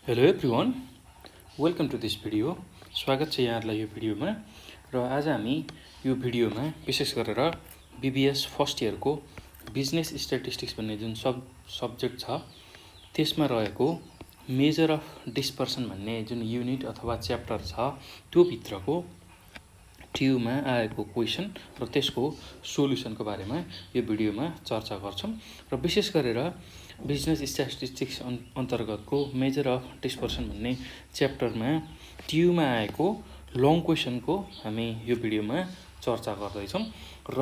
Hello everyone, welcome to this video. स्वागत छ यहाँहरूलाई यो भिडियोमा। र आज हामी यो भिडियोमा विशेष गरेर बीबीएस फर्स्ट इयरको बिजनेस स्ट्याटिस्टिक्स भन्ने जुन सब्जेक्ट छ त्यसमा रहेको मेजर अफ डिस्पर्सन भन्ने जुन युनिट अथवा च्याप्टर छ त्यो भित्रको ट्युमा आएको क्वेसन र त्यसको सोल्युसनको बारेमा यो भिडियोमा चर्चा गर्छौं। र विशेष गरेर बिजनेस स्ट्याटिस्टिक्स अन्तर्गतको मेजर अफ डिस्पर्सन भन्ने च्याप्टरमा ट्युमा आएको लङ क्वेसनको हामी यो भिडियोमा चर्चा गर्दैछौं। र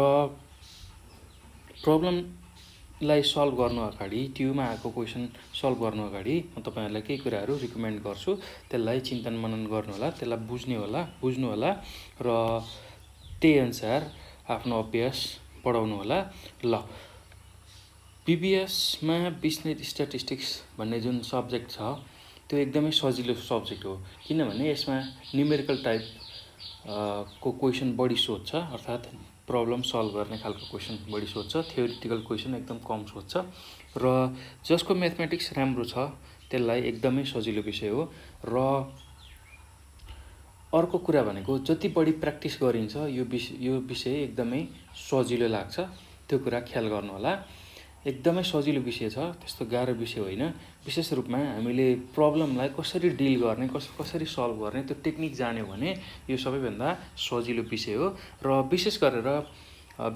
प्रब्लमलाई सल्भ गर्नु अगाडि ट्युमा आएको क्वेसन सल्भ गर्नु अगाडि म तपाईहरुलाई केही कुराहरू रिकमेन्ड गर्छु। त्यसलाई चिन्तन मनन गर्नु होला, त्यसलाई बुझ्नु होला र त्यही अनुसार आफ्नो अभ्यास बढाउनु होला। ल, बीबीएसमा बिजनेस स्ट्याटिस्टिक्स भन्ने जुन सब्जेक्ट छ त्यो एकदमै सजिलो सब्जेक्ट हो, किनभने यसमा न्युमेरिकल टाइप को क्वेसन बढी सोध्छ, अर्थात् प्रब्लम सल्भ गर्ने खालको क्वेसन बढी सोध्छ, थ्योरिटिकल क्वेसन एकदम कम सोध्छ। र जसको म्याथमेटिक्स राम्रो छ त्यसलाई एकदमै सजिलो विषय हो। र अर्को कुरा भनेको जति बढी प्र्याक्टिस गरिन्छ यो विषय एकदमै सजिलो लाग्छ, त्यो कुरा ख्याल गर्नु होला। एकदमै सजिलो विषय छ, त्यस्तो गाह्रो विषय होइन। विशेष रूपमा हामीले प्रब्लमलाई कसरी डिल गर्ने, कसरी सल्भ गर्ने त्यो टेक्निक जान्यो भने यो सबैभन्दा सजिलो विषय हो। र विशेष गरेर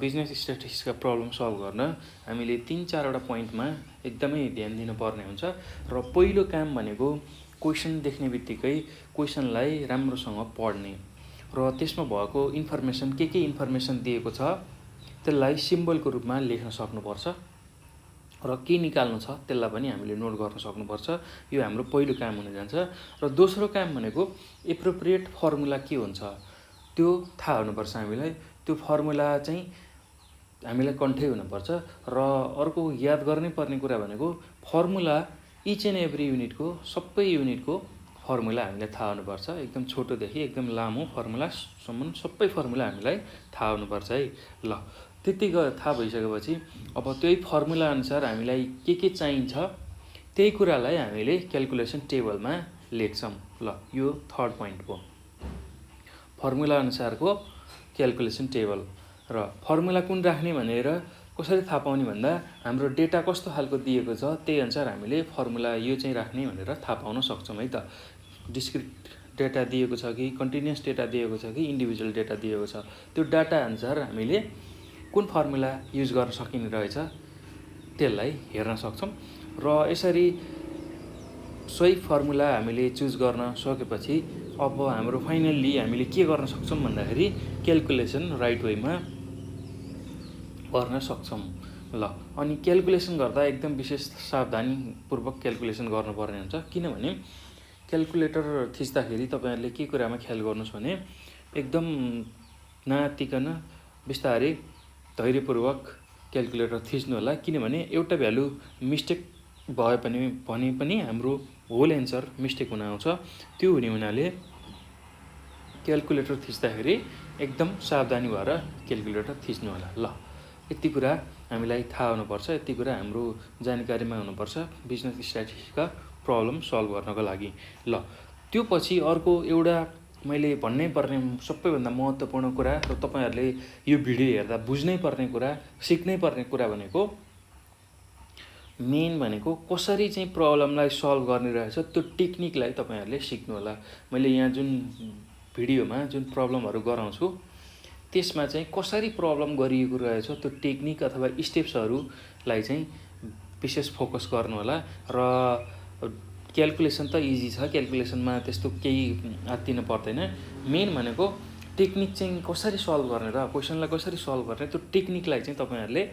बिजनेस स्ट्याटिस्टिक्सका प्रब्लम सल्भ गर्न हामीले 3-4 वटा पोइन्टमा एकदमै ध्यान दिनुपर्ने हुन्छ। र पहिलो काम भनेको क्वेसन देख्ने बित्तिकै क्वेसनलाई राम्रोसँग पढ्ने र त्यसमा भएको इन्फर्मेसन के इन्फर्मेसन दिएको छ त्यसलाई सिम्बलको रूपमा लेख्न सक्नुपर्छ र के निकाल्नु छ त्यसलाई पनि हामीले नोट गर्न सक्नुपर्छ। यो हाम्रो पहिलो काम हुन जान्छ। र दोस्रो काम भनेको एप्रोप्रिएट फर्मुला के हुन्छ त्यो थाहा हुनुपर्छ हामीलाई। त्यो फर्मुला चाहिँ हामीलाई कन्ठै हुनुपर्छ। र अर्को याद गर्नै पर्ने कुरा भनेको फर्मुला इच एन्ड एभ्री युनिटको सबै युनिटको फर्मुला हामीलाई थाहा हुनुपर्छ। एकदम छोटोदेखि एकदम लामो फर्मुलासम्म सबै फर्मुला हामीलाई थाहा हुनुपर्छ है। ल, त्यति थाहा भइसकेपछि अब त्यही फर्मुला अनुसार हामीलाई के चाहिन्छ त्यही कुरालाई हामीले क्याल्कुलेसन टेबलमा लेख्छौं। ल, यो थर्ड पोइन्ट हो, फर्मुला अनुसारको क्याल्कुलेसन टेबल। र फर्मुला कुन राख्ने भनेर कसरी थाहा पाउने भन्दा हाम्रो डेटा कस्तो खालको दिएको छ त्यही अनुसार हामीले फर्मुला यो चाहिँ राख्ने भनेर थाहा पाउन सक्छौं है त। डिस्क्रिट डेटा दिएको छ कि कन्टिन्युअस डेटा दिएको छ कि इन्डिभिजुअल डेटा दिएको छ, त्यो डाटा अनुसार हामीले कुन फर्मुला युज गर्न सकिने रहेछ त्यसलाई हेर्न सक्छौं। र यसरी सही फर्मुला हामीले चुज गर्न सकेपछि अब हाम्रो फाइनल्ली हामीले के गर्न सक्छौं भन्दाखेरि क्याल्कुलेसन राइट वेमा गर्न सक्छौं। ल, अनि क्याल्कुलेसन गर्दा एकदम विशेष सावधानीपूर्वक क्याल्कुलेसन गर्नुपर्ने हुन्छ, किनभने क्याल्कुलेटर थिच्दाखेरि तपाईहरुले के कुरामा ख्याल गर्नुस् भने एकदम नआत्तिकन बिस्तारै धैर्यपूर्वक क्याल्कुलेटर थिच्नु होला। किनभने एउटा भ्यालु मिस्टेक भयो भने पनि हाम्रो होल एन्सर मिस्टेक हुन आउँछ। त्यो हुने हुनाले क्याल्कुलेटर थिच्दाखेरि एकदम सावधानी भएर क्याल्कुलेटर थिच्नु होला। ल, यति कुरा हामीलाई थाहा हुनुपर्छ, यति कुरा हाम्रो जानकारीमा हुनुपर्छ बिजनेस स्ट्याटिस्टिक्सका प्रब्लम सल्भ गर्नको लागि। ल, त्यो पछि अर्को एउटा मैले भन्नै पर्ने सबैभन्दा महत्त्वपूर्ण कुरा र तपाईहरुले यो भिडियो हेर्दा बुझ्नै पर्ने कुरा, सिक्नै पर्ने कुरा भनेको मेन भनेको कसरी चाहिँ प्रब्लमलाई सल्भ गर्ने रहेछ त्यो टेक्निकलाई तपाईहरुले सिक्नु होला। मैले यहाँ जुन भिडियोमा जुन प्रब्लमहरु गराउँछु त्यसमा चाहिँ कसरी प्रब्लम गरिएको रहेछ त्यो टेक्निक अथवा स्टेप्सहरुलाई चाहिँ विशेष फोकस गर्नु होला। र क्याल्कुलेसन त इजी छ, क्याल्कुलेसनमा त्यस्तो केही आत्तिनु पर्दैन। मेन भनेको टेक्निक चाहिँ कसरी सल्भ गर्ने र क्वेसनलाई कसरी सल्भ गर्ने त्यो टेक्निकलाई चाहिँ तपाईहरुले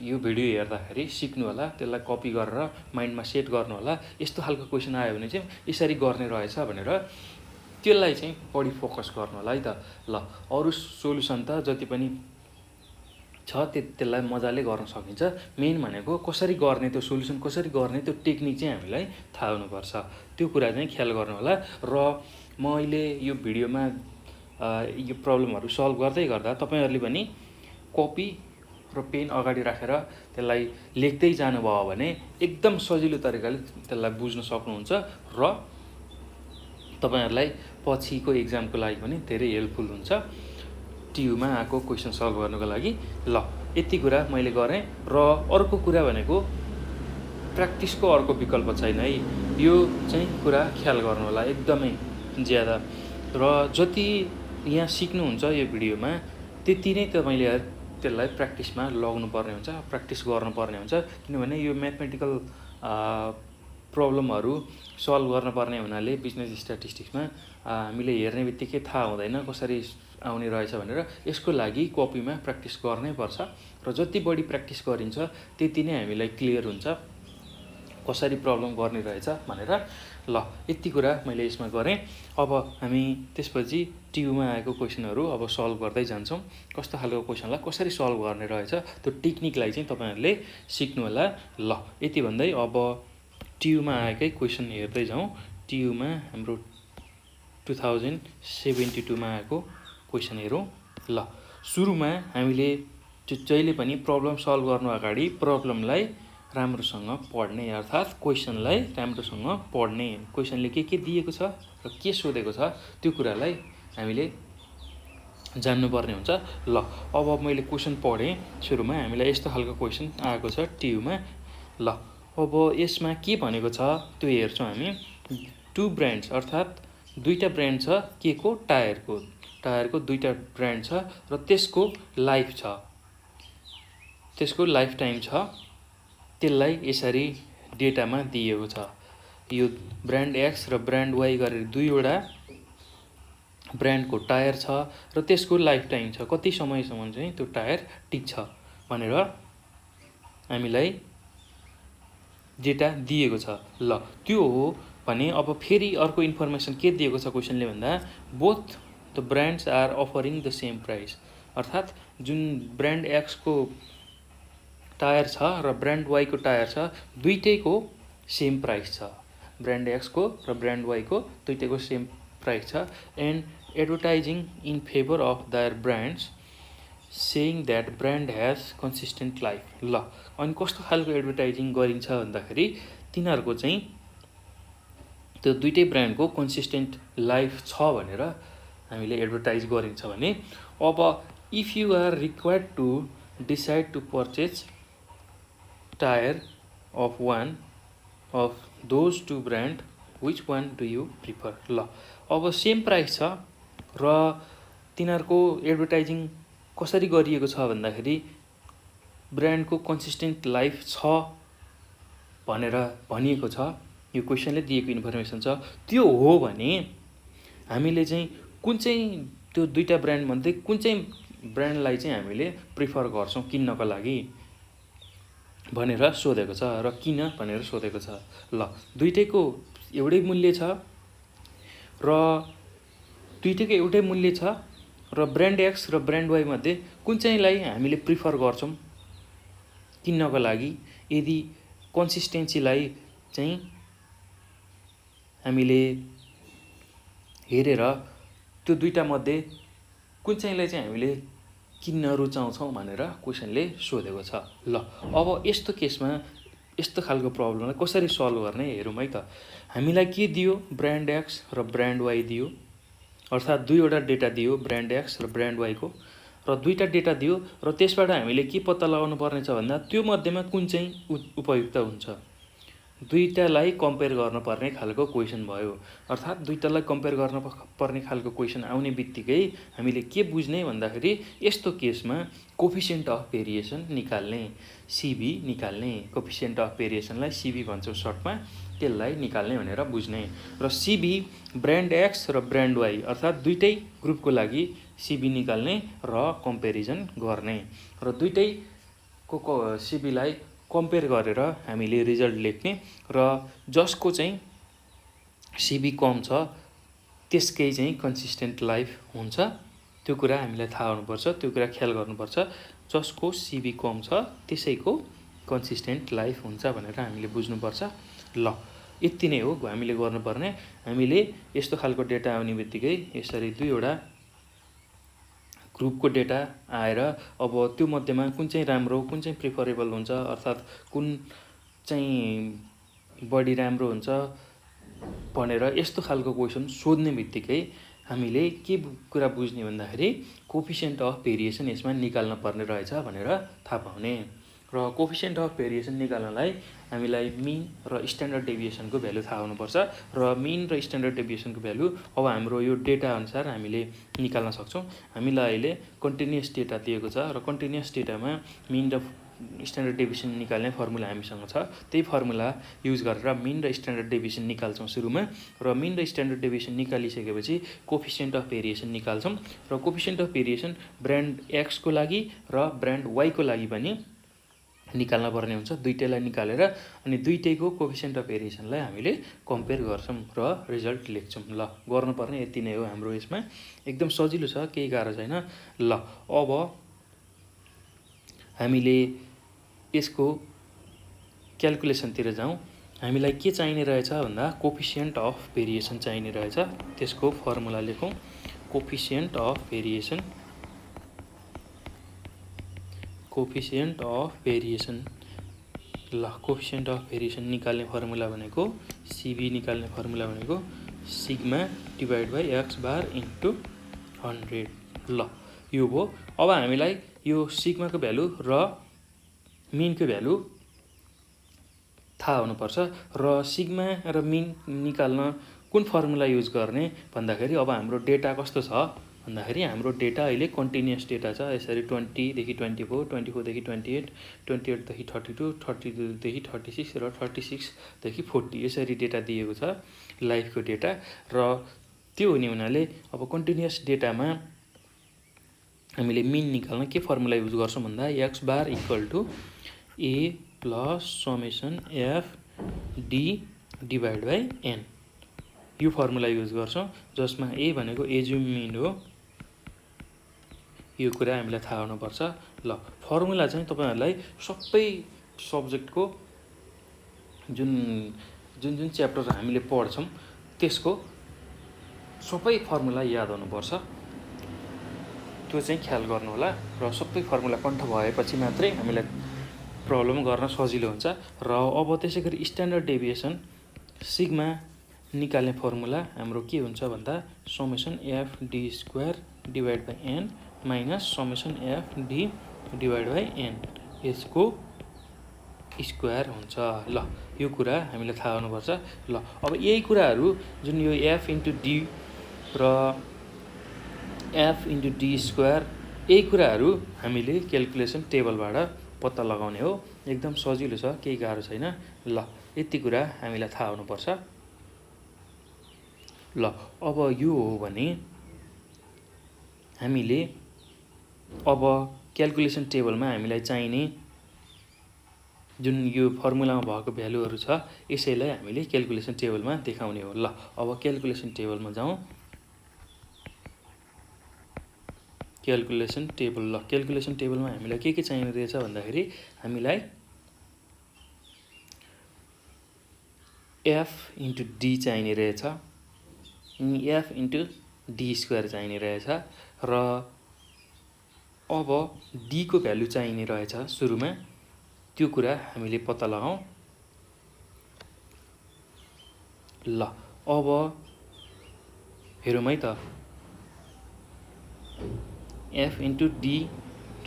यो भिडियो हेर्दाखेरि सिक्नु होला, त्यसलाई कपी गरेर माइन्डमा सेट गर्नु होला। यस्तो खालको क्वेसन आयो भने चाहिँ यसरी गर्ने रहेछ भनेर त्यसलाई चाहिँ बढी फोकस गर्नु होला है त। ल, अरु सोलुसन त जति पनि छ त्यसलाई मजाले गर्न सकिन्छ। मेन भनेको कसरी गर्ने, त्यो सोलुसन कसरी गर्ने त्यो टेक्निक चाहिँ हामीलाई थाहा हुनुपर्छ, त्यो कुरा चाहिँ ख्याल गर्नु होला। र म अहिले यो भिडियोमा यो प्रब्लमहरु सल्भ गर्दै गर्दा तपाईहरुले पनि कपी र पेन अगाडि राखेर त्यसलाई लेख्दै जानुभयो भने एकदम सजिलो तरिकाले त्यसलाई बुझ्न सक्नुहुन्छ र तपाईहरुलाई पछिको एक्जामको लागि पनि धेरै हेल्पफुल हुन्छ टियुमा आएको क्वेशन सल्भ गर्नको लागि। ल यति कुरा मैले गरेँ र अर्को कुरा भनेको प्र्याक्टिसको अर्को विकल्प छैन है। यो चाहिँ कुरा ख्याल गर्नु होला एकदमै ज्यादा र जति यहाँ सिक्नुहुन्छ यो भिडियोमा त्यति नै तपाईले त्यसलाई प्र्याक्टिसमा लग्नुपर्ने हुन्छ, प्र्याक्टिस गर्नुपर्ने हुन्छ। किनभने यो म्याथमेटिकल प्रब्लमहरू सल्भ गर्नुपर्ने हुनाले बिजनेस स्ट्याटिस्टिक्समा हामीले हेर्ने बित्तिकै थाहा हुँदैन कसरी आउने रहेछ भनेर। यसको लागि कपीमा प्र्याक्टिस गर्नै पर्छ र जति बढी प्र्याक्टिस गरिन्छ त्यति नै हामीलाई क्लियर हुन्छ कसरी प्रब्लम गर्ने रहेछ भनेर। ल यति कुरा मैले यसमा गरेँ। अब हामी त्यसपछि टियुमा आएको क्वेसनहरू अब सल्भ गर्दै जान्छौँ। कस्तो खालको क्वेसनलाई कसरी सल्भ गर्ने रहेछ त्यो टेक्निकलाई चाहिँ तपाईहरुले सिक्नु होला। ल यति भन्दै अब टियुमा आएकै क्वेसन हेर्दै जाउँ। टियुमा हाम्रो 2072 मा आएको क्वेसन हेरौँ। ल सुरुमा हामीले जहिले पनि प्रब्लम सल्भ गर्नु अगाडि प्रब्लमलाई राम्रोसँग पढ्ने अर्थात् क्वेसनलाई राम्रोसँग पढ्ने, क्वेसनले के दिएको छ र के सोधेको छ त्यो कुरालाई हामीले जान्नुपर्ने हुन्छ। ल अब मैले क्वेसन पढेँ। सुरुमा हामीलाई यस्तो खालको क्वेसन आएको छ टियुमा। ल अब यसमा के भनेको छ त्यो हेर्छौँ हामी। 2 ब्रान्ड्स अर्थात् दुईटा ब्रान्ड छ के को टायरको दुईटा ब्रान्ड छ र त्यसको लाइफ छ, त्यसको लाइफ टाइम छ। त्यसलाई यसरी डेटामा दिएको छ। यो ब्रान्ड एक्स र ब्रान्ड वाई गरेर दुईवटा ब्रान्डको टायर छ र त्यसको लाइफ टाइम छ, कति समयसम्म चाहिँ त्यो टायर टिक्छ भनेर हामीलाई डेटा दिएको छ। ल त्यो हो भने अब फेरि अर्को इन्फर्मेसन के दिएको छ क्वेसनले भन्दा both the brands are offering the same price अर्थात् जुन ब्रान्ड एक्स को टायर छ र ब्रान्ड वाई को टायर छ दुईटैको सेम प्राइस छ। ब्रान्ड एक्स को र ब्रान्ड वाई को दुईटैको सेम प्राइस छ। And advertising in favour of their brands saying that brand has consistent life. ल अनि कस्तो खालको एडभर्टाइजिङ गरिन्छ भन्दाखेरि तिनीहरूको चाहिँ त्यो दुईटै ब्रान्डको कन्सिस्टेन्ट लाइफ छ भनेर हामीले एडभर्टाइज गरिन्छ भने अब if you are required to decide to purchase tyre of one of those 2 brand which one do you prefer. ल अब सेम प्राइस छ र तिनीहरूको एडभर्टाइजिङ कसरी गरिएको छ भन्दाखेरि ब्रान्डको कन्सिस्टेन्ट लाइफ छ भनेर भनिएको छ। यो क्वेसनले दिएको इन्फर्मेसन छ। त्यो हो भने हामीले चाहिँ कुन चाहिँ त्यो दुईटा ब्रान्ड मध्ये कुन चाहिँ ब्रान्डलाई चाहिँ हामीले प्रिफर गर्छौं किन्नको लागि भनेर सोधेको छ र किन भनेर सोधेको छ। ल दुईटैको एउटै मूल्य छ र दुईटैको एउटै मूल्य छ र ब्रान्ड एक्स र ब्रान्ड वाई मध्ये कुन चाहिँलाई हामीले प्रिफर गर्छौं किन्नको लागि। यदि कन्सिस्टेन्सीलाई चाहिँ हामीले हेरेर त्यो दुईटा मध्ये कुन चाहिँलाई चाहिँ हामीले किन्न रुचाउँछौं भनेर क्वेसनले सोधेको छ। ल अब यस्तो केसमा यस्तो खालको प्रब्लमलाई कसरी सल्भ गर्ने हेरौँ है त। हामीलाई के दियो ब्रान्ड एक्स र ब्रान्ड वाई दियो अर्थात् दुईवटा डेटा दियो ब्रान्ड एक्स र ब्रान्ड वाई को र दुईटा डेटा दियो र त्यसबाट हामीले के पत्ता लगाउनु पर्ने छ भन्दा त्यो मध्येमा कुन चाहिँ उपयुक्त हुन्छ। दुईटालाई कम्पेयर गर्न पर्ने खालको क्वेसन भयो अर्थात् दुईटालाई कम्पेयर गर्न पर्ने खालको क्वेसन आउने बित्तिकै हामीले के बुझ्ने भन्दाखेरि यस्तो केसमा कोफिसिएन्ट अफ भेरिएसन निकाल्ने, सीबी निकाल्ने। कोफिसिएन्ट अफ भेरिएसनलाई सीबी भन्छौं सर्टमा, त्यसलाई निकाल्ने भनेर बुझ्ने र सीबी ब्रान्ड एक्स र ब्रान्ड वाई अर्थात् दुईटै ग्रुपको लागि सीबी निकाल्ने र कम्पेरिजन गर्ने र दुईटैको सीबीलाई कम्पेयर गरेर हामीले रिजल्ट लेख्ने र जसको चाहिँ सीबी कम छ त्यसकै चाहिँ कन्सिस्टेन्ट लाइफ हुन्छ। त्यो कुरा हामीलाई थाहा हुनुपर्छ, त्यो कुरा ख्याल गर्नुपर्छ। जसको सीबी कम छ त्यसैको कन्सिस्टेन्ट लाइफ हुन्छ भनेर हामीले बुझ्नुपर्छ। ल यति नै हो हामीले गर्नुपर्ने। हामीले यस्तो खालको डेटा आउने बित्तिकै यसरी दुईवटा ग्रुपको डेटा आएर अब त्यो मध्येमा कुन चाहिँ राम्रो, कुन चाहिँ प्रिफरेबल हुन्छ, अर्थात् कुन चाहिँ बढी राम्रो हुन्छ भनेर यस्तो खालको क्वेसन सोध्ने बित्तिकै हामीले के कुरा बुझ्ने भन्दाखेरि कोफिसिएन्ट अफ भेरिएसन यसमा निकाल्न पर्ने रहेछ भनेर थाहा पाउने। र कोफिसिएन्ट अफ भेरिएसन निकाल्नलाई हामीलाई मिन र स्ट्यान्डर्ड डेभिएसनको भ्यालु थाहा हुनुपर्छ। र मिन र स्ट्यान्डर्ड डेभिएसनको भ्यालु अब हाम्रो यो डेटा अनुसार हामीले निकाल्न सक्छौँ। हामीलाई अहिले कन्टिन्युअस डेटा दिएको छ र कन्टिन्युअस डेटामा मिन र स्ट्यान्डर्ड डेभिएसन निकाल्ने फर्मुला हामीसँग छ। त्यही फर्मुला युज गरेर मिन र स्ट्यान्डर्ड डेभिएसन निकाल्छौँ सुरुमा। र मिन र स्ट्यान्डर्ड डेभिएसन निकालिसकेपछि कोफिसिएन्ट अफ भेरिएसन निकाल्छौँ। र कोफिसिएन्ट अफ भेरिएसन ब्रान्ड एक्सको लागि र ब्रान्ड वाईको लागि पनि निकाल्न पर्ने हुन्छ। दुईटैलाई निकालेर अनि दुईटैको कोफिसिएन्ट अफ भेरिएसनलाई हामीले कम्पेयर गर्छौँ र रिजल्ट लेख्छौँ। ल, गर्नुपर्ने यति नै हो हाम्रो यसमा। एकदम सजिलो छ, केही गाह्रो छैन। ल, अब हामीले यसको क्याल्कुलेसनतिर जाउँ। हामीलाई के चाहिने रहेछ भन्दा कोफिसिएन्ट अफ भेरिएसन चाहिने रहेछ। त्यसको फर्मुला लेखौँ, coefficient of variation. Coefficient of variation. ल, कोफिसिएन्ट अफ भेरिएसन निकाल्ने फर्मुला भनेको सिबी निकाल्ने फर्मुला भनेको sigma divide by X bar into 100। ल, यो भयो। अब हामीलाई यो सिग्माको भ्यालु र मिनको भ्यालु थाहा हुनुपर्छ। र सिग्मा र मिन निकाल्न कुन फर्मुला युज गर्ने भन्दाखेरि अब हाम्रो डेटा कस्तो छ भन्दाखेरि हाम्रो डेटा अहिले कन्टिन्युअस डेटा छ। यसरी 20 देखि 24, 24 देखि 28, 28 देखि 32, 32 देखि 36 र 36 देखि 40 यसरी डेटा दिएको छ, लाइफको डेटा। र त्यो हुने हुनाले अब कन्टिन्युअस डेटामा हामीले मिन निकाल्न के फर्मुला युज गर्छौँ भन्दा X bar equal to A plus summation F D divide by N, यो फर्मुला युज गर्छौँ। जसमा ए भनेको एज्युम मिन हो, यो कुरा हामीलाई थाहा हुनुपर्छ। ल, फर्मुला चाहिँ तपाईहरुलाई सबै सब्जेक्टको जुन जुन जुन च्याप्टर हामीले पढ्छौँ त्यसको सबै फर्मुला याद हुनुपर्छ। त्यो चाहिँ ख्याल गर्नु होला। र सबै फर्मुला कण्ठ भएपछि मात्रै हामीलाई प्रब्लम गर्न सजिलो हुन्छ। र अब त्यसैगरी स्ट्यान्डर्ड डेभिएसन सिग्मा निकाल्ने फर्मुला हाम्रो के हुन्छ भन्दा summation F D square divide by N minus summation F D divide by N, यसको स्क्वायर हुन्छ। ल, यो कुरा हामीलाई थाहा हुनुपर्छ। ल, अब यही कुराहरू जुन यो एफ इन्टु डी र एफ इन्टु डी स्क्वायर, यही कुराहरू हामीले क्याल्कुलेसन टेबलबाट पत्ता लगाउने हो। एकदम सजिलो छ, केही गाह्रो छैन। ल, यति कुरा हामीलाई थाहा हुनुपर्छ। ल, अब यो हो भने हामीले अब क्याल्कुलेसन टेबलमा हामीलाई चाहिने जुन यो फर्मुलामा भएको भ्यालुहरू छ यसैलाई हामीले क्याल्कुलेसन टेबलमा देखाउने हो। ल, अब क्याल्कुलेसन टेबलमा जाउँ। Calculation table. ल, क्याल्कुलेसन टेबलमा हामीलाई के चाहिने रहेछ भन्दाखेरि हामीलाई एफ इन्टु डी चाहिने रहेछ, एफ इन्टु डी स्क्वायर चाहिने रहेछ। र अब डी को भ्यालु चाहिने रहेछ सुरुमा, त्यो कुरा हामीले पत्ता लगाउँ। ल, अब हेरौँ है त, एफ इन्टु डी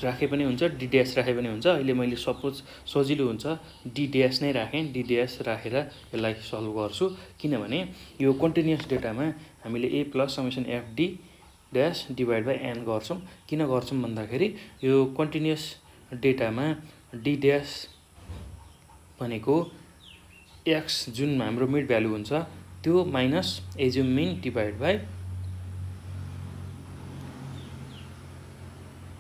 राखे पनि हुन्छ, डी ड्यास राखे पनि हुन्छ। अहिले मैले सपोज सजिलो हुन्छ डी ड्यास नै राखेँ। डी ड्यास राखेर यसलाई सल्भ गर्छु, किनभने यो कन्टिन्युअस डेटामा हामीले A plus summation F D dash divide by N गर्छौँ। किन गर्छौँ भन्दाखेरि यो कन्टिन्युअस डेटामा डी ड्यास भनेको एक्स जुन हाम्रो मिड भ्यालु हुन्छ त्यो minus assume mean divide by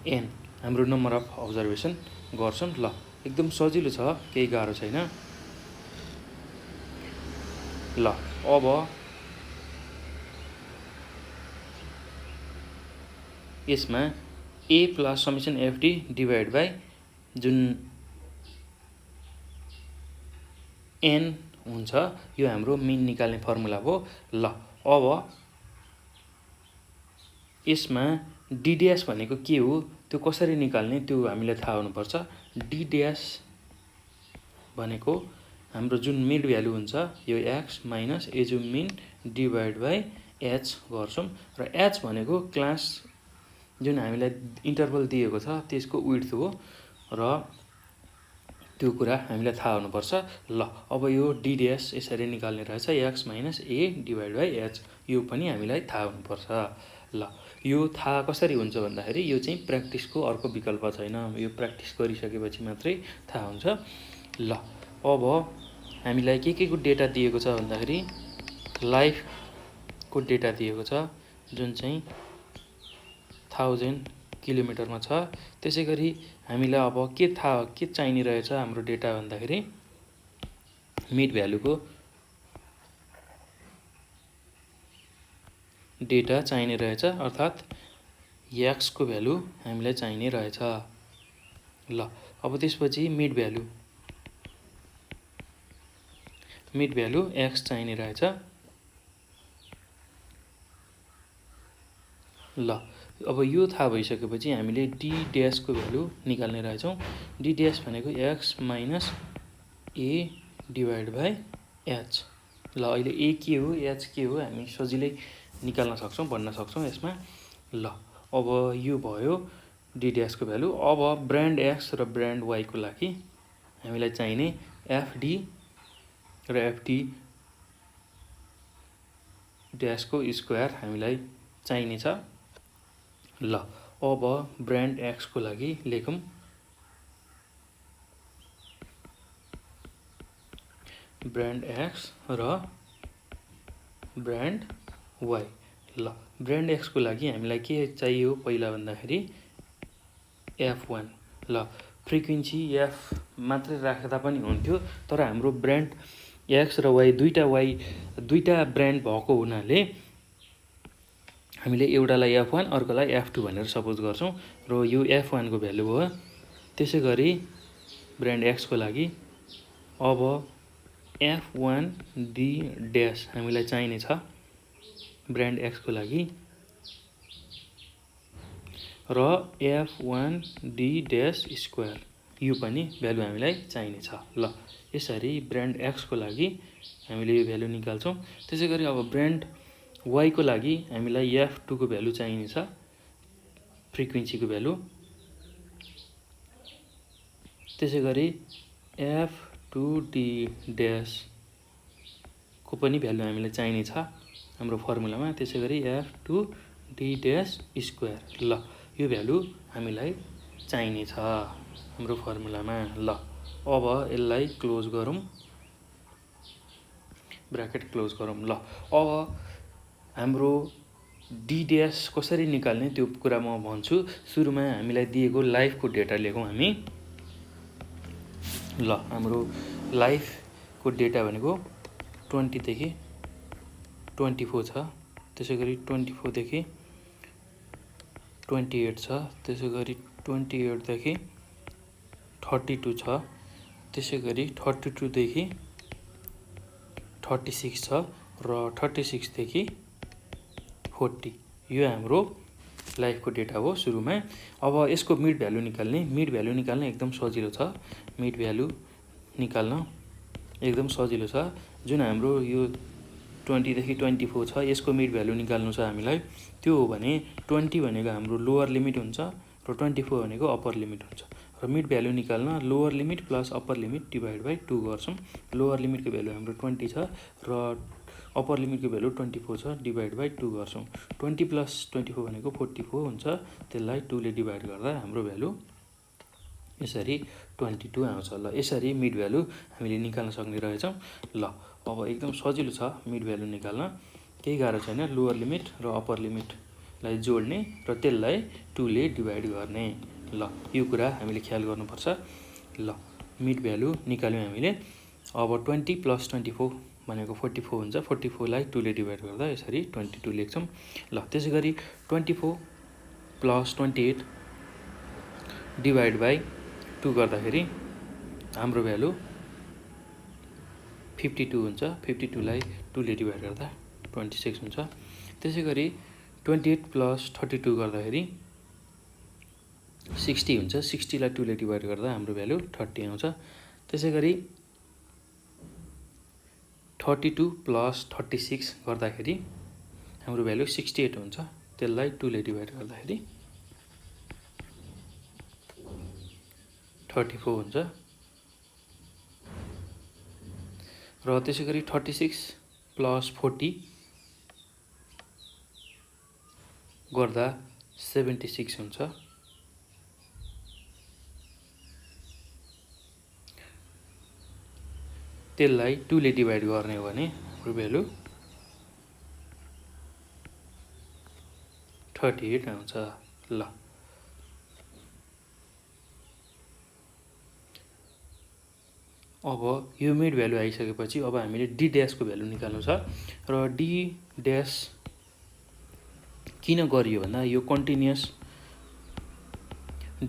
N, हाम्रो नम्बर अफ अब्जर्भेसन गर्छौँ। ल, एकदम सजिलो छ, केही गाह्रो छैन। ल, अब यसमा A plus summation F D divide by जुन एन हुन्छ यो हाम्रो मिन निकाल्ने फर्मुला हो। ल, अब यसमा डी ड्यास भनेको के हो त्यो कसरी निकाल्ने त्यो हामीलाई थाहा हुनुपर्छ। डी ड्यास भनेको हाम्रो जुन मिड भ्यालु हुन्छ यो X minus assume mean divide by H गर्छौँ र एच भनेको क्लास जुन हामीलाई इन्टरभल दिएको छ त्यसको विड्थ हो र त्यो कुरा हामीलाई थाहा हुनुपर्छ। ल अब यो डी ड्यास यसरी निकाल्ने रहेछ x minus A divide by H यो पनि हामीलाई थाहा हुनुपर्छ। ल यो थाहा कसरी हुन्छ भन्दाखेरि यो चाहिँ प्र्याक्टिसको अर्को विकल्प छैन, यो प्र्याक्टिस गरिसकेपछि मात्रै थाहा हुन्छ। ल अब हामीलाई के को डेटा दिएको छ भन्दाखेरि लाइफको डेटा दिएको छ जुन चाहिँ 1000 किलोमिटरमा छ। त्यसै गरी हामीलाई अब के चाहिने रहेछ हाम्रो डेटा भन्दाखेरि मिड भ्यालुको डेटा चाहिने रहेछ अर्थात् एक्सको भ्यालु हामीलाई चाहिने रहेछ। ल अब त्यसपछि मिड भ्यालु एक्स चाहिने रहेछ। ल अब यो थाहा भइसकेपछि हामीले डी ड्यासको भ्यालु निकाल्ने रहेछौँ। डी ड्यास भनेको X minus A divide by H. ल अहिले ए के हो एच के हो हामी सजिलै निकाल्न सक्छौँ भन्न सक्छौँ यसमा। ल अब यो भयो डी ड्यासको भ्यालु। अब ब्रान्ड एक्स र ब्रान्ड वाईको लागि हामीलाई चाहिने एफडी र एफडी ड्यासको स्क्वायर हामीलाई चाहिने छ। ल अब ब्रान्ड एक्सको लागि लेखौँ ब्रान्ड एक्स र ब्रान्ड वाई। ल ब्रान्ड एक्सको लागि हामीलाई के चाहियो पहिला भन्दाखेरि F1। ल फ्रिक्वेन्सी एफ मात्रै राख्दा पनि हुन्थ्यो तर हाम्रो ब्रान्ड एक्स र वाई दुईटा ब्रान्ड भएको हुनाले हामीले एउटालाई F1 अर्कोलाई F2 भनेर सपोज गर्छौँ र यो F1 को भ्यालु हो। त्यसै गरी ब्रान्ड एक्सको लागि अब F1 डी ड्यास हामीलाई चाहिने छ ब्रान्ड एक्सको लागि र F1 डी ड्यास स्क्वायर यो पनि भ्यालु हामीलाई चाहिने छ। ल यसरी ब्रान्ड एक्सको लागि हामीले यो भ्यालु निकाल्छौँ। त्यसै गरी अब ब्रान्ड वाईको लागि हामीलाई F2 को भ्यालु चाहिने छ फ्रिक्वेन्सीको भ्यालु। त्यसै गरी F2 डी ड्यास को पनि भ्यालु हामीलाई चाहिने छ हाम्रो फर्मुलामा। त्यसै गरी F2 डी ड्यास स्क्वायर। ल यो भ्यालु हामीलाई चाहिने छ हाम्रो फर्मुलामा। ल अब यसलाई क्लोज गरौँ ब्र्याकेट क्लोज गरौँ। ल अब हाम्रो डी ड्यास कसरी निकाल्ने त्यो कुरा म भन्छु। सुरुमा हामीलाई दिएको लाइफको डेटा लेखौँ हामी। ल हाम्रो लाइफको डेटा भनेको 20 देखि 24 छ। त्यसै गरी 24 देखि 28 छ। त्यसै गरी 28 देखि 32 छ। त्यसै गरी 32 देखि 36 छ र 36 देखि 40 यो हाम्रो लाइफको डेटा हो सुरुमा। अब यसको मिड भ्यालु निकाल्ने एकदम सजिलो छ। मिड भ्यालु निकाल्न एकदम सजिलो छ। जुन हाम्रो यो 20 देखि 24 छ यसको मिड भ्यालु निकाल्नु छ हामीलाई। त्यो हो भने 20 भनेको हाम्रो लोअर लिमिट हुन्छ र 24 भनेको अप्पर लिमिट हुन्छ र मिड भ्यालु निकाल्न lower limit plus upper limit divide by 2 गर्छौँ। लोअर लिमिटको भ्यालु हाम्रो 20 छ र अप्पर लिमिटको भ्यालु 24 छ डिभाइड बाई 2 गर्छौँ। 20 प्लस 24 भनेको 44 हुन्छ। त्यसलाई 2 ले डिभाइड गर्दा हाम्रो भ्यालु यसरी 22 आउँछ। ल यसरी मिड भ्यालु हामीले निकाल्न सक्ने रहेछौँ। ल अब एकदम सजिलो छ मिड भ्यालु निकाल्न, केही गाह्रो छैन। लोअर लिमिट र अप्पर लिमिटलाई जोड्ने र त्यसलाई 2 ले डिभाइड गर्ने। ल यो कुरा हामीले ख्याल गर्नुपर्छ। ल मिड भ्यालु निकाल्यौँ हामीले। अब 20 प्लस 24 भनेको 44 हुन्छ। 44 लाई 2 ले डिभाइड गर्दा यसरी 22 लेख्छौँ। ल त्यसै गरी 24 प्लस 28 डिभाइड बाई 2 गर्दाखेरि हाम्रो भ्यालु 52 हुन्छ। 52 लाई 2 ले डिभाइड गर्दा 26 हुन्छ। त्यसै गरी 28 प्लस 32 गर्दाखेरि 60 हुन्छ। 60 लाई 2 ले डिभाइड गर्दा हाम्रो भ्यालु 30 आउँछ। त्यसै गरी 32 प्लस 36 गर्दाखेरि हाम्रो भ्यालु 68 हुन्छ। त्यसलाई 2 ले डिभाइड गर्दाखेरि 34 हुन्छ। र त्यसै गरी 36 प्लस 40 गर्दा 76 हुन्छ। त्यसलाई 2 ले डिभाइड गर्ने हो भने हाम्रो भ्यालु 38 आउँछ। ल अब यो मिड भ्यालु आइसकेपछि अब हामीले डी ड्याश को भ्यालु निकाल्नु छ। र डी ड्याश किन गरियो भन्दा यो कन्टिन्युअस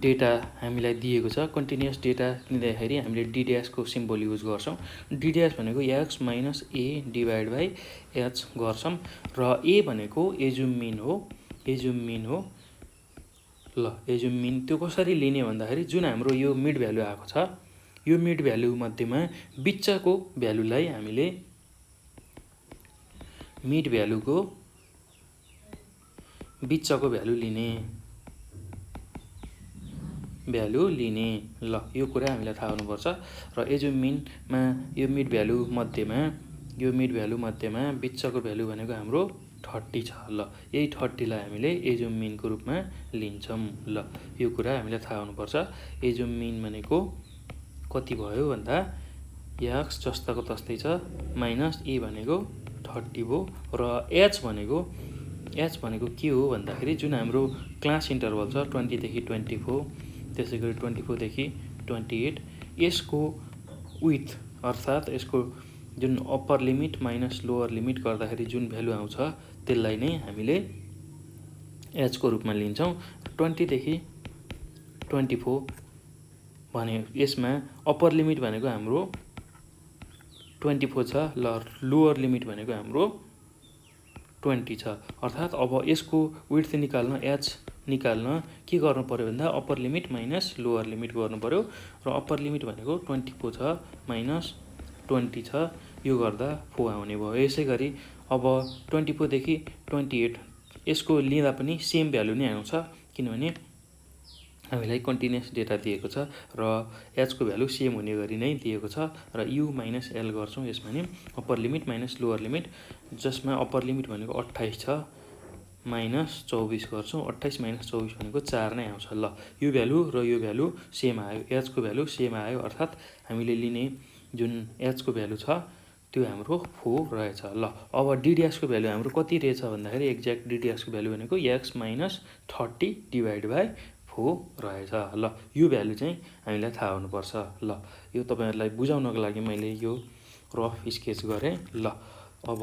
डेटा हामीलाई दिएको छ। कन्टिन्युअस डेटा दिँदाखेरि हामीले डी ड्याश को सिम्बल युज गर्छौं। डी ड्याश भनेको x minus a divide by h गर्छौं र a भनेको एजुम मिन हो। एजुम मिन हो। ल एजुम मिन त्यो कसरी लिने भन्दाखेरि जुन हाम्रो यो मिड भ्यालु आएको छ, यो मिड भ्यालु मध्येमा बिचको भ्यालुलाई हामीले मिड भ्यालुको बिचको भ्यालु लिने ल यो कुरा हामीलाई थाहा हुनुपर्छ। र एजुम मिनमा यो मिड भ्यालु मध्येमा बिचको भ्यालु भनेको हाम्रो 30 छ। ल यही 30 लाई हामीले एजुम मिनको रूपमा लिन्छौं। ल यो कुरा हामीलाई थाहा हुनुपर्छ। एजुम मिन भनेको कति भयो भन्दा x जस्ताको तस्तै छ माइनस a भनेको 30 भयो र h भनेको के हो भन्दाखेरि जुन हाम्रो क्लास इन्टरभल छ 20 देखि 24, त्यसै गरी 24 देखि 28, यसको विथ अर्थात् यसको जुन upper limit minus lower limit गर्दाखेरि जुन भ्यालु आउँछ त्यसलाई नै हामीले h को रूपमा लिन्छौं। 20 देखि 24 भने यसमा अप्पर लिमिट भनेको हाम्रो 24 छ, ल लोअर लिमिट भनेको हाम्रो 20 छ। अर्थात् अब यसको विड्थ निकाल्न h निकाल्न के गर्नु पर्यो भन्दा upper limit minus lower limit गर्नु पर्यो र अप्पर लिमिट भनेको 24 छ माइनस 20 छ। यो गर्दा 4 आउने भयो। यसैगरी अब 24 देखि 28 यसको लिँदा पनि सेम भ्यालु नै आउँछ किनभने हामीलाई कन्टिन्युअस डेटा दिएको छ र h को भ्यालु सेम हुने गरी नै दिएको छ र u माइनस l गर्छौं यसमा नि upper limit minus lower limit, जसमा अप्पर लिमिट भनेको 28 छ माइनस 24 गर्छौं। 28 माइनस 24 भनेको 4 नै आउँछ। ल यो भ्यालु र यो भ्यालु सेम आयो, h को भ्यालु सेम आयो अर्थात् हामीले लिने जुन h को भ्यालु छ त्यो हाम्रो 4 रहेछ। ल अब डी ड्याश को भ्यालु हाम्रो कति रहेछ भन्दाखेरि एक्ज्याक्ट डी ड्याश को भ्यालु भनेको x माइनस 30 डिभाइड बाइ 4 रहेछ। ल यो भ्यालु चाहिँ हामीलाई थाहा हुनुपर्छ। ल यो तपाईहरुलाई बुझाउनको लागि मैले यो रफ स्केच गरे। ल अब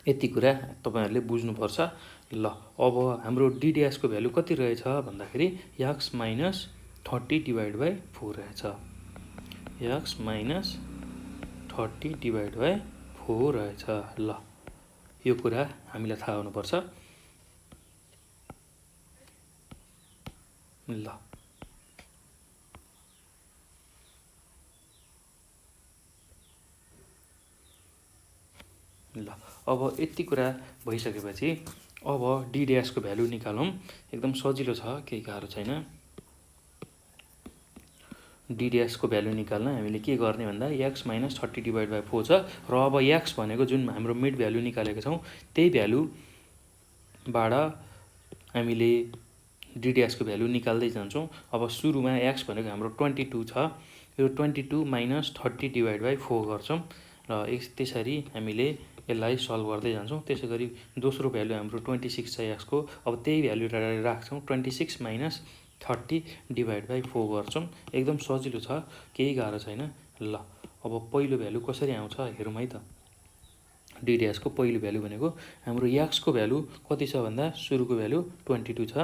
यति कुरा तपाईहरुले बुझ्नुपर्छ। ल अब हाम्रो डी ड्याश को भ्यालु कति रहेछ भन्दाखेरि x माइनस 30 डिभाइड बाइ 4 रहेछ। x माइनस 30 डिभाइड बाइ 4 रहेछ। ल यो कुरा हामीलाई थाहा हुनुपर्छ। ल अब यति कुरा भइसकेपछि अब डी ड्याश को भ्यालु निकालौं। एकदम सजिलो छ, केही गाह्रो छैन। डी ड्याश को भ्यालु निकाल्न हामीले के गर्ने भन्दा x माइनस 30 डिभाइड बाइ 4 छ र अब x भनेको जुन हाम्रो मिड भ्यालु निकालेको छौं त्यही भ्यालुबाट हामीले डी ड्याश को भ्यालु निकाल्दै जान्छौं। अब सुरुमा x भनेको हाम्रो 22 छ, यो 22 माइनस 30 डिभाइड बाइ 4 गर्छौं र त्यसरी हामीले यसलाई सल्भ गर्दै जान्छौं। त्यसैगरी दोस्रो भ्यालु हाम्रो 26 छ x को, अब त्यही भ्यालु राख्छौं 26 माइनस 30 डिभाइड बाइ 4 गर्छौं। एकदम सजिलो छ, केही गाह्रो छैन। ल अब पहिलो भ्यालु कसरी आउँछ हेरौँ है त। डी ड्याश को पहिलो भ्यालु भनेको हाम्रो x को भ्यालु कति छ भन्दा सुरुको भ्यालु 22 छ,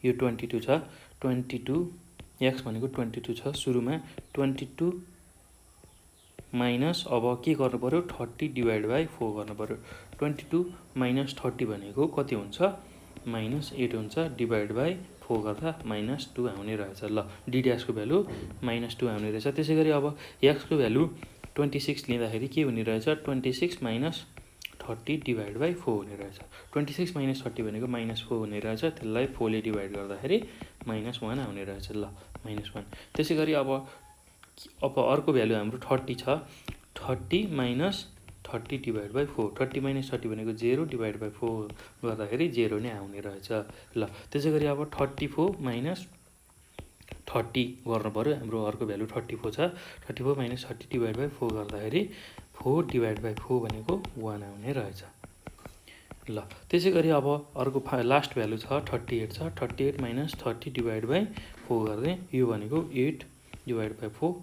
यो 22 छ। 22 x भनेको 22 छ, सुरुमा 22 माइनस अब के गर्नु पर्यो 30 डिभाइड बाई 4 गर्नु पर्यो। 22 माइनस 30 भनेको कति हुन्छ -8 हुन्छ डिभाइड बाई 4 गर्दा -2 आउने रहेछ। ल डी ड्यासको भ्यालु -2 आउने रहेछ। त्यसै गरी अब एक्सको भ्यालु 26 लिँदाखेरि के हुने रहेछ 26 माइनस 30 डिभाइड बाई 4 हुने रहेछ। 26 माइनस 30 भनेको -4 हुने रहेछ, त्यसलाई 4 ले डिभाइड गर्दाखेरि -1 आउने रहेछ। ल -1 त्यसै गरी अब अर्को भ्यालु हाम्रो 30 छ। 30 माइनस 30 डिभाइड बाई 4 30 माइनस 30 भनेको 0 डिभाइड बाई 4 गर्दाखेरि 0 नै आउने रहेछ। ल त्यसै गरी अब 34 माइनस 30 गर्नु पर्यो। हाम्रो अर्को भ्यालु 34 छ। 34 माइनस 30 डिभाइड बाई 4 गर्दाखेरि 4 डिभाइड बाई 4 भनेको 1 आउने रहेछ। ल त्यसै गरी अब अर्को लास्ट भ्यालु छ 38 छ। 38 माइनस 30 डिभाइड बाई 4 गर्दै यो भनेको 8 डिभाइड बाई 4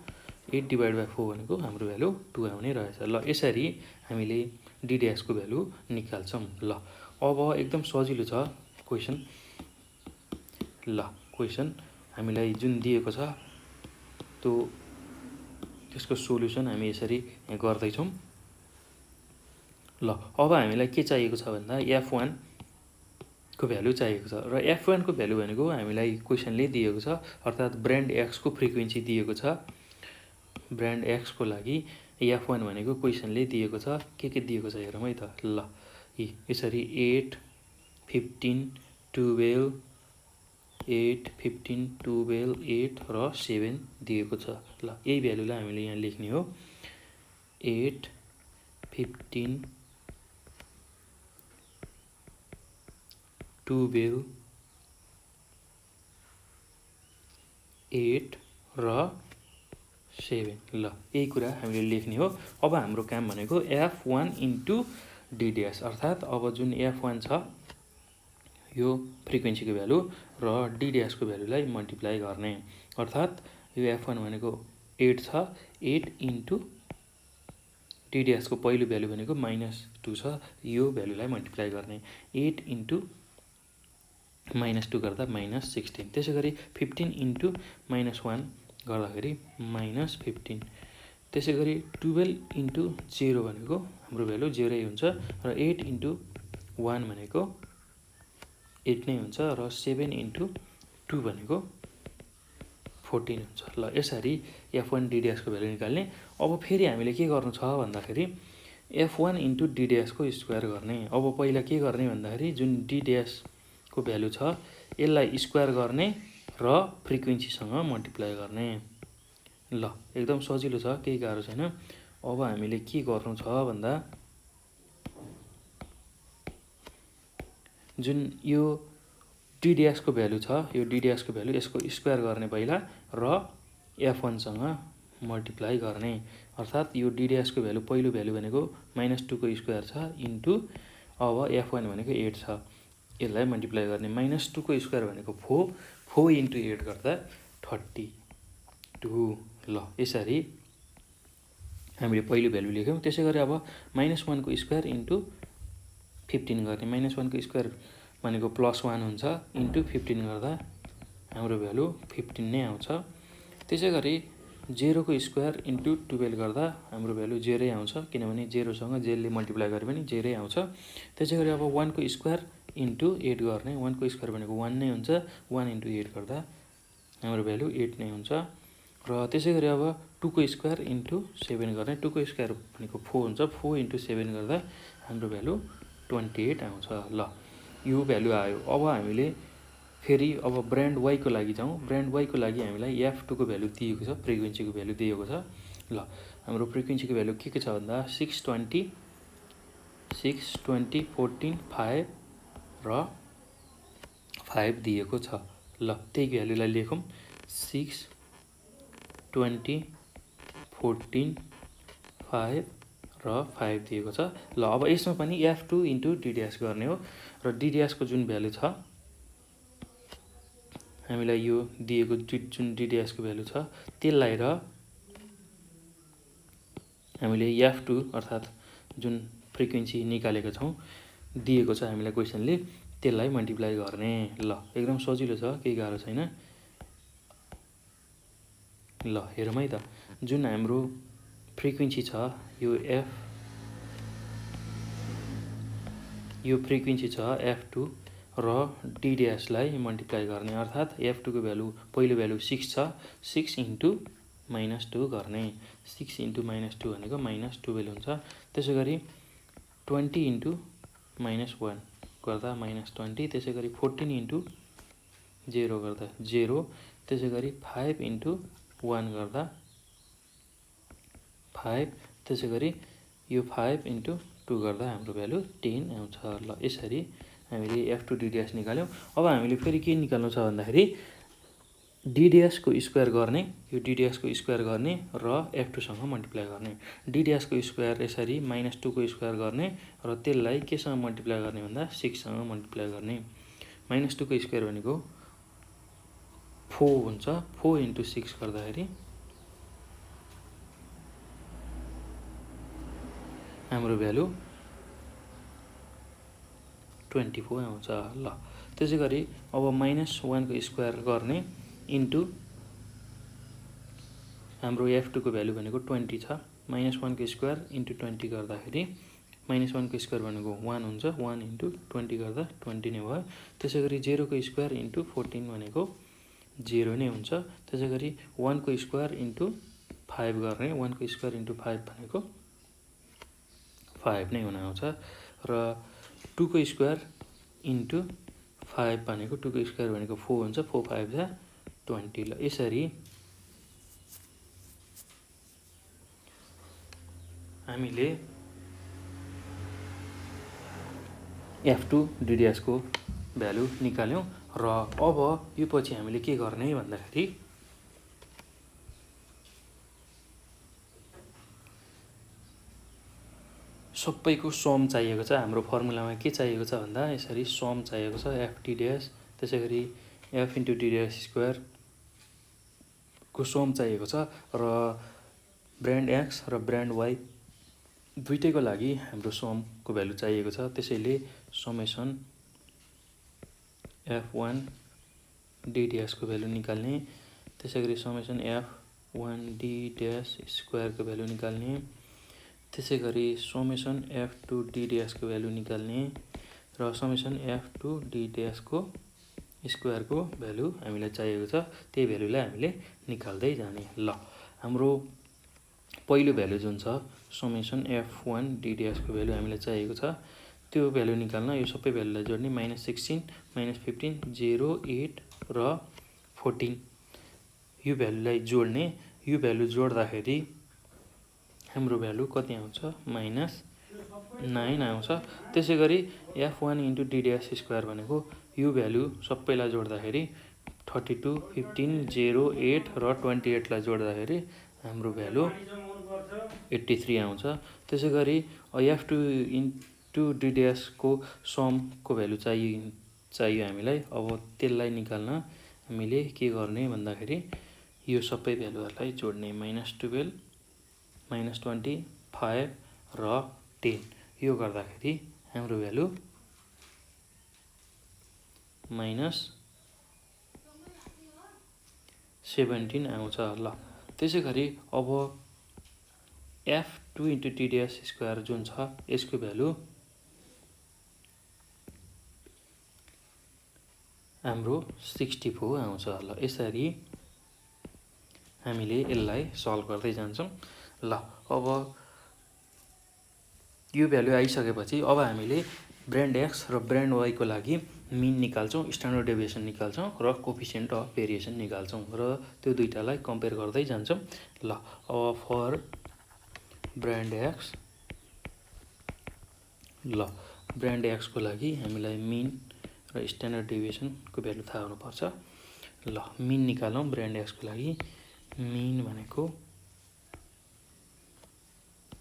8 डिभाइड बाई 4 भनेको हाम्रो भ्यालु 2 आउने रहेछ। ल यसरी हामीले डी ड्यासको भ्यालु निकाल्छौँ। ल अब एकदम सजिलो छ क्वेसन। ल क्वेसन हामीलाई जुन दिएको छ त्यसको सोल्युसन हामी यसरी यहाँ गर्दैछौँ। ल अब हामीलाई के चाहिएको छ भन्दा f1 को भ्यालु चाहिएको छ र f1 को भ्यालु भनेको हामीलाई क्वेसनले दिएको छ, अर्थात् ब्रान्ड x को फ्रिक्वेन्सी दिएको छ। ब्रान्ड x को लागि f1 भनेको क्वेसनले दिएको छ। के दिएको छ हेरौँ है त। ल यसरी 8 15 12 8 15 12 8 र 7 दिएको छ। ल यही भ्यालुलाई हामीले यहाँ लेख्ने हो। 8 15 12 8 र 7। ल यही कुरा हामीले लेख्ने हो। अब हाम्रो काम भनेको f1 इन्टु डी ड्यास, अर्थात् अब जुन f1 छ यो फ्रिक्वेन्सीको भ्यालु र डी ड्यासको भ्यालुलाई मल्टिप्लाई गर्ने, अर्थात् यो f1 भनेको 8 छ। 8 इन्टु डी ड्यासको पहिलो भ्यालु भनेको -2 छ, यो भ्यालुलाई मल्टिप्लाई गर्ने। 8 इन्टु -2 गर्दा -16। त्यसै गरी 15 इन्टु -1 गर्दाखेरि -15। त्यसै गरी 12 इन्टु 0 भनेको हाम्रो भ्यालु 0 हुन्छ र 8 इन्टु 1 भनेको 8 नै हुन्छ र 7 इन्टु 2 भनेको 14 हुन्छ। ल यसरी f1 डी ड्यासको भ्यालु निकाल्ने। अब फेरि हामीले के गर्नु छ भन्दाखेरि f1 इन्टु डी ड्यासको स्क्वायर गर्ने। अब पहिला के गर्ने भन्दाखेरि जुन डी ड्यासको भ्यालु छ यसलाई स्क्वायर गर्ने र फ्रिक्वेन्सीसँग मल्टिप्लाई गर्ने। ल एकदम सजिलो छ, केही गाह्रो छैन। अब हामीले के गर्नु छ भन्दा जुन यो डी ड्यासको भ्यालु छ यो डी ड्यासको भ्यालु यसको स्क्वायर गर्ने पहिला र f1 सँग मल्टिप्लाई गर्ने, अर्थात् यो डी ड्यासको भ्यालु पहिलो भ्यालु भनेको -2 को स्क्वायर छ इन्टु अब f1 भनेको 8 छ, यसलाई मल्टिप्लाई गर्ने। -2 को स्क्वायर भनेको 4 4 इन्टु 8 गर्दा 32। ल यसरी हामीले पहिलो भ्यालु लेख्यौँ। त्यसै गरी अब -1 को स्क्वायर इन्टु 15 गर्ने। -1 को स्क्वायर भनेको +1 हुन्छ इन्टु 15 गर्दा हाम्रो भ्यालु 15 नै आउँछ। त्यसै गरी 0 को स्क्वायर इन्टु 12 गर्दा हाम्रो भ्यालु 0 आउँछ, किनभने 0 सँग 0 ले मल्टिप्लाई गरे पनि 0 आउँछ। त्यसै गरी अब 1 को स्क्वायर इन्टु 8 गर्ने। 1 को स्क्वायर भनेको 1 नै हुन्छ, 1 इन्टु 8 गर्दा हाम्रो भ्यालु 8 नै हुन्छ। र त्यसै गरी अब 2 को स्क्वायर इन्टु 7 गर्ने। 2 को स्क्वायर भनेको 4 हुन्छ, 4 इन्टु 7 गर्दा हाम्रो भ्यालु 28 आउँछ। ल यो भ्यालु आयो। अब हामीले फेरि अब ब्रान्ड y को लागि जाउँ। ब्रान्ड y को लागि हामीलाई f2 को भ्यालु दिएको छ, फ्रिक्वेन्सीको भ्यालु दिएको छ। ल हाम्रो फ्रिक्वेन्सीको भ्यालु के छ भन्दा 620 14 5 र 5 दिएको छ। ल त्यही भ्यालुलाई लेखौँ। 6 20 14 5 र 5 दिएको छ। ल अब यसमा पनि f2 इन्टु डी ड्यास गर्ने हो र डी ड्यासको जुन भ्यालु छ हामीलाई यो दिएको जुन डी ड्यासको भ्यालु छ त्यसलाई र हामीले f2 अर्थात् जुन फ्रिक्वेन्सी निकालेको छौँ दिएको छ हामीलाई क्वेसनले, त्यसलाई मल्टिप्लाई गर्ने। ल एकदम सजिलो छ, केही गाह्रो छैन। ल हेरौँ है त। जुन हाम्रो फ्रिक्वेन्सी छ यो फ्रिक्वेन्सी छ f2 र d ड्यासलाई मल्टिप्लाई गर्ने, अर्थात् f2 को भ्यालु पहिलो भ्यालु 6 छ, 6 इन्टु -2 गर्ने। 6 इन्टु -2 भनेको -12 हुन्छ। त्यसै गरी 20 इन्टु -1 गर्दा -20, त्यसै गरी 14 इन्टु 0 गर्दा 0, त्यसै गरी 5 इन्टु 1 गर्दा 5, त्यसै गरी यो 5 इन्टु 2 गर्दा हाम्रो भ्यालु 10 आउँछ। ल यसरी हामीले f2 d ड्यास निकाल्यौँ। अब हामीले फेरि के निकाल्नु छ भन्दाखेरि d ड्यासको स्क्वायर गर्ने, यो d ड्यासको स्क्वायर गर्ने र f2 सँग मल्टिप्लाई गर्ने। d ड्यासको स्क्वायर यसरी -2 को स्क्वायर गर्ने र त्यसलाई केसँग मल्टिप्लाई गर्ने भन्दा 6 सँग मल्टिप्लाई गर्ने। -2 को स्क्वायर भनेको 4 हुन्छ, 4 इन्टु 6 गर्दाखेरि हाम्रो भ्यालु 24 आउँछ। ल त्यसै गरी अब -1 को स्क्वायर गर्ने इन्टु हाम्रो f2 को भ्यालु भनेको 20 छ, -1 को स्क्वायर इन्टु 20 गर्दाखेरि -1 को स्क्वायर भनेको 1 हुन्छ, 1 इन्टु 20 गर्दा 20 नै भयो। त्यसै गरी 0 को स्क्वायर इन्टु 14 भनेको 0 नै हुन्छ। त्यसै गरी 1 को स्क्वायर इन्टु 5 गर्ने, 1 को स्क्वायर इन्टु 5 भनेको 5 नै हुन आउँछ र 2 को स्क्वायर इन्टु 5 भनेको 2 को स्क्वायर भनेको 4 हुन्छ, 4 5 जा 20। ल यसरी हामीले f2 d ड्यासको भ्यालु निकाल्यौँ र अब यो पछि हामीले के गर्ने भन्दाखेरि सबैको सम चाहिएको छ। हाम्रो फर्मुलामा के चाहिएको छ भन्दा यसरी सम चाहिएको छ, f d ड्यास, त्यसै गरी f into d dash square को सम चाहिएको छ र ब्रान्ड x र ब्रान्ड y दुईटैको लागि हाम्रो समको भ्यालु चाहिएको छ। त्यसैले समेसन f1 d ड्यासको भ्यालु निकाल्ने, त्यसै गरी समेसन f1 d ड्यास स्क्वायरको भ्यालु निकाल्ने, त्यसै गरी समेसन f2 d ड्यासको भ्यालु निकाल्ने र समेसन f2 d ड्यासको स्क्वायरको भ्यालु हामीलाई चाहिएको छ। त्यही भ्यालुलाई हामीले निकाल्दै जाने। ल हाम्रो पहिलो भ्यालु जुन छ समेसन f1 d ड्यासको भ्यालु हामीलाई चाहिएको छ, त्यो भ्यालु निकाल्न यो सबै भ्यालुलाई जोड्ने, -16 -15 0 8 र 14 यो भ्यालुलाई जोड्ने। यो भ्यालु जोड्दाखेरि हाम्रो भ्यालु कति आउँछ -9 आउँछ। त्यसै गरी f1 into d dash square भनेको यो भ्यालु सबैलाई जोड्दाखेरि 32 15 0 8 र 28 लाई जोड्दाखेरि हाम्रो भ्यालु 83 आउँछ। त्यसै गरी f2 इन्टु d ड्यासको समको भ्यालु चाहियो हामीलाई। अब त्यसलाई निकाल्न हामीले के गर्ने भन्दाखेरि यो सबै भ्यालुहरूलाई जोड्ने, -12 -25 र 10 यो गर्दाखेरि हाम्रो भ्यालु -17 आउँछ। ल त्यसै गरी अब f2 into d dash square जुन छ यसको भ्यालु हाम्रो 64 आउँछ। ल यसरी हामीले यसलाई सल्भ गर्दै जान्छौँ। ल अब यो भ्यालु आइसकेपछि अब हामीले ब्रान्ड x र ब्रान्ड y को लागि मिन निकाल्छौँ, स्ट्यान्डर्ड डेभिएसन निकाल्छौँ र कोफिसिएन्ट अफ भेरिएसन निकाल्छौँ र त्यो दुईटालाई कम्पेयर गर्दै जान्छौँ। ल अब फर ब्रान्ड x, ल ब्रान्ड x को लागि हामीलाई मिन र स्ट्यान्डर्ड डेभिएसनको भ्यालु थाहा हुनुपर्छ। ल मिन निकालौँ ब्रान्ड x को लागि। मिन भनेको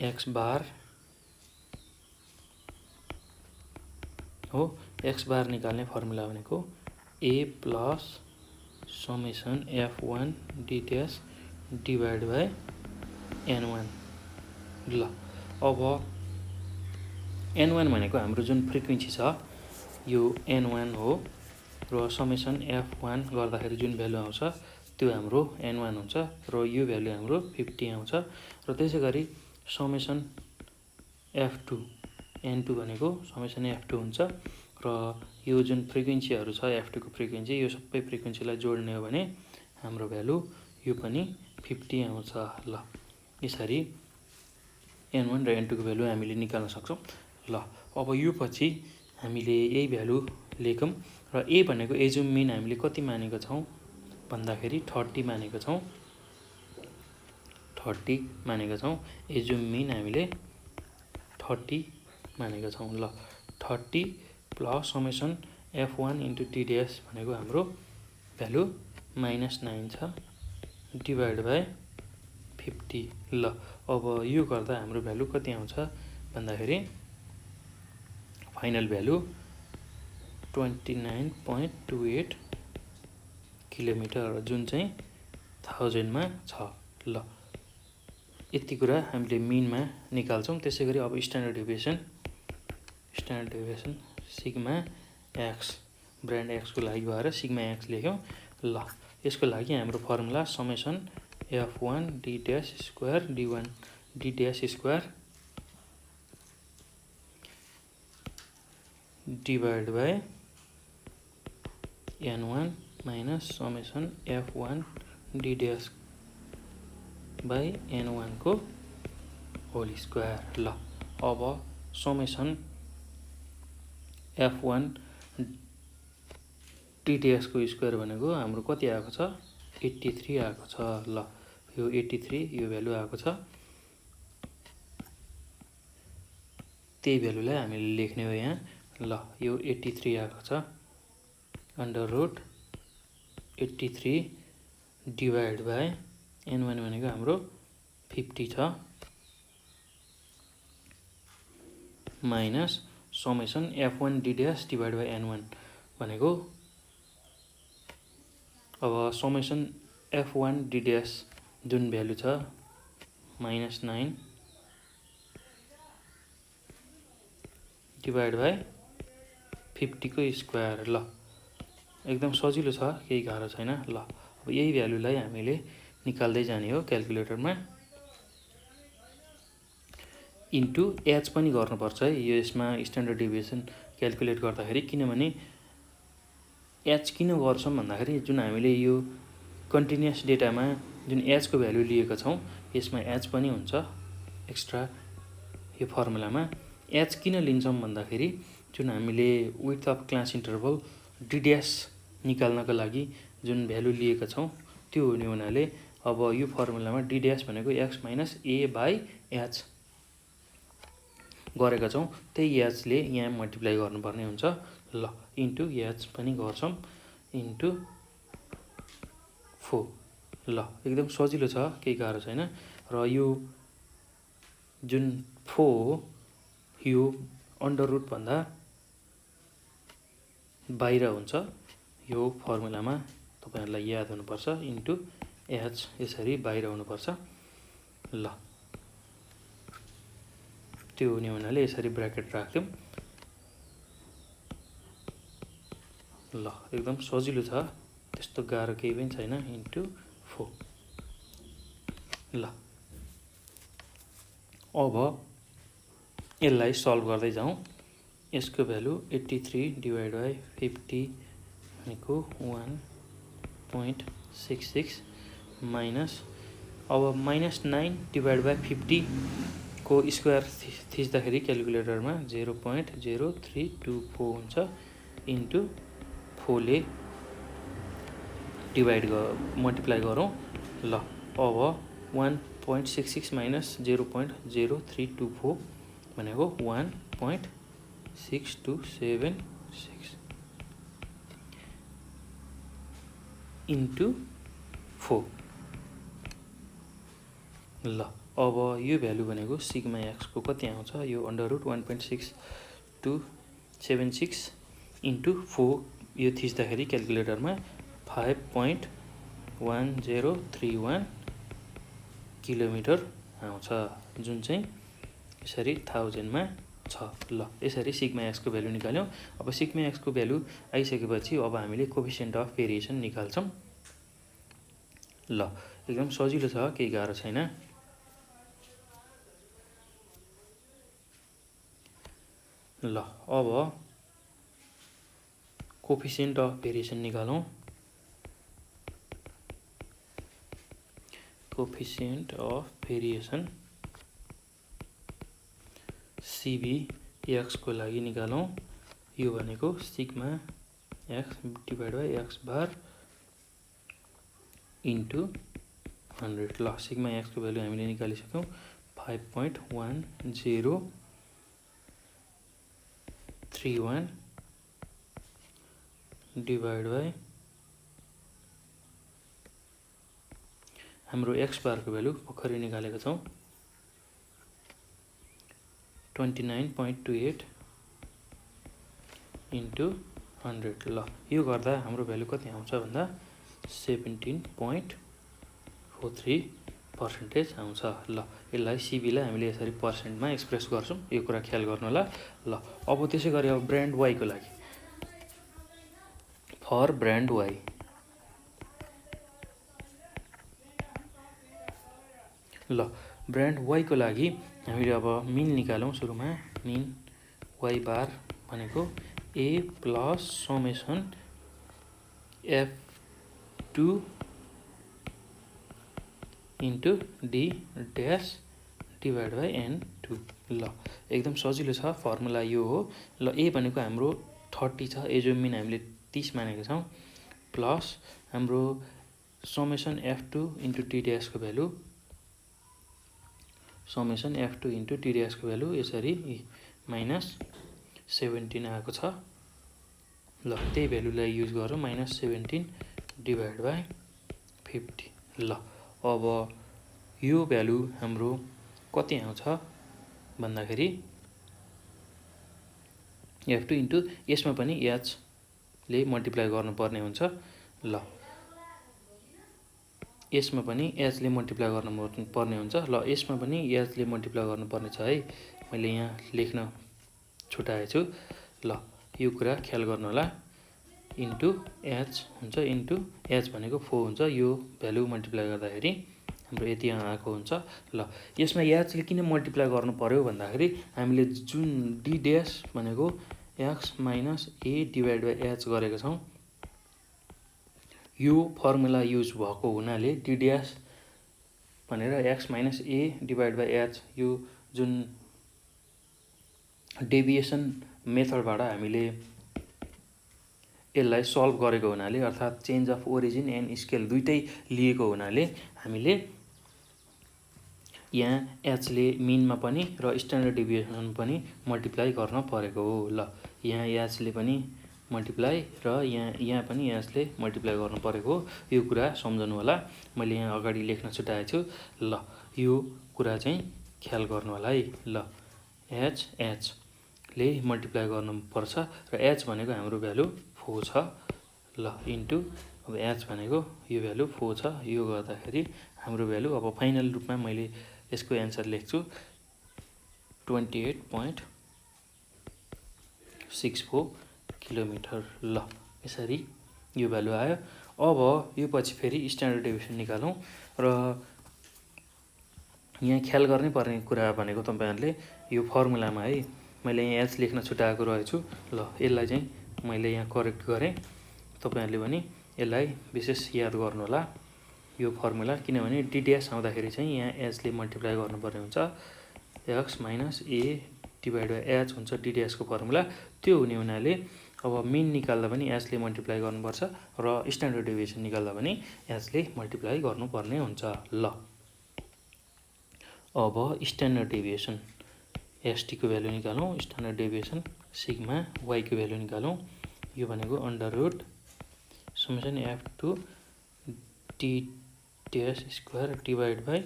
x बार हो, x बार निकाल्ने फर्मुला भनेको a plus summation f1 d dash divide by n1। ल अब n1 भनेको हाम्रो जुन फ्रिक्वेन्सी छ यो n1 हो र समेसन f1 गर्दाखेरि जुन भ्यालु आउँछ त्यो हाम्रो n1 हुन्छ र यो भ्यालु हाम्रो 50 आउँछ र त्यसै गरी समेसन f2 n2 भनेको समेसन f2 हुन्छ र यो जुन फ्रिक्वेन्सीहरू छ f2 को फ्रिक्वेन्सी यो सबै फ्रिक्वेन्सीलाई जोड्ने हो भने हाम्रो भ्यालु यो पनि 50 आउँछ। ल यसरी n1 र n2 को भ्यालु हामीले निकाल्न सक्छौं। ल अब यो पछि हामीले यही भ्यालु लेखौं र a भनेको एजुम मिन हामीले कति मानेको छौं भन्दाखेरि 30 मानेको छौं। 30 मानेको छौं। एजुम मिन हामीले 30 मानेको छौं। ल 30 plus summation f1 into t dash भनेको हाम्रो भ्यालु -9 छ डिभाइड बाइ 50। ल अब यो गर्दा हाम्रो भ्यालु कति आउँछ भन्दाखेरि फाइनल भ्यालु 29.28 किलोमिटर जुन चाहिँ 1000 मा छ। ल यति कुरा हामीले मिनमा निकाल्छौं। त्यसैगरी अब standard deviation sigma x brand x को लागि भएर सिग्मा x लेख्यौं। ल यसको लागि हाम्रो formula summation f1 d dash square d1 d dash square divide by n1 minus summation f1 d dash by n1 को होल स्क्वायर। ल अब समेसन f1 d ड्यास को स्क्वायर भनेको हाम्रो कति आएको छ 83 आएको छ। ल यो 83 यो भ्यालु आएको छ। त्यही भ्यालुलाई हामीले लेख्ने हो यहाँ। ल यो 83 आएको छ under root 83 divide by n1 भनेको हाम्रो 50 छ minus summation f1 d dash divide by n1 भनेको अब समेसन f1 d ड्यास जुन भ्यालु छ -9 डिवाइड बाइ 50 को स्क्वायर। ल एकदम सजिलो छ केही गाह्रो छैन। ल अब यही भ्यालुलाई हामीले निकाल्दै जाने हो क्याल्कुलेटरमा इन्टु h पनि गर्नुपर्छ है यो यसमा स्ट्यान्डर्ड डेभिएसन क्याल्कुलेट गर्दाखेरि। किनभने h किन गर्छौं भन्दाखेरि जुन हामीले यो कन्टिन्युअस डेटामा जुन h को भ्यालु लिएको छौं यसमा h पनि हुन्छ एक्स्ट्रा यो फर्मुलामा। h किन लिन्छौं भन्दाखेरि जुन हामीले width of class interval d dash निकाल्नको लागि जुन भ्यालु लिएको छौं त्यो हुने हुनाले अब यो फर्मुलामा d ड्यास भनेको x minus a by h गरेका छौं त्यही h ले यहाँ मल्टिप्लाई गर्नुपर्ने हुन्छ। ल इन्टु h पनि गर्छौं इन्टु 4। ल एकदम सजिलो छ केही गाह्रो छैन र यो जुन 4 यो अन्डर रुट भन्दा बाहिर हुन्छ यो फर्मुलामा तपाईहरुलाई याद हुनुपर्छ इन्टु h यसरी बाहिर हुनुपर्छ। ल त्यो हुने हुनाले यसरी ब्र्याकेट राख्यौं। ल एकदम सजिलो छ त्यस्तो गाह्रो केही पनि छैन इन्टु 4। ल अब यसलाई सल्भ गर्दै जाउँ। यसको भ्यालु 83 डिवाइड बाइ 50 भनेको 1.66 माइनस अब -9 डिवाइड बाइ 50 को स्क्वायर थिच्दाखेरि क्याल्कुलेटरमा 0.0324 हुन्छ इन्टु 4 ले डिवाइड मल्टिप्लाई गरौँ। ल अब 1.66 माइनस 0.0324 भनेको 1.6276 इन्टु 4। ल अब यो भ्यालु भनेको सिग्मा x को कति आउँछ यो अन्डर रुट 1.6276 इन्टु 4 यो थिच्दाखेरि क्याल्कुलेटरमा 5.1031 किलोमिटर आउँछ जुन चाहिँ यसरी 1000 मा छ। ल यसरी सिग्मा x को भ्यालु निकाल्यौं। अब सिग्मा x को भ्यालु आइसकेपछि अब हामीले कोएफिसिएन्ट अफ भेरिएसन निकाल्छौं। ल एकदम सजिलो छ, केही गाह्रो छैन। ल अब कोफिसिएन्ट अफ भेरिएसन निकालौँ। कोफिसिएन्ट अफ भेरिएसन सिबी एक्सको लागि निकालौँ। यो भनेको sigma X divide by X bar into 100। ल सिग्मा एक्सको भ्यालु हामीले निकालिसक्यौँ 5.1031 डिभाइड बाई हाम्रो एक्स बारको भ्यालु भर्खरै निकालेका छौँ 29.28 इन्टु 100। ल यो गर्दा हाम्रो भ्यालु कति आउँछ भन्दा 17.43% आउँछ। ल यसलाई सिबीलाई हामीले यसरी पर्सेन्टमा एक्सप्रेस गर्छौँ, यो कुरा ख्याल गर्नु होला। ल अब त्यसै गरी अब ब्रान्ड वाईको लागि फर ब्रान्ड वाई ल ब्रान्ड वाईको लागि हामीले अब मिन निकालौँ। सुरुमा मिन वाई बार भनेको A plus summation F2 into D dash divide by N2। ल एकदम सजिलो छ, फर्मुला यो हो। ल ए भनेको हाम्रो 30 छ, एजोमिन हामीले 30 मानेको छौँ, प्लस हाम्रो समेसन F2 इन्टु टी ड्यासको value summation F2 into T ड्यासको भ्यालु यसरी माइनस 17 आएको छ। ल त्यही भ्यालुलाई युज गरौँ, -17 डिभाइड बाई 50। ल अब यो भ्यालु हाम्रो कति आउँछ भन्दाखेरि F2 इन्टु यसमा पनि एचले मल्टिप्लाई गर्नुपर्ने हुन्छ। ल यसमा पनि एचले मल्टिप्लाई गर्नुपर्ने हुन्छ। ल यसमा पनि एचले मल्टिप्लाई गर्नुपर्ने छ है, मैले यहाँ लेख्न छुटाएछु। ल यो कुरा ख्याल गर्नु होला। इन्टु एच हुन्छ, इन्टु एच भनेको 4 हुन्छ, यो भ्यालु मल्टिप्लाई गर्दाखेरि हाम्रो यति आएको हुन्छ। ल यसमा एचले किन मल्टिप्लाई गर्नु पर्यो भन्दाखेरि हामीले जुन डी ड्यास भनेको X minus A divide by H गरेको छौँ, यो फर्मुला युज भएको हुनाले डी ड्यास भनेर x minus A divide by H यो जुन डेभिएसन मेथडबाट हामीले यसलाई सल्भ गरेको हुनाले, अर्थात् change of origin and scale दुइटै लिएको हुनाले हामीले यहाँ एचले मिनमा पनि र स्ट्यान्डर्ड डेभिएसन पनि मल्टिप्लाई गर्न परेको हो। ल यहाँ एचले पनि मल्टिप्लाई र यहाँ पनि एचले मल्टिप्लाई गर्नु परेको हो। यो कुरा सम्झनु होला, मैले यहाँ अगाडि लेख्न छुटाएछु। ल यो कुरा चाहिँ ख्याल गर्नु होला है। ल एचले मल्टिप्लाई गर्नुपर्छ र एच भनेको हाम्रो भ्यालु 4 छ। ल इन्टु अब एच भनेको यो भ्यालु 4 छ, यो गर्दाखेरि हाम्रो भ्यालु अब फाइनल रूपमा मैले यसको एन्सर लेख्छु 28.64 किलोमिटर। ल यसरी यो भ्यालु आयो। अब यो पछि फेरि स्ट्यान्डर्ड डेभिएसन निकालौँ र यहाँ ख्याल गर्नै पर्ने कुरा भनेको तपाईँहरूले यो फर्मुलामा है, मैले यहाँ एच लेख्न छुटाएको रहेछु। ल यसलाई चाहिँ मैले यहाँ करेक्ट गरेँ, तपाईँहरूले पनि यसलाई विशेष याद गर्नुहोला यो फर्मुला, किनभने डी ड्यास आउँदाखेरि चाहिँ यहाँ एचले मल्टिप्लाई गर्नुपर्ने हुन्छ। X minus A divide by H हुन्छ डी ड्यासको फर्मुला, त्यो हुने हुनाले अब मिन निकाल्दा पनि एचले मल्टिप्लाई गर्नुपर्छ र स्ट्यान्डर्ड डेभिएसन निकाल्दा पनि एचले मल्टिप्लाई गर्नुपर्ने हुन्छ। ल अब स्ट्यान्डर्ड डेभिएसन एसटीको भ्यालु निकालौँ। स्ट्यान्डर्ड डेभिएसन सिग्मा वाईको भ्यालु निकालौँ। यो भनेको under root summation F2 T dash square divide by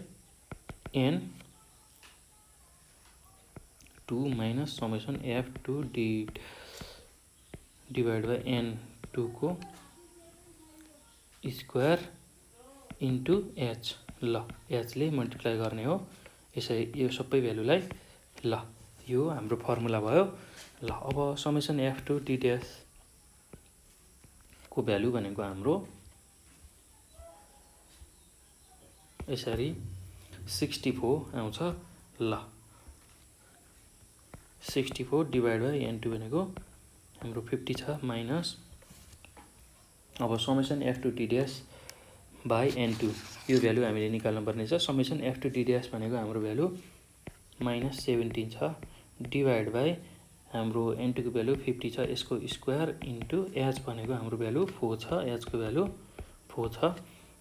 N2 minus summation F2 divide by N2 को स्क्वायर इन्टु एच। ल एचले मल्टिप्लाई गर्ने हो यसरी यो सबै भ्यालुलाई। ल यो हाम्रो फर्मुला भयो। ल अब समेसन F2 टी ड्यास को भ्यालु भनेको हाम्रो यसरी 64 आउँछ। ल 64 डिभाइड बाई n2 भनेको हाम्रो 50 छ माइनस अब summation f2 t dash by n2 यो भ्यालु हामीले निकाल्नु पर्ने छ। समेसन f2 t ड्यास भनेको हाम्रो भ्यालु माइनस 17 छ डिभाइड बाई हाम्रो n2 को भ्यालु 50 छ यसको स्क्वायर इन्टु h भनेको हाम्रो भ्यालु 4 छ h को भ्यालु 4 छ।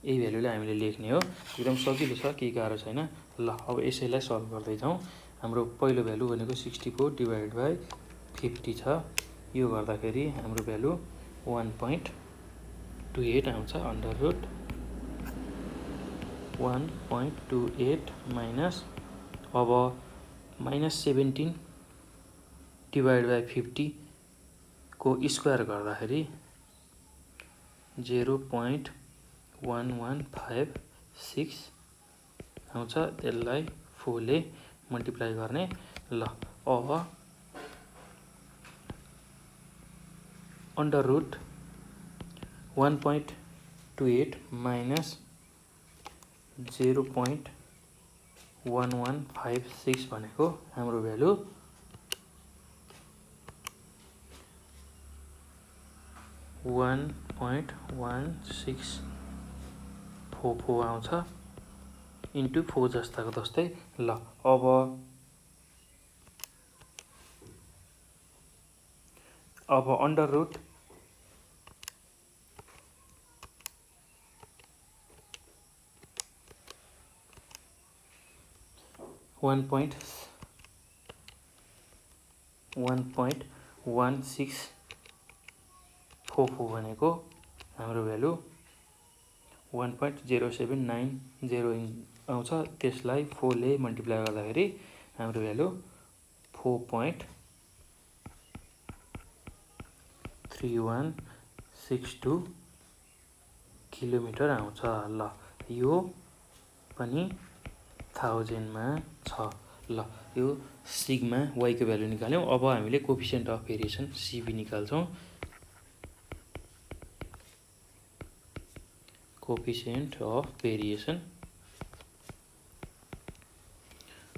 यही भ्यालुलाई हामीले लेख्ने हो। एकदम सजिलो छ, केही गाह्रो छैन। ल अब यसैलाई सल्भ गर्दै जाउँ। हाम्रो पहिलो भ्यालु भनेको 64 डिभाइड बाई 50 छ। यो गर्दाखेरि हाम्रो भ्यालु 1.28 आउँछ। अन्डर रुट 1.28 माइनस अब माइनस 17 डिभाइड बाई 50 को स्क्वायर गर्दाखेरि 0.1156 आउँछ। यसलाई 4 ले मल्टिप्लाई गर्ने। ल अब अन्डर रुट 1.28 माइनस 0.1156 भनेको हाम्रो भ्यालु 1.1644 आउँछ इन्टु 4 जस्ताको जस्तै। ल अब अन्डर रुट 1.1644 भनेको हाम्रो भ्यालु 1.0790 आउँछ। त्यसलाई 4 ले मल्टिप्लाई गर्दाखेरि हाम्रो भ्यालु 4.3162 किलोमिटर आउँछ। ल यो पनि 1000 मा छ। ल यो सिग्मा y को भ्यालु निकाल्यौं। अब हामीले कोएफिसिएन्ट अफ भेरिएसन सीबी निकाल्छौं। Coefficient of variation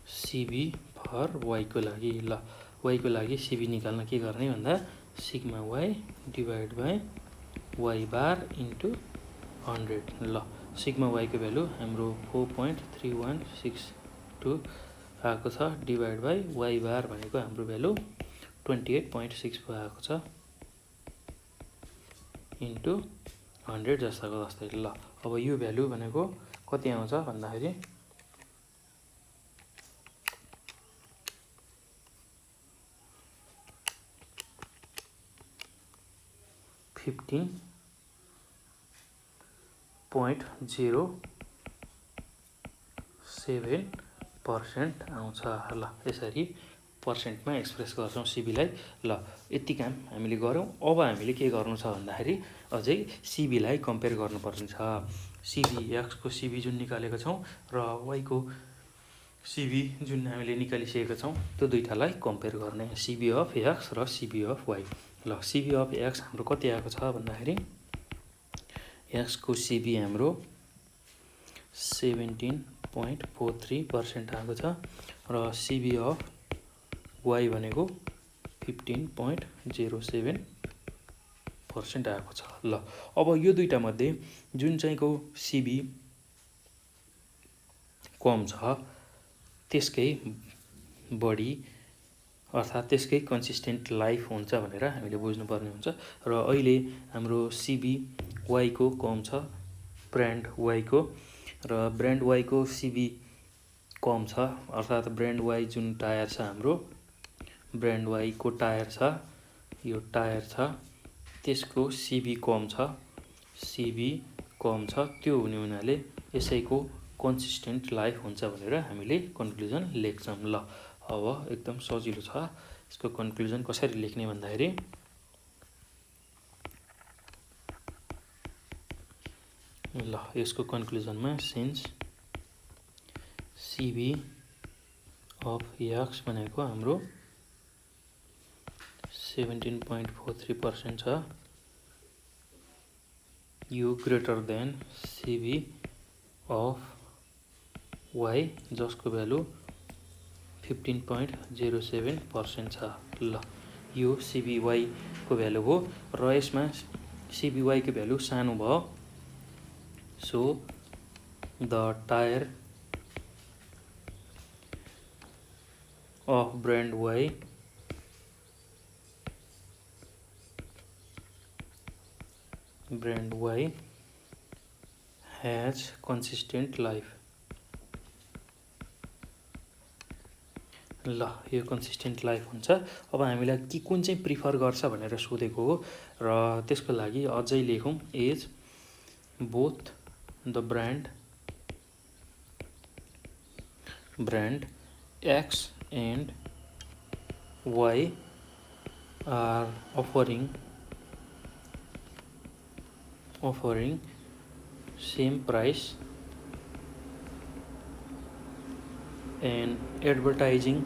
CV for y को लागि। ल y को लागि सीबी निकाल्न के गर्ने भन्दा sigma y divide by y bar into 100। ल सिग्मा y को भ्यालु हाम्रो 4.3162 आएको छ डिभाइड बाई y बार भनेको हाम्रो भ्यालु 28.64 आएको छ इन्टु 100 जस्ताको जस्तै। ल अब यो भ्यालु भनेको कति आउँछ भन्दाखेरि 15.07% आउँछ। ल यसरी पर्सेन्टमा एक्सप्रेस गर्छौं सीबीलाई। ल यति काम हामीले गरौँ। अब हामीले के गर्नु छ भन्दाखेरि अझै सीबीलाई कम्पेयर गर्नुपर्ने छ। सीबी एक्स को सीबी जुन निकालेको छौं र वाई को सीबी जुन हामीले निकालिसकेका छौं त्यो दुईटालाई कम्पेयर गर्ने। सीबी अफ एक्स र सीबी अफ वाई। ल सीबी अफ एक्स हाम्रो कति आएको छ भन्दाखेरि एक्स को सीबी हाम्रो 17.43% आएको छ र सीबी अफ वाई भनेको 15.07% आएको छ। ल अब यो दुईटा मध्ये जुन चाहिँको सीबी कम छ त्यसकै बढी अर्थात् त्यसकै कन्सिस्टेन्ट लाइफ हुन्छ भनेर हामीले बुझ्नुपर्ने हुन्छ। र अहिले हाम्रो सीबी वाई को कम छ ब्रान्ड वाई को, र ब्रान्ड वाई को सीबी कम छ अर्थात् ब्रान्ड वाई जुन टायर छ हाम्रो ब्रान्ड वाई को टायर छ यो टायर छ त्यसको सीबी कम छ। सीबी कम छ त्यो हुने हुनाले यसैको कन्सिस्टेन्ट लाइफ हुन्छ भनेर हामीले कन्क्लुजन लेख्छौं। ल अब एकदम सजिलो छ। यसको कन्क्लुजन कसरी लेख्ने भन्दाखेरि ल यसको कन्क्लुजनमा सिन्स सीबी अफ एक्स भनेको हाम्रो 17.43% छ यो greater than CV of Y जसको भ्यालु 15.07% छ। ल यो सिबिवाई को भ्यालु हो र यसमा सिबिवाई को भ्यालु सानो भयो। So the tyre of brand Y has consistent life। ल यो कन्सिस्टेन्ट लाइफ हुन्छ। अब हामीलाई के कुन चाहिँ प्रिफर गर्छ भनेर सोधेको हो र त्यसको लागि अझै लेखौँ as both the brand X and Y are offering same price and advertising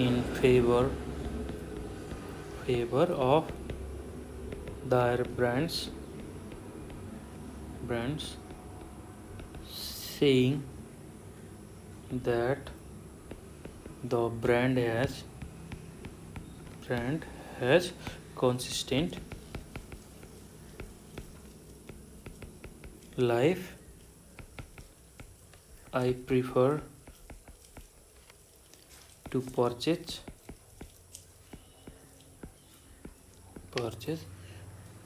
in favor of their brands saying that the brand has consistent life। I prefer to purchase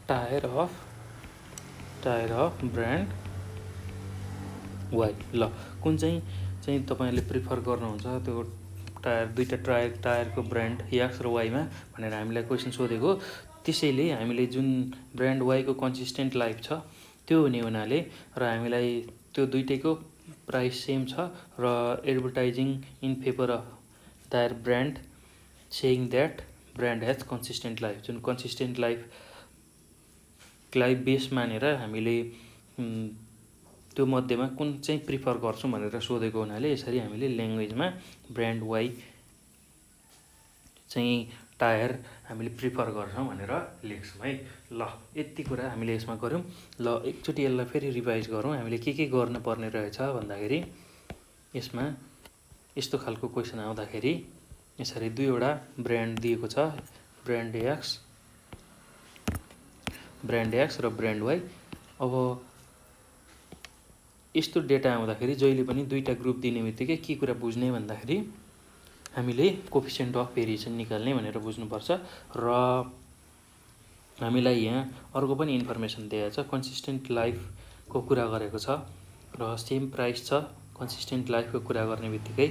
tire of brand Y. ल कुन चाहिँ तपाईले prefer गर्नुहुन्छ त्यो दुईटा टायरको brand x र वाईमा भनेर हामीलाई क्वेसन सोधेको। त्यसैले हामीले जुन ब्रान्ड वाईको कन्सिस्टेन्ट लाइफ छ त्यो हुने हुनाले र हामीलाई त्यो दुईटैको प्राइस सेम छ र advertising in favour of there brand saying that brand has consistent life. जुन कन्सिस्टेन्ट लाइफ बेस मानेर हामीले त्यो मध्येमा कुन चाहिँ प्रिफर गर्छौँ भनेर सोधेको हुनाले यसरी हामीले ल्याङ्ग्वेजमा ब्रान्ड वाई चाहिँ टायर हामीले प्रिफर गर्छौँ भनेर लेख्छौँ है। ल यति कुरा हामीले यसमा गऱ्यौँ। ल एकचोटि यसलाई फेरि रिभाइज गरौँ हामीले के गर्नुपर्ने रहेछ भन्दाखेरि यसमा यस्तो खालको क्वेसन आउँदाखेरि यसरी दुईवटा ब्रान्ड दिएको छ ब्रान्ड एक्स र ब्रान्ड वाई। अब यस्तो डेटा आउँदाखेरि जहिले पनि दुईटा ग्रुप दिने बित्तिकै के कुरा बुझ्ने भन्दाखेरि हामीले कोफिसिएन्ट अफ भेरिएसन निकाल्ने भनेर बुझ्नुपर्छ र हामीलाई यहाँ अर्को पनि इन्फर्मेसन दिएको छ कन्सिस्टेन्ट लाइफको कुरा गरेको छ र सेम प्राइस छ कन्सिस्टेन्ट लाइफको कुरा गर्ने बित्तिकै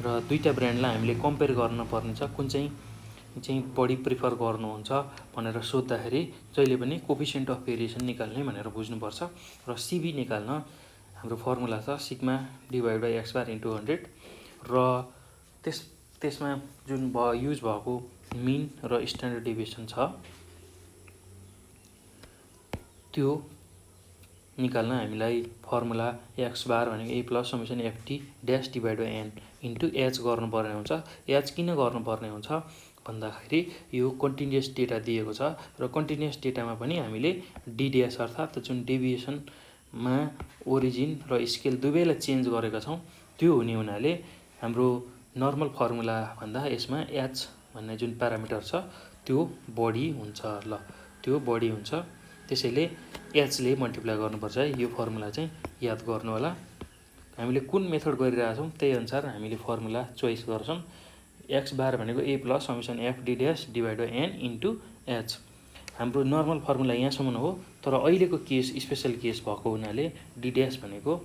र दुईटा ब्रान्डलाई हामीले कम्पेयर गर्नुपर्ने छ कुन चाहिँ बढी प्रिफर गर्नुहुन्छ भनेर सोद्धाखेरि जहिले पनि कोफिसिएन्ट अफ भेरिएसन निकाल्ने भनेर बुझ्नुपर्छ र सिबी निकाल्न हाम्रो फर्मुला छ sigma divide by X bar into 100 र त्यसमा जुन युज भएको मिन र स्ट्यान्डर्ड डेभिएसन छ त्यो निकाल्न हामीलाई फर्मुला एक्स बार भनेको A plus summation FT dash divide by N into H गर्नुपर्ने हुन्छ। एच किन गर्नुपर्ने हुन्छ भन्दाखेरि यो कन्टिन्युस डेटा दिएको छ र कन्टिन्युस डेटामा पनि हामीले डिडिएस अर्थात् जुन डेभिएसनमा ओरिजिन र स्केल दुवैलाई चेन्ज गरेका छौँ त्यो हुने हुनाले हाम्रो नर्मल फर्मुला भन्दा यसमा एच भन्ने जुन प्यारामिटर छ त्यो बढी हुन्छ। ल त्यो बढी हुन्छ त्यसैले एचले मल्टिप्लाई गर्नुपर्छ है। यो फर्मुला चाहिँ याद गर्नु होला। हामीले कुन मेथड गरिरहेछौँ त्यही अनुसार हामीले फर्मुला चोइस गर्छौँ। एक्स बार भनेको A plus summation F D dash divide by N into H. हाम्रो नर्मल फर्मुला यहाँसम्म हो तर अहिलेको केस स्पेसल केस भएको हुनाले डी ड्यास भनेको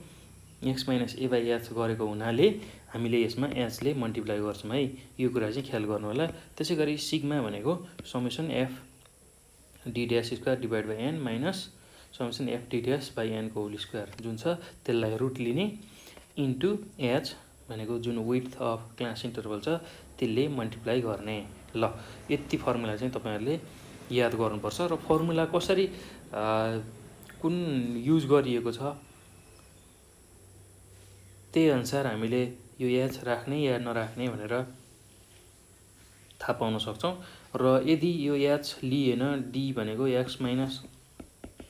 X minus A by H गरेको हुनाले हामीले यसमा एचले मल्टिप्लाई गर्छौँ है। यो कुरा चाहिँ ख्याल गर्नु होला। त्यसै गरी सिग्मा भनेको summation F D dash square divide by N minus summation F D dash by एनको होल स्क्वायर जुन छ त्यसलाई रुट लिने इन्टु एच भनेको जुन विड्थ अफ क्लास इन्टरभल छ त्यसले मल्टिप्लाई गर्ने। ल यति फर्मुला चाहिँ तपाईँहरूले याद गर्नुपर्छ र फर्मुला कसरी कुन युज गरिएको छ त्यही अनुसार हामीले यो एच राख्ने या नराख्ने भनेर थाहा पाउन सक्छौँ। र यदि यो एच लिएन डी भनेको एक्स माइनस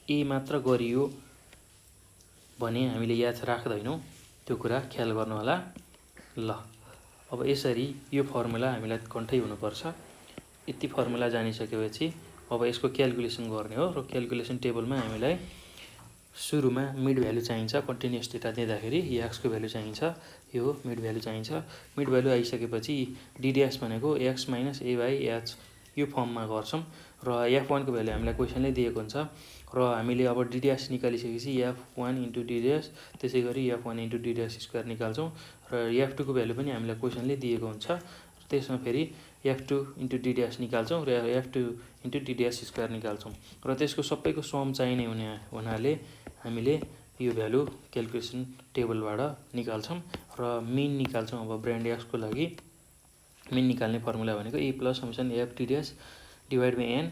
ए मात्र गरियो भने हामीले याद राख्दैनौँ, त्यो कुरा ख्याल गर्नु होला। ल अब यसरी यो फर्मुला हामीलाई कन्ठै हुनुपर्छ। यति फर्मुला जानिसकेपछि अब यसको क्याल्कुलेसन गर्ने हो। र क्याल्कुलेसन टेबलमा हामीलाई सुरुमा मिड भ्यालु चाहिन्छ। कन्टिन्युअस डेटा दिँदाखेरि एक्सको भ्यालु चाहिन्छ, यो मिड भ्यालु चाहिन्छ। मिड भ्यालु आइसकेपछि डिडिएस भनेको X minus A by H यो फर्ममा गर्छौँ। र F1 को भ्यालु हामीलाई क्वेसनले दिएको हुन्छ। र हामीले अब डिडिएस निकालिसकेपछि F1 इन्टु डिडिएस, त्यसै गरी F1 इन्टु डिडिएस स्क्वायर निकाल्छौँ। र F2 को भ्यालु पनि हामीलाई क्वेसनले दिएको हुन्छ। त्यसमा फेरि F2 इन्टु डिडिएस निकाल्छौँ र F2 इन्टु डिडिएस स्क्वायर निकाल्छौँ। र त्यसको सबैको सम चाहिने हुनाले हामीले यो भ्यालु क्याल्कुलेसन टेबलबाट निकाल्छौँ र मिन निकाल्छौँ। अब ब्रान्ड एक्सको लागि मिन निकाल्ने फर्मुला भनेको ए प्लस समेसन एफ डिडिएस divide by N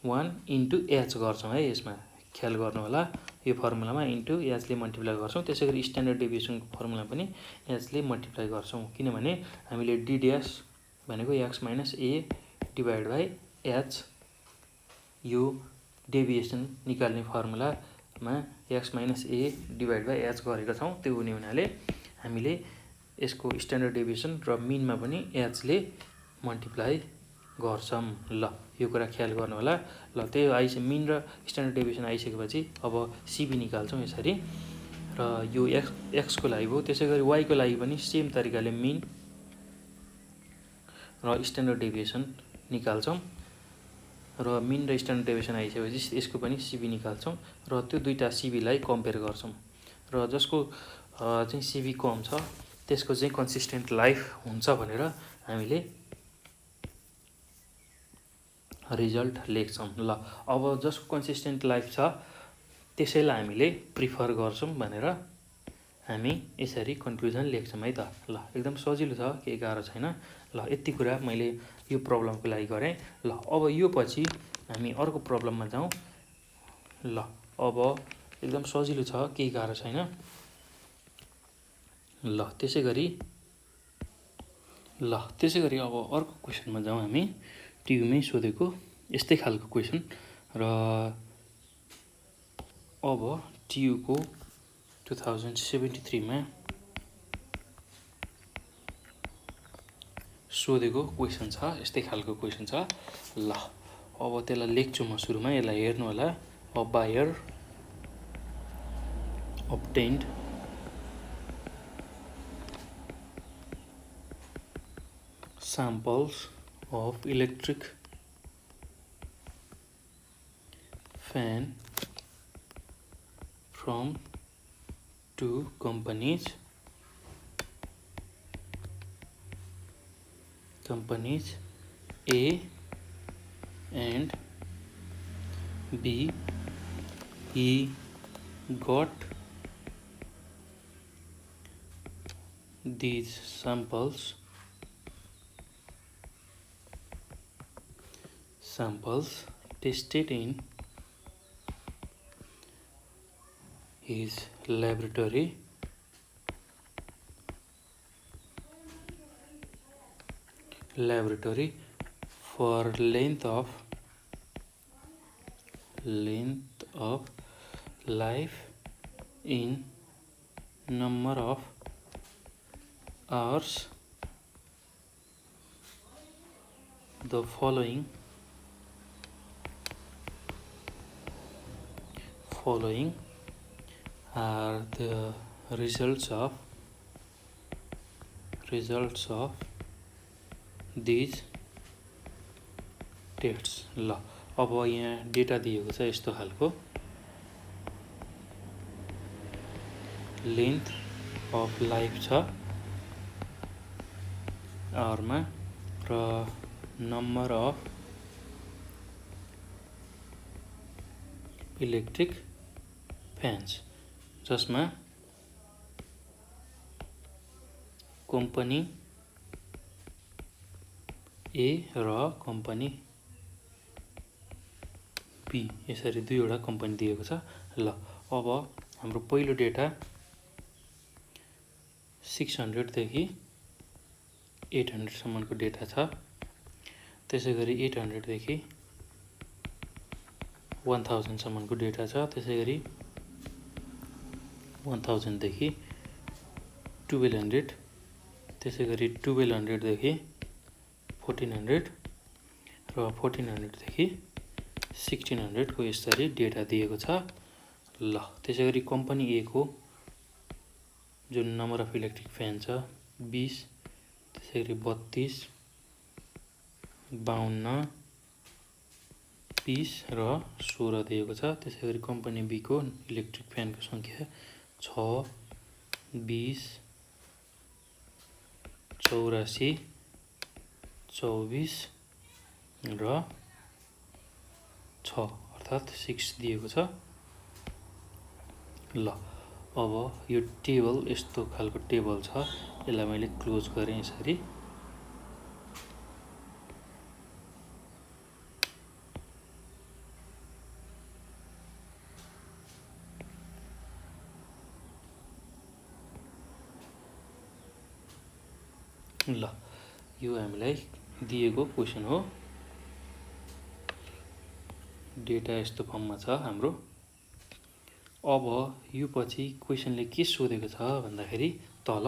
1 into H गर्छौँ है। यसमा ख्याल गर्नु होला, यो फर्मुलामा इन्टु एचले मल्टिप्लाई गर्छौँ। त्यसै गरी स्ट्यान्डर्ड डेभिएसनको फर्मुला पनि एचले मल्टिप्लाई गर्छौँ, किनभने हामीले डिडिएस भनेको X minus A divide by H यो डेभिएसन निकाल्ने फर्मुलामा X minus A divide by H गरेका छौँ। त्यो हुने हुनाले हामीले यसको स्ट्यान्डर्ड डेभिएसन र मिनमा पनि एचले मल्टिप्लाई गर्छौँ। ल यो कुरा ख्याल गर्नु होला। ल त्यो मिन र स्ट्यान्डर्ड डेभिएसन आइसकेपछि अब सिबी निकाल्छौँ यसरी। र यो एक्सको लागि भयो। त्यसै गरी वाईको लागि पनि सेम तरिकाले मिन र स्ट्यान्डर्ड डेभिएसन निकाल्छौँ। र मिन र स्ट्यान्डर्ड डेभिएसन आइसकेपछि यसको पनि सिबी निकाल्छौँ र त्यो दुईटा सिबीलाई कम्पेयर गर्छौँ। र जसको चाहिँ सिबी कम छ त्यसको चाहिँ कन्सिस्टेन्ट लाइफ हुन्छ भनेर हामीले रिजल्ट लेख्छौँ। ल अब जसको कन्सिस्टेन्ट लाइफ छ त्यसैलाई हामीले प्रिफर गर्छौँ भनेर हामी यसरी कन्क्लुजन लेख्छौँ है त। ल एकदम सजिलो छ, केही गाह्रो छैन। ल यति कुरा मैले यो प्रब्लमको लागि गरेँ। ल अब यो पछि हामी अर्को प्रब्लममा जाउँ। ल अब एकदम सजिलो छ, केही गाह्रो छैन। ल त्यसै गरी अब अर्को क्वेसनमा जाउँ हामी। टियुमै सोधेको यस्तै खालको क्वेसन। र अब टियुको 2073 मा सोधेको क्वेसन छ, यस्तै खालको क्वेसन छ। ल अब त्यसलाई लेख्छु म सुरुमा, यसलाई हेर्नु होला। A buyer obtained samples of electric fan from two companies A and B. He got these samples tested in his laboratory for length of life in number of hours. The following are the results of these tests. ल अब यहाँ data दिएको छ यस्तो खालको। Length of life छ आवरमा र number of electric fans, जसमा कम्पनी ए र कम्पनी बी यसरी दुईवटा कम्पनी दिएको छ। ल अब हाम्रो पहिलो डेटा 600 देखि 800 सम्मको डेटा छ। त्यसै गरी 800 देखि 1000 सम्मको डेटा छ। त्यसै गरी 1000 देखि 1200, त्यसै गरी 1200 देखि 1400 र 1400 देखि 1600 को यसरी डेटा दिएको छ। ल त्यसै गरी कम्पनी ए को जुन नम्बर अफ इलेक्ट्रिक फ्यान छ 20, त्यसै गरी 32, 52, 20 र 16 दिएको छ। त्यसै गरी कम्पनी बी को इलेक्ट्रिक फ्यानको संख्या 6, 20, 84, 24 र 6 अर्थात् 6 दिएको छ। ल अब यो टेबल यस्तो खालको टेबल छ, यसलाई मैले क्लोज गरेँ यसरी। ल यो हामीलाई दिएको क्वेसन हो। डेटा यस्तो फर्ममा छ हाम्रो। अब यो पछि क्वेसनले के सोधेको छ भन्दाखेरि तल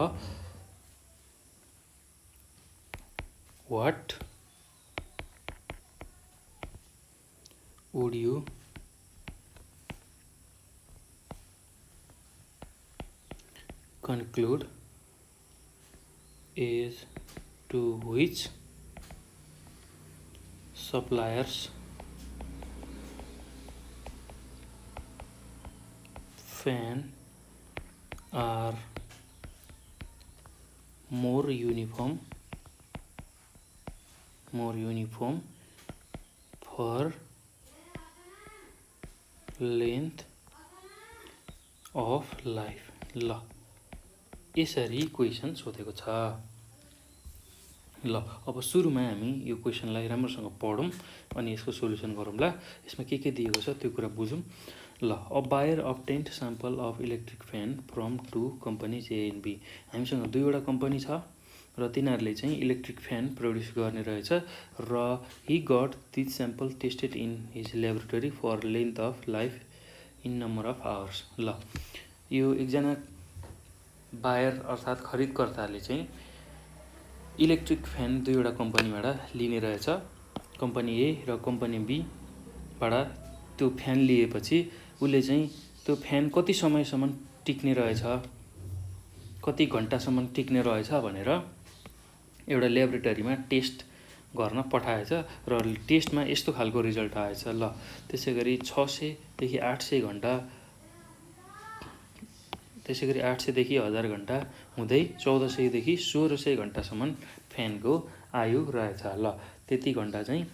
what would you conclude as to which suppliers fan are more uniform for length of life। ल यसरी क्वेसन सोधेको छ। ल अब सुरुमा हामी यो क्वेसनलाई राम्रोसँग पढौँ अनि यसको सोल्युसन गरौँला। यसमा के दिएको छ त्यो कुरा बुझौँ। ल a buyer obtained sample of electric fan from 2 companies A and B. हामीसँग दुईवटा कम्पनी छ र तिनीहरूले चाहिँ इलेक्ट्रिक फ्यान प्रड्युस गर्ने रहेछ र he got this sample tested in his laboratory for length of life in number of hours. ल यो एकजना बायर अर्थात् खरिदकर्ताले चाहिँ इलेक्ट्रिक फ्यान दुईवटा कम्पनीबाट लिने रहेछ, कम्पनी ए र कम्पनी बीबाट। त्यो फ्यान लिएपछि उसले चाहिँ त्यो फ्यान कति समयसम्म टिक्ने रहेछ, कति घन्टासम्म टिक्ने रहेछ भनेर एउटा ल्याबोरेटरीमा टेस्ट गर्न पठाएछ र टेस्टमा यस्तो खालको रिजल्ट आएछ। ल त्यसै गरी 600 देखि 800 घन्टा, त्यसै गरी 800 देखि 1000 घन्टा हुँदै 1400 देखि 1600 घन्टासम्म फ्यानको आयु रहेछ। ल त्यति घन्टा चाहिँ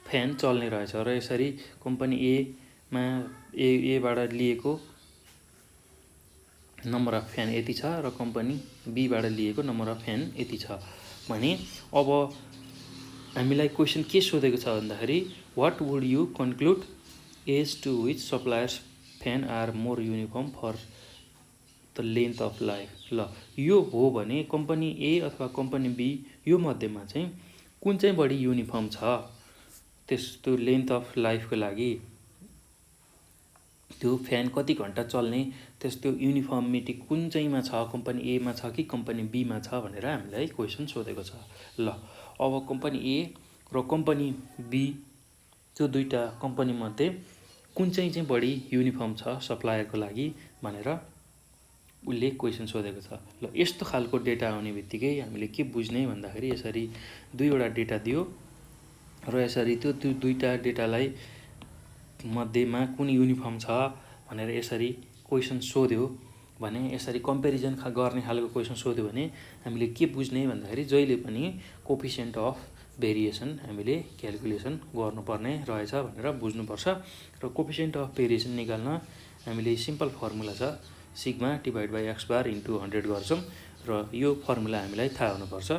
फ्यान चल्ने रहेछ र यसरी कम्पनी एबाट लिएको नम्बर अफ फ्यान यति छ र कम्पनी बीबाट लिएको नम्बर अफ फ्यान यति छ भने अब हामीलाई क्वेसन के सोधेको छ भन्दाखेरि what would you conclude as to which suppliers fan are more uniform for the length of life. ल यो हो भने कम्पनी ए अथवा कम्पनी बी यो मध्येमा चाहिँ कुन चाहिँ बढी युनिफर्म छ त्यस्तो लेन्थ अफ लाइफको लागि, त्यो फ्यान कति घन्टा चल्ने त्यस्तो युनिफर्मिटी कुन चाहिँमा छ, कम्पनी एमा छ कि कम्पनी बीमा छ भनेर हामीलाई क्वेसन सोधेको छ। ल अब कम्पनी ए र कम्पनी बी त्यो दुईटा कम्पनीमध्ये कुन चाहिँ बढी युनिफर्म छ सप्लायरको लागि भनेर उसले क्वेसन सोधेको छ। ल यस्तो खालको डेटा आउने बित्तिकै हामीले के बुझ्ने भन्दाखेरि यसरी दुईवटा डेटा दियो र यसरी त्यो दुईटा डेटालाई मध्येमा कुन युनिफर्म छ भनेर यसरी क्वेसन सोध्यो भने, यसरी कम्पेरिजन गर्ने खालको क्वेसन सोध्यो भने हामीले के बुझ्ने भन्दाखेरि जहिले पनि कोफिसिएन्ट अफ भेरिएसन हामीले क्यालकुलेसन गर्नुपर्ने रहेछ भनेर बुझ्नुपर्छ। र कोफिसिएन्ट अफ भेरिएसन निकाल्न हामीले सिम्पल फर्मुला छ sigma divide by X bar into 100 गर्छौँ र यो फर्मुला हामीलाई थाहा हुनुपर्छ।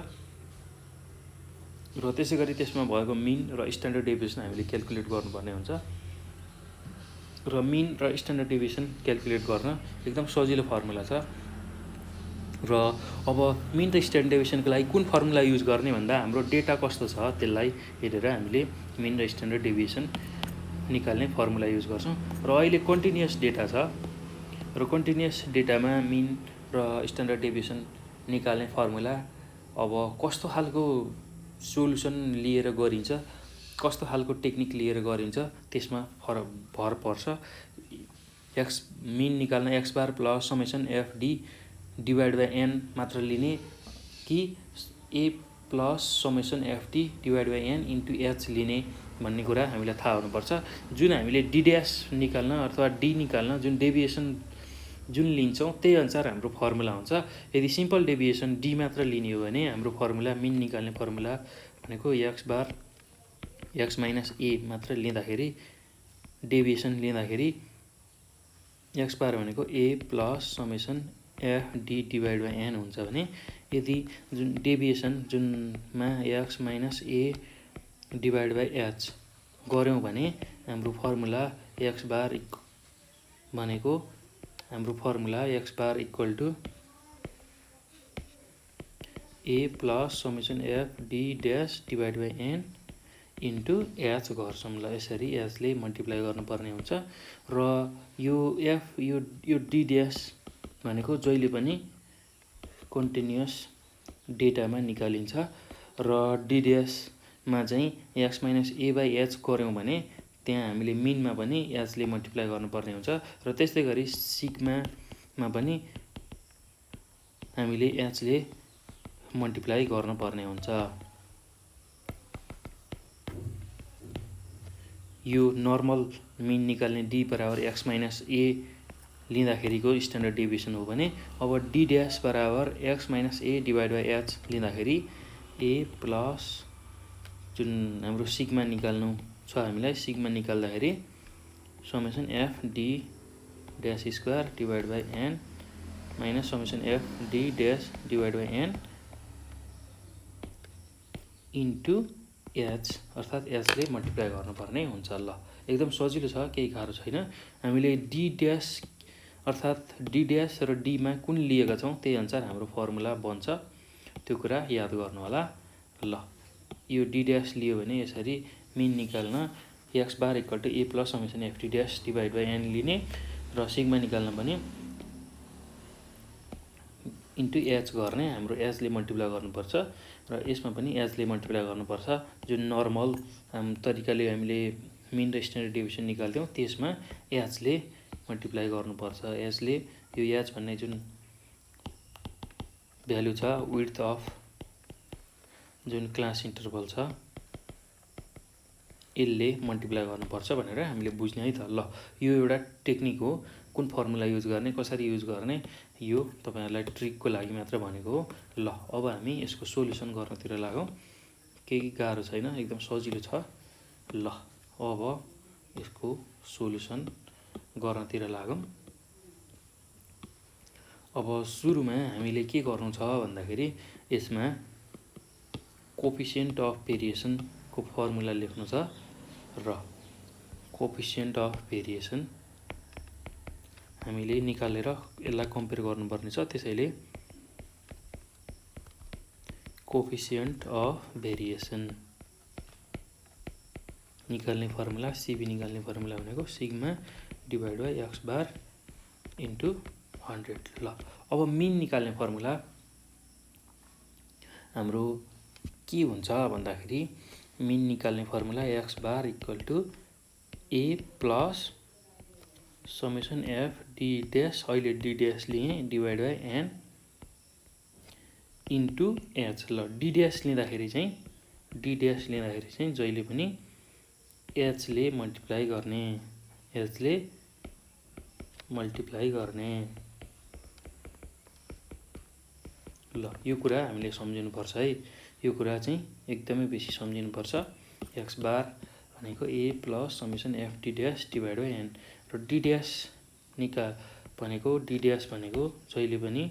र त्यसै गरी त्यसमा भएको मिन र स्ट्यान्डर्ड डेभिएसन हामीले क्यालकुलेट गर्नुपर्ने हुन्छ र मिन र स्ट्यान्डर्ड डेभिएसन क्यालकुलेट गर्न एकदम सजिलो फर्मुला छ। र अब मिन र स्ट्यान्डर्ड डेभिएसनको लागि कुन फर्मुला युज गर्ने भन्दा हाम्रो डेटा कस्तो छ त्यसलाई हेरेर हामीले मिन र स्ट्यान्डर्ड डेभिएसन निकाल्ने फर्मुला युज गर्छौँ। र अहिले कन्टिन्युअस डेटा छ र कन्टिन्युअस डेटामा मिन र स्ट्यान्डर्ड डेभिएसन निकाल्ने फर्मुला अब कस्तो खालको सोल्युसन लिएर गरिन्छ, कस्तो खालको टेक्निक लिएर गरिन्छ त्यसमा भर पर्छ। मिन निकाल्न X bar plus summation F D divide by N मात्र लिने कि A plus summation F D divide by N into H लिने भन्ने कुरा हामीलाई थाहा हुनुपर्छ। जुन हामीले डी ड्यास निकाल्न अथवा डी निकाल्न जुन डेभिएसन जुन लिन्छौँ त्यही अनुसार हाम्रो फर्मुला हुन्छ। यदि सिम्पल डेभिएसन डी मात्र लिने हो भने हाम्रो फर्मुला मिन निकाल्ने फर्मुला भनेको X bar X minus A मात्र लिँदाखेरि डेभिएसन लिँदाखेरि एक्स बार भनेको A plus summation F D divide by N हुन्छ भने यदि जुन डेभिएसन जुनमा X minus A divide by H गऱ्यौँ भने हाम्रो फर्मुला एक्स बार भनेको हाम्रो formula X bar equal to A plus summation F D dash divide by N into H गर्छौँ। ल यसरी एचले मल्टिप्लाई गर्नुपर्ने हुन्छ र यो डी ड्यास भनेको जहिले पनि कन्टिन्युअस डेटामा निकालिन्छ र डी ड्यासमा चाहिँ x minus A by H गऱ्यौँ भने त्यहाँ हामीले मिनमा पनि एचले मल्टिप्लाई गर्नुपर्ने हुन्छ र त्यस्तै गरी सिग्मामा पनि हामीले एचले मल्टिप्लाई गर्नुपर्ने हुन्छ। यो नर्मल मिन निकाल्ने डी बराबर एक्स माइनस ए लिँदाखेरिको स्ट्यान्डर्ड डेभिएसन हो भने अब डी ड्यास बराबर x minus A divide by H लिँदाखेरि ए प्लस जुन हाम्रो सिग्मा निकाल्नु छ हामीलाई सिग्मा निकाल्दाखेरि summation F D dash square divide by N minus summation F D dash divide by N into H अर्थात् एचले मल्टिप्लाई गर्नुपर्ने हुन्छ। ल एकदम सजिलो छ, केही गाह्रो छैन। हामीले डी ड्यास अर्थात् डी ड्यास र डीमा कुन लिएका छौँ त्यही अनुसार हाम्रो फर्मुला बन्छ, त्यो कुरा याद गर्नु होला। ल यो डी ड्यास लियो भने यसरी मिन निकाल्न X bar equal to A plus summation F D dash divide by N लिने र सिग्मा निकाल्न पनि इन्टु एच गर्ने, हाम्रो एचले मल्टिप्लाई गर्नुपर्छ र यसमा पनि एचले मल्टिप्लाई गर्नुपर्छ। जुन नर्मल तरिकाले हामीले मिन र स्ट्यान्डर्ड डेभिएसन निकाल्थ्यौँ त्यसमा एचले मल्टिप्लाई गर्नुपर्छ। एचले यो एच भन्ने जुन भ्यालु छ विड्थ अफ जुन क्लास इन्टरभल छ यसले मल्टिप्लाई गर्नुपर्छ भनेर हामीले बुझ्ने है त। ल यो एउटा टेक्निक हो, कुन फर्मुला युज गर्ने कसरी युज गर्ने यो तपाईहरुलाई ट्रिकको लागि मात्र भनेको हो। ल अब हामी यसको सोल्युसन गर्नतिर लागौँ, केही गाह्रो छैन, एकदम सजिलो छ। ल अब यसको सोल्युसन गर्नतिर लागौँ। अब सुरुमा हामीले के गर्नु छ भन्दाखेरि यसमा कोफिसिएन्ट अफ भेरिएसन को फर्मुला लेख्नु छ र कोफिसिएन्ट अफ भेरिएसन हामीले निकालेर यसलाई कम्पेयर गर्नुपर्ने छ। त्यसैले कोफिसिएन्ट अफ भेरिएसन निकाल्ने फर्मुला सीबी निकाल्ने फर्मुला भनेको sigma divide by X bar into 100। ल अब मिन निकाल्ने फर्मुला हाम्रो के हुन्छ भन्दाखेरि मिन निकाल्ने formula X bar equal to A plus summation F D dash, अहिले डी ड्यास लिए divide by N into H. ल डी ड्यास लिँदाखेरि चाहिँ जहिले पनि एचले मल्टिप्लाई गर्ने, एचले मल्टिप्लाई गर्ने। ल यो कुरा हामीले सम्झिनुपर्छ है, यो कुरा चाहिँ एकदमै बेसी सम्झिनुपर्छ। एक्स बार भनेको A plus summation F D dash divide by N र डी ड्यास भनेको जहिले पनि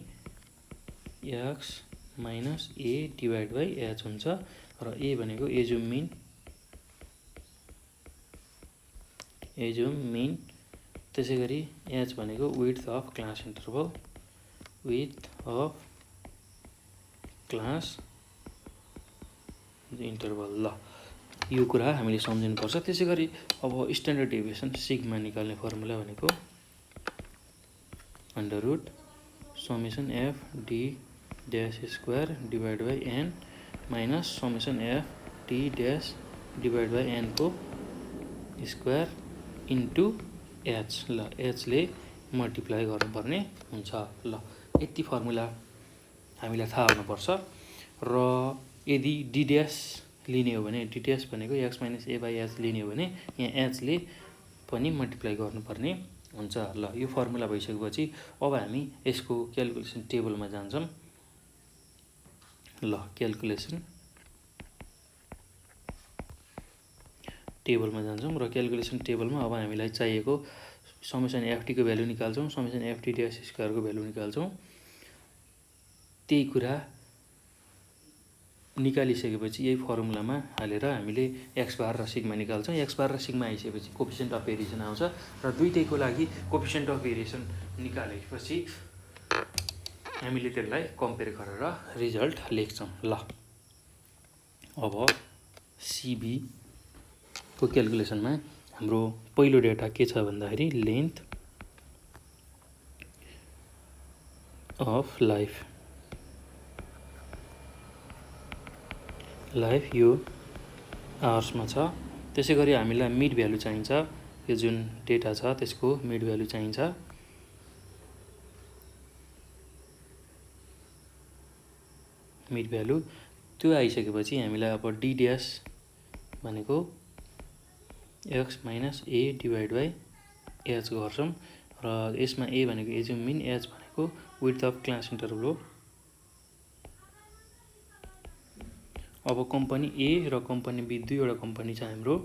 X minus A divide by H हुन्छ र ए भनेको एजुम मिन, त्यसै गरी एच भनेको विड्थ अफ क्लास इन्टरभल, ल यो कुरा हामीले सम्झिनुपर्छ। त्यसै गरी अब स्ट्यान्डर्ड डेभिएसन सिग्मा निकाल्ने फर्मुला भनेको under root summation F D dash square divide by N minus summation F D dash divide by N को स्क्वायर इन्टु एच। ल एचले मल्टिप्लाई गर्नुपर्ने हुन्छ। ल यति फर्मुला हामीलाई थाहा हुनुपर्छ। र यदि डी ड्यास लिने हो भने डी ड्यास भनेको X minus A by H लिने हो भने यहाँ एचले पनि मल्टिप्लाई गर्नुपर्ने हुन्छ। ल यो फर्मुला भइसकेपछि अब हामी यसको क्यालकुलेसन टेबलमा जान्छौँ। ल क्यालकुलेसन टेबलमा जान्छौँ र क्यालकुलेसन टेबलमा अब हामीलाई चाहिएको समेसन एफटीको भ्यालु निकाल्छौँ, समेसन एफटी ड्यास स्क्वायरको भ्यालु निकाल्छौँ। त्यही कुरा निकालिसकेपछि यही फर्मुलामा हालेर हामीले एक्स बार र सिग्मा निकाल्छौँ। एक्स बार र सिग्मा आइसकेपछि कोफिसिएन्ट अफ भेरिएसन आउँछ र दुईटैको लागि कोफिसिएन्ट अफ भेरिएसन निकालेपछि हामीले त्यसलाई कम्पेयर गरेर रिजल्ट लेख्छौँ। ल अब सिबी को क्यालकुलेसनमा हाम्रो पहिलो डेटा के छ भन्दाखेरि लेन्थ अफ लाइफ यो आवर्समा छ। त्यसै गरी हामीलाई मिड भ्यालु चाहिन्छ। यो जुन डेटा छ त्यसको मिड भ्यालु चाहिन्छ। मिड भ्यालु त्यो आइसकेपछि हामीलाई अब डी ड्यास भनेको X minus A divide by H गर्छौँ र यसमा ए भनेको एज्युम मिन, एच भनेको विड्थ अफ क्लास इन्टरभल हो। अब कम्पनी ए र कम्पनी बी दुईवटा कम्पनी छ हाम्रो।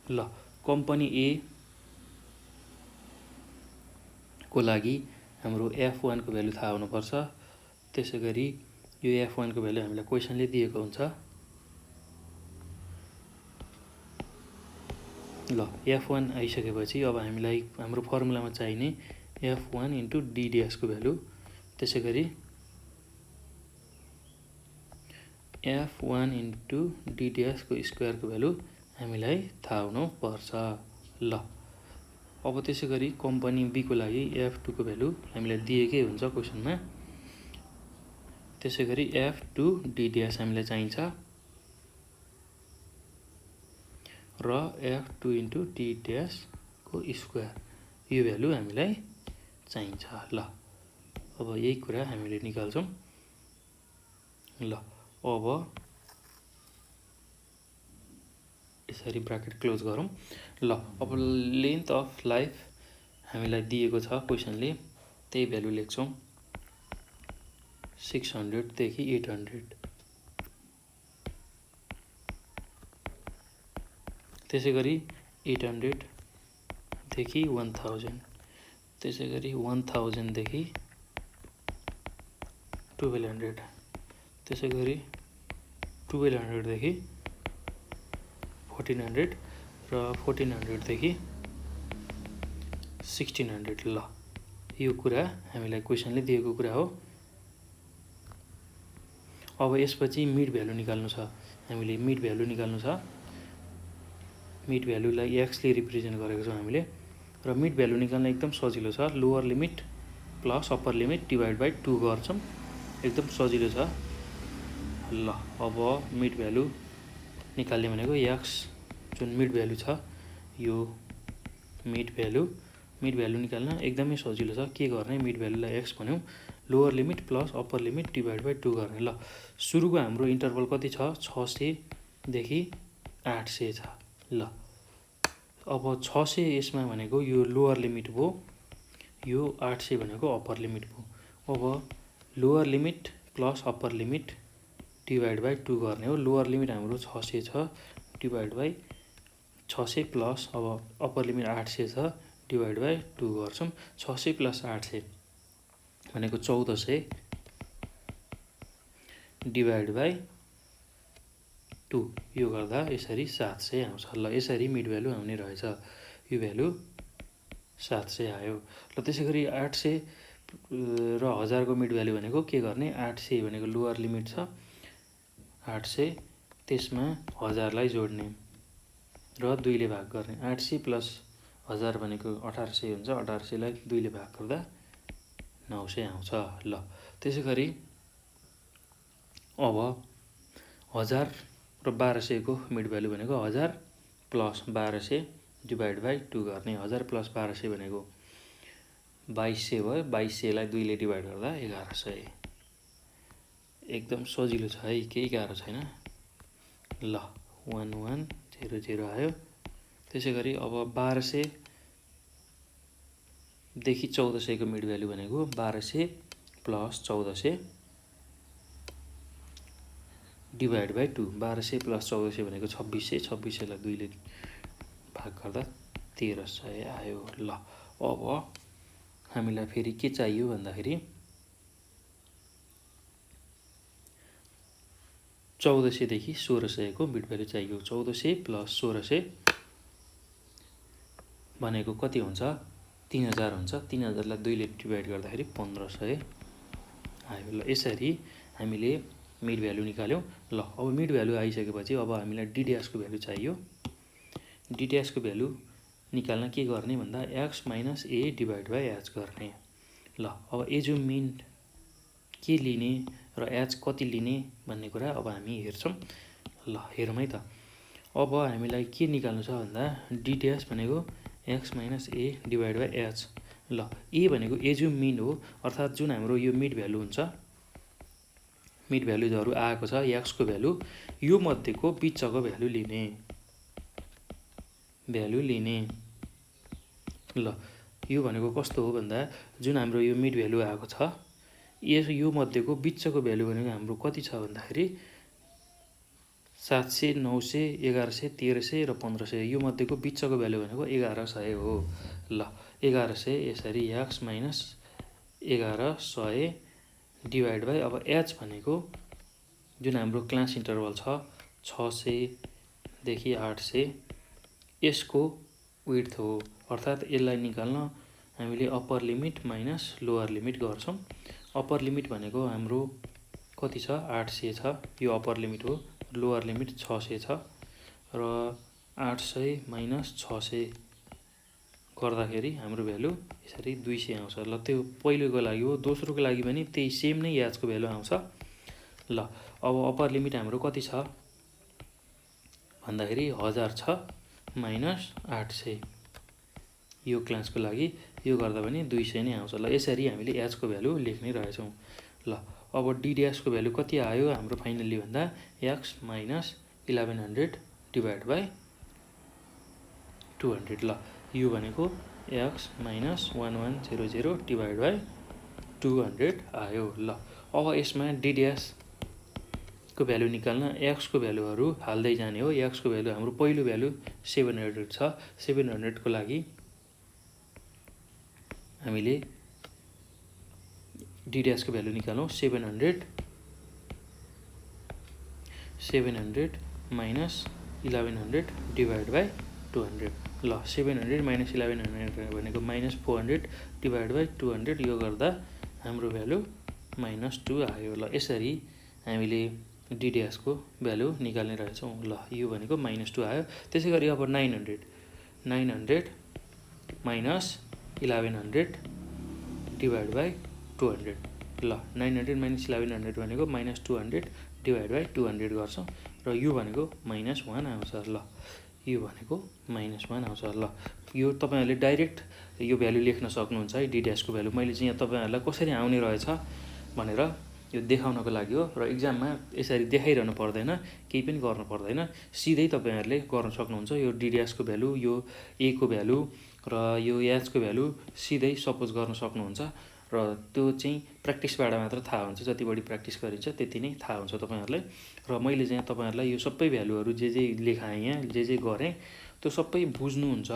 ल कम्पनी ए को लागि हाम्रो F1 को भ्यालु थाहा हुनुपर्छ। त्यसै गरी यो F1 को भ्यालु हामीलाई क्वेसनले दिएको हुन्छ। ल F1 आइसकेपछि अब हामीलाई हाम्रो फर्मुलामा चाहिने F1 इन्टु डी ड्यास को भ्यालु, त्यसै गरी F1 इन्टु डी ड्यास को स्क्वायर को भ्यालु हामीलाई थाहा हुनुपर्छ। ल अब त्यसै गरी कम्पनी बी को लागि F2 को भ्यालु हामीलाई दिएकै हुन्छ क्वेसनमा। त्यसै गरी F2 डी ड्यास हामीलाई चाहिन्छ र F2 इन्टु डी ड्यास को स्क्वायर यो भ्यालु हामीलाई चाहिन्छ। ल अब यही कुरा हामीले निकाल्छौँ। ल अब यसरी ब्राकेट क्लोज गरौँ। ल अब लेन्थ अफ लाइफ हामीलाई दिएको छ क्वेसनले, त्यही भ्यालु लेख्छौँ 600 देखि 800। त्यसै गरी 800 देखि 1000, त्यसै गरी 1000 देखि 1200, त्यसै गरी 1200 देखि 1400 र 1400 देखि 1600। ल यो कुरा हामीलाई क्वेसनले दिएको कुरा हो। अब यसपछि मिड भ्यालु निकाल्नु छ। हामीले मिड भ्यालु निकाल्नु छ। मिड भ्यालुलाई एक्सले रिप्रेजेन्ट गरेको छौँ हामीले र मिड भ्यालु निकाल्न एकदम सजिलो छ। Lower limit plus upper limit divide by 2 गर्छौँ। एकदम सजिलो छ। ल अब मिड भ्यालु निकाल्ने भनेको एक्स जुन मिड भ्यालु छ यो मिड भ्यालु निकाल्न एकदमै सजिलो छ। के गर्ने, मिड भ्यालुलाई एक्स भन्यौँ, lower limit plus upper limit divide by 2 गर्ने। ल सुरुको हाम्रो इन्टरभल कति छ, 600 देखि 800 छ। ल अब 600 यसमा भनेको यो लोअर लिमिट भयो, यो 800 भनेको अप्पर लिमिट भयो। अब lower limit plus upper limit divide by 2 गर्ने हो। लोअर लिमिट हाम्रो 600 छ डिभाइड बाई 600 प्लस अब अप्पर लिमिट 800 छ डिभाइड बाई 2 गर्छौँ। 600 प्लस 800 भनेको 1400 डिभाइड बाई 2 यो गर्दा यसरी 700 आउँछ। ल यसरी मिड भ्यालु आउने रहेछ। यो भ्यालु 700 आयो। ल त्यसै गरी 800 र 1000 को मिड भ्यालु भनेको के गर्ने, 800 भनेको लोअर लिमिट छ 800 त्यसमा 1000 लाई जोड्ने र 2 ले भाग गर्ने। 800 प्लस 1000 भनेको 1800 हुन्छ। 1800 लाई 2 ले भाग गर्दा 900 आउँछ। ल त्यसै गरी अब 1000 र 1200 को मिड भ्यालु भनेको 1000 प्लस 1200 डिभाइड बाइ 2 गर्ने। 1000 प्लस 1200 भनेको 2200 भयो। 2200 लाई 2 ले डिभाइड गर्दा 1100। एकदम सजिलो छ है, केही गाह्रो छैन। ल 1100 आयो। त्यसै गरी अब 1200 देखि 1400 को मिड भ्यालु भनेको 1200 प्लस 1400 डिभाइड बाइ 2। 1200 प्लस 1400 भनेको 2600। 2600 लाई 2 ले भाग गर्दा 1300 आयो। ल अब हामीलाई फेरि के चाहियो भन्दाखेरि 1400 देखि 1600 को मिड भ्यालु चाहियो। 1400 प्लस 1600 भनेको कति हुन्छ? 3000 हुन्छ। 3000 लाई 2 ले डिभाइड गर्दाखेरि 1500 आयो। ल यसरी हामीले मिड भ्यालु निकाल्यौं। ल अब मिड भ्यालु आइसकेपछि अब हामीलाई डी ड्याश को भ्यालु चाहियो। डी ड्याश को भ्यालु निकाल्न के गर्ने भन्दा x minus a divide by h गर्ने। ल अब एजु मिन के लिने र h कति लिने भन्ने कुरा अब हामी हेर्छौं। ल हेरौँ है त। अब हामीलाई के निकाल्नु छ भन्दा डी ड्याश भनेको x minus a divide by h। ल a भनेको एजु मिन हो, अर्थात् जुन हाम्रो यो मिड भ्यालु हुन्छ, मिड भ्यालुजहरु आएको छ x को भ्यालु, यो मध्येको बिचको भ्यालु लिने। ल यो भनेको कस्तो हो भन्दा जुन हाम्रो यो मिड भ्यालु आएको छ, यो मध्येको बिचको भ्यालु भनेको हाम्रो कति छ भन्दाखेरि 700, 900, 1100, 1300 र 1500। यो मध्येको बिचको भ्यालु भनेको 1100 हो। ल 1100 यसरी x माइनस 1100 डिभाइड बाइ अब h भनेको जुन हाम्रो क्लास इन्टरभल छ 600 देखि 800, यसको विड्थ हो। अर्थात् यसलाई निकाल्न हामीले upper limit minus lower limit गर्छौं। अप्पर लिमिट भनेको हाम्रो कति छ? 800 छ, यो अप्पर लिमिट हो। लोअर लिमिट 600 छ र 800 माइनस 600 गर्दाखेरि हाम्रो भ्यालु यसरी 200 आउँछ। ल त्यो पहिलोको लागि हो। दोस्रोको लागि पनि त्यही सेम नै h को भ्यालु आउँछ। ल अब अप्पर लिमिट हाम्रो कति छ भन्दाखेरि 1000 छ माइनस 800। यो क्लासको लागि यो गर्दा पनि 200 नै आउँछ। ल यसरी हामीले h को भ्यालु लेख्ने रहेछौं। ल अब डी ड्याश को भ्यालु कति आयो हाम्रो फाइनली भन्दा x माइनस 1100 डिभाइड बाइ 200। ल यो भनेको x माइनस 1100 डिभाइड बाइ 200 आयो। ल अब यसमा डी ड्याश को भ्यालु निकाल्न x को भ्यालुहरु हाल्दै जाने हो। x को भ्यालु हाम्रो पहिलो भ्यालु 700 छ। 700 को लागि हामीले डी ड्याश को भ्यालु निकालौं। 700 माइनस 1100 डिभाइड बाइ 200। ल 700 माइनस 1100 भनेको माइनस 400 डिभाइड बाइ 200। यो गर्दा हाम्रो भ्यालु माइनस 2 आयो। ल यसरी हामीले डी ड्याश को भ्यालु निकाल्ने रहेछौं। ल यो भनेको माइनस 2 आयो। त्यसैगरी अब 900 माइनस 1100 डिभाइड बाइ 200। ल 900 माइनस 1100 भनेको माइनस 200 डिभाइड बाइ 200 गर्छौं र यो भनेको माइनस 1 आउँछ। ल यो भनेको माइनस 1 आउँछ। ल यो तपाईहरुले डाइरेक्ट यो भ्यालु लेख्न सक्नुहुन्छ है। डी ड्याश को भ्यालु मैले चाहिँ यहाँ तपाईहरुलाई कसरी आउने रहेछ भनेर यो देखाउनको लागि हो र एक्जाममा यसरी देखाइरहनु पर्दैन, केही पनि गर्नु पर्दैन। सिधै तपाईहरुले गर्न सक्नुहुन्छ। यो डी ड्याश को भ्यालु, यो a को भ्यालु र यो h को भ्यालु सिधै सपोज गर्न सक्नुहुन्छ र त्यो चाहिँ प्र्याक्टिसबाट मात्र थाहा हुन्छ। जति बढी प्र्याक्टिस गरिन्छ त्यति नै थाहा हुन्छ तपाईहरुलाई। र मैले चाहिँ तपाईहरुलाई यो सबै भ्यालुहरु जे लेखाएँ यहाँ, जे गरेँ त्यो सबै बुझ्नुहुन्छ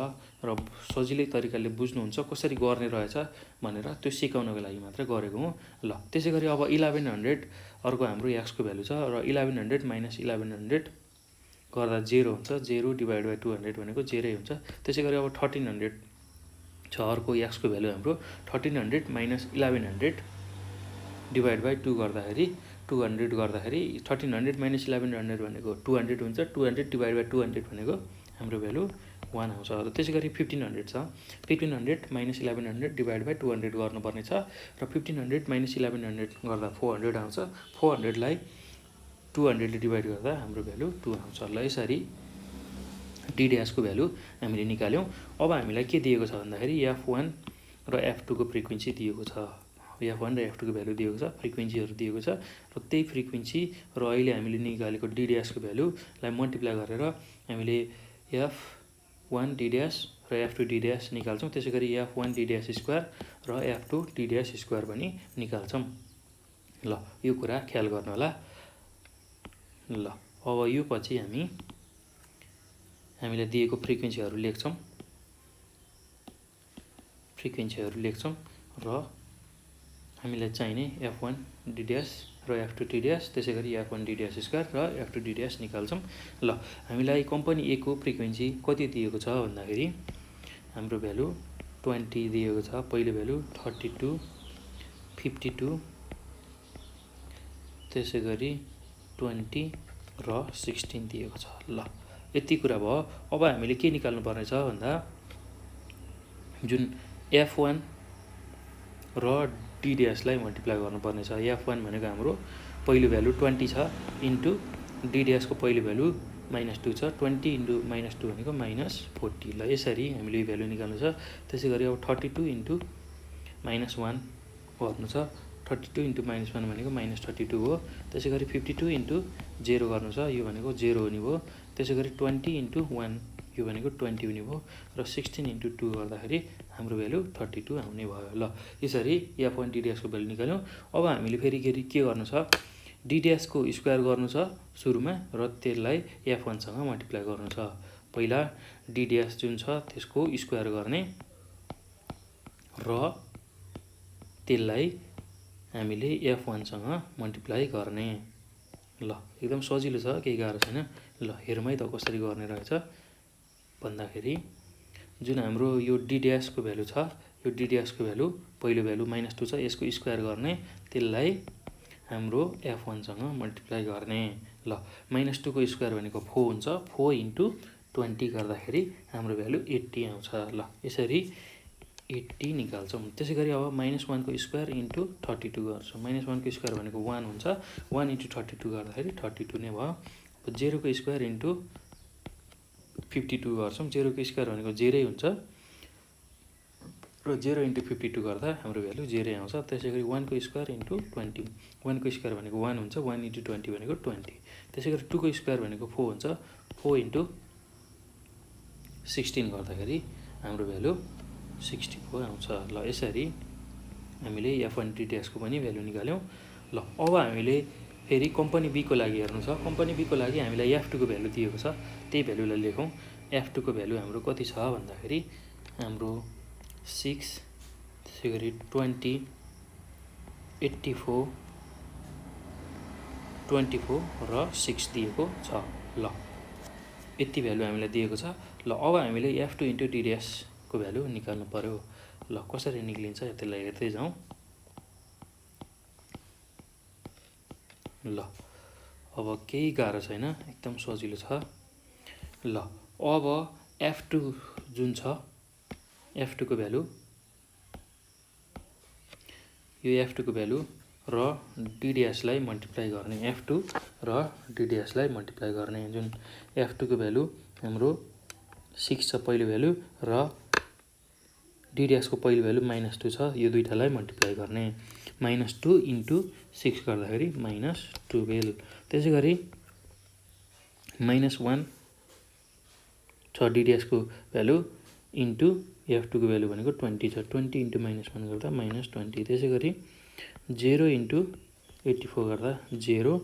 र सजिलै तरिकाले बुझ्नुहुन्छ कसरी गर्ने रहेछ भनेर त्यो सिकाउनको लागि मात्र गरेको हुँ। ल त्यसैगरी अब 1100 अर्को हाम्रो x को भ्यालु छ र 1100 माइनस 1100 गर्दा 0 हुन्छ। 0 डिभाइड बाइ 200 भनेको 0 हुन्छ। त्यसैगरी अब 1300 छ अर्को x को भ्यालु हाम्रो। 1300 माइनस 1100 डिभाइड बाइ 2 गर्दाखेरि 200 गर्दाखेरि 1300 - 1100 भनेको 200 हुन्छ। 200 डिभाइड बाई 200 भनेको हाम्रो भ्यालु 1 आउँछ। र त्यसै गरी 1500 छ। 1500 - 1100 डिभाइड बाई 200 गर्नुपर्ने छ र 1500 - 1100 गर्दा 400 आउँछ। 400 लाई 200 ले डिभाइड गर्दा हाम्रो भ्यालु 2 आउँछ। ल यसरी डी ड्यासको भ्यालु हामीले निकाल्यौँ। अब हामीलाई के दिएको छ भन्दाखेरि F1 र F2 को फ्रिक्वेन्सी दिएको छ। F1 र F2 को भ्यालु दिएको छ, फ्रिक्वेन्सीहरू दिएको छ र त्यही फ्रिक्वेन्सी र अहिले हामीले निकालेको डी ड्यासको भ्यालुलाई मल्टिप्लाई गरेर हामीले F1 डी ड्यास र F2 डी ड्यास निकाल्छौँ। त्यसै गरी F1 डी ड्यास स्क्वायर र F2 डी ड्यास स्क्वायर पनि निकाल्छौँ। ल यो कुरा ख्याल गर्नु होला। ल अब यो पछि हामीलाई दिएको फ्रिक्वेन्सीहरू लेख्छौँ र हामीलाई चाहिने F1 डी ड्यास र F2 डी ड्यास, त्यसै गरी F1 डी ड्यास स्क्वायर र F2 डी ड्यास निकाल्छौँ। ल हामीलाई कम्पनी ए को फ्रिक्वेन्सी कति दिएको छ भन्दाखेरि हाम्रो भ्यालु 20 दिएको छ। पहिलो भ्यालु 32, 52, त्यसै गरी 20 र 16 दिएको छ। ल यति कुरा भयो। अब हामीले के निकाल्नु पर्ने छ भन्दा जुन F1 र डी ड्यासलाई मल्टिप्लाई गर्नुपर्ने छ। F1 भनेको हाम्रो पहिलो भ्यालु 20 छ इन्टु डी ड्यासको पहिलो भ्यालु -2 छ। 20 इन्टु -2 भनेको -40। ल यसरी हामीले यो भ्यालु निकाल्नु छ। त्यसै गरी अब 32 इन्टु -1 गर्नु छ। 32 इन्टु -1 भनेको -32 हो। त्यसै गरी 52 इन्टु 0 गर्नु छ, यो भनेको 0 हुने भयो। त्यसै गरी 20 इन्टु 1 यो भनेको 20 हुने भयो र 16 इन्टु 2 गर्दाखेरि हाम्रो भ्यालु 32 आउने भयो। ल यसरी F1 डी ड्यासको भ्यालु निकाल्यौँ। अब हामीले फेरि के गर्नु छ, डी ड्यासको स्क्वायर गर्नु छ सुरुमा र त्यसलाई F1 सँग मल्टिप्लाई गर्नु छ। पहिला डी ड्यास जुन छ त्यसको स्क्वायर गर्ने र त्यसलाई हामीले F1 सँग मल्टिप्लाई गर्ने। ल एकदम सजिलो छ, केही गाह्रो छैन। ल हेरौँ है त कसरी गर्ने रहेछ भन्दाखेरि जुन हाम्रो यो डी ड्यासको भ्यालु छ, यो डी ड्यासको भ्यालु पहिलो भ्यालु -2 छ, यसको स्क्वायर गर्ने, त्यसलाई हाम्रो F1 सँग मल्टिप्लाई गर्ने। ल -2 को स्क्वायर भनेको 4 हुन्छ। 4 इन्टु 20 गर्दाखेरि हाम्रो भ्यालु 80 आउँछ। ल यसरी 80 निकाल्छौँ। त्यसै गरी अब -1 को स्क्वायर इन्टु 32 गर्छौँ। -1 को स्क्वायर भनेको 1 हुन्छ। 1 इन्टु 32 गर्दाखेरि 32 नै भयो। 0 को स्क्वायर इन्टु 52 गर्छौँ। 0 को स्क्वायर भनेको 0 हुन्छ र 0 इन्टु 52 गर्दा हाम्रो भ्यालु 0 आउँछ। त्यसै गरी 1 को स्क्वायर इन्टु 20। 1 को स्क्वायर भनेको 1 हुन्छ। 1 इन्टु 20 भनेको 20। त्यसै गरी 2 को स्क्वायर भनेको 4 हुन्छ। 4 इन्टु 16 गर्दाखेरि हाम्रो भ्यालु 64 आउँछ। ल यसरी हामीले F1 डी ड्यासको पनि भ्यालु निकाल्यौँ। ल अब हामीले फेरि कम्पनी बी को लागि हेर्नु छ। कम्पनी बी को लागि हामीलाई F2 को भ्यालु दिएको छ, त्यही भ्यालुलाई लेखौँ। F2 को भ्यालु हाम्रो कति छ भन्दाखेरि हाम्रो 6, त्यसै गरी 20, 84, 24 र 6 दिएको छ। ल यति भ्यालु हामीलाई दिएको छ। ल अब हामीले F2 इन्टु डी ड्यासको भ्यालु निकाल्नु पर्यो। ल कसरी निक्लिन्छ त्यसलाई हेर्दै जाउँ। ल अब केही गाह्रो छैन, एकदम सजिलो छ। ल अब F2 जुन छ, F2 को भ्यालु, यो F2 को भ्यालु र डी ड्यासलाई मल्टिप्लाई गर्ने। F2 र डी ड्यासलाई मल्टिप्लाई गर्ने। जुन F2 को भ्यालु हाम्रो 6 छ पहिलो भ्यालु र डी ड्यासको पहिलो भ्यालु -2 छ, यो दुईटालाई मल्टिप्लाई गर्ने। -2 इन्टु 6 गर्दाखेरि -12। त्यसै गरी -1 छ डी ड्यासको भ्यालु इन्टु F2 को भ्यालु भनेको 20 छ। 20 इन्टु -1 गर्दा -20। त्यसै गरी 0 इन्टु 84 गर्दा 0।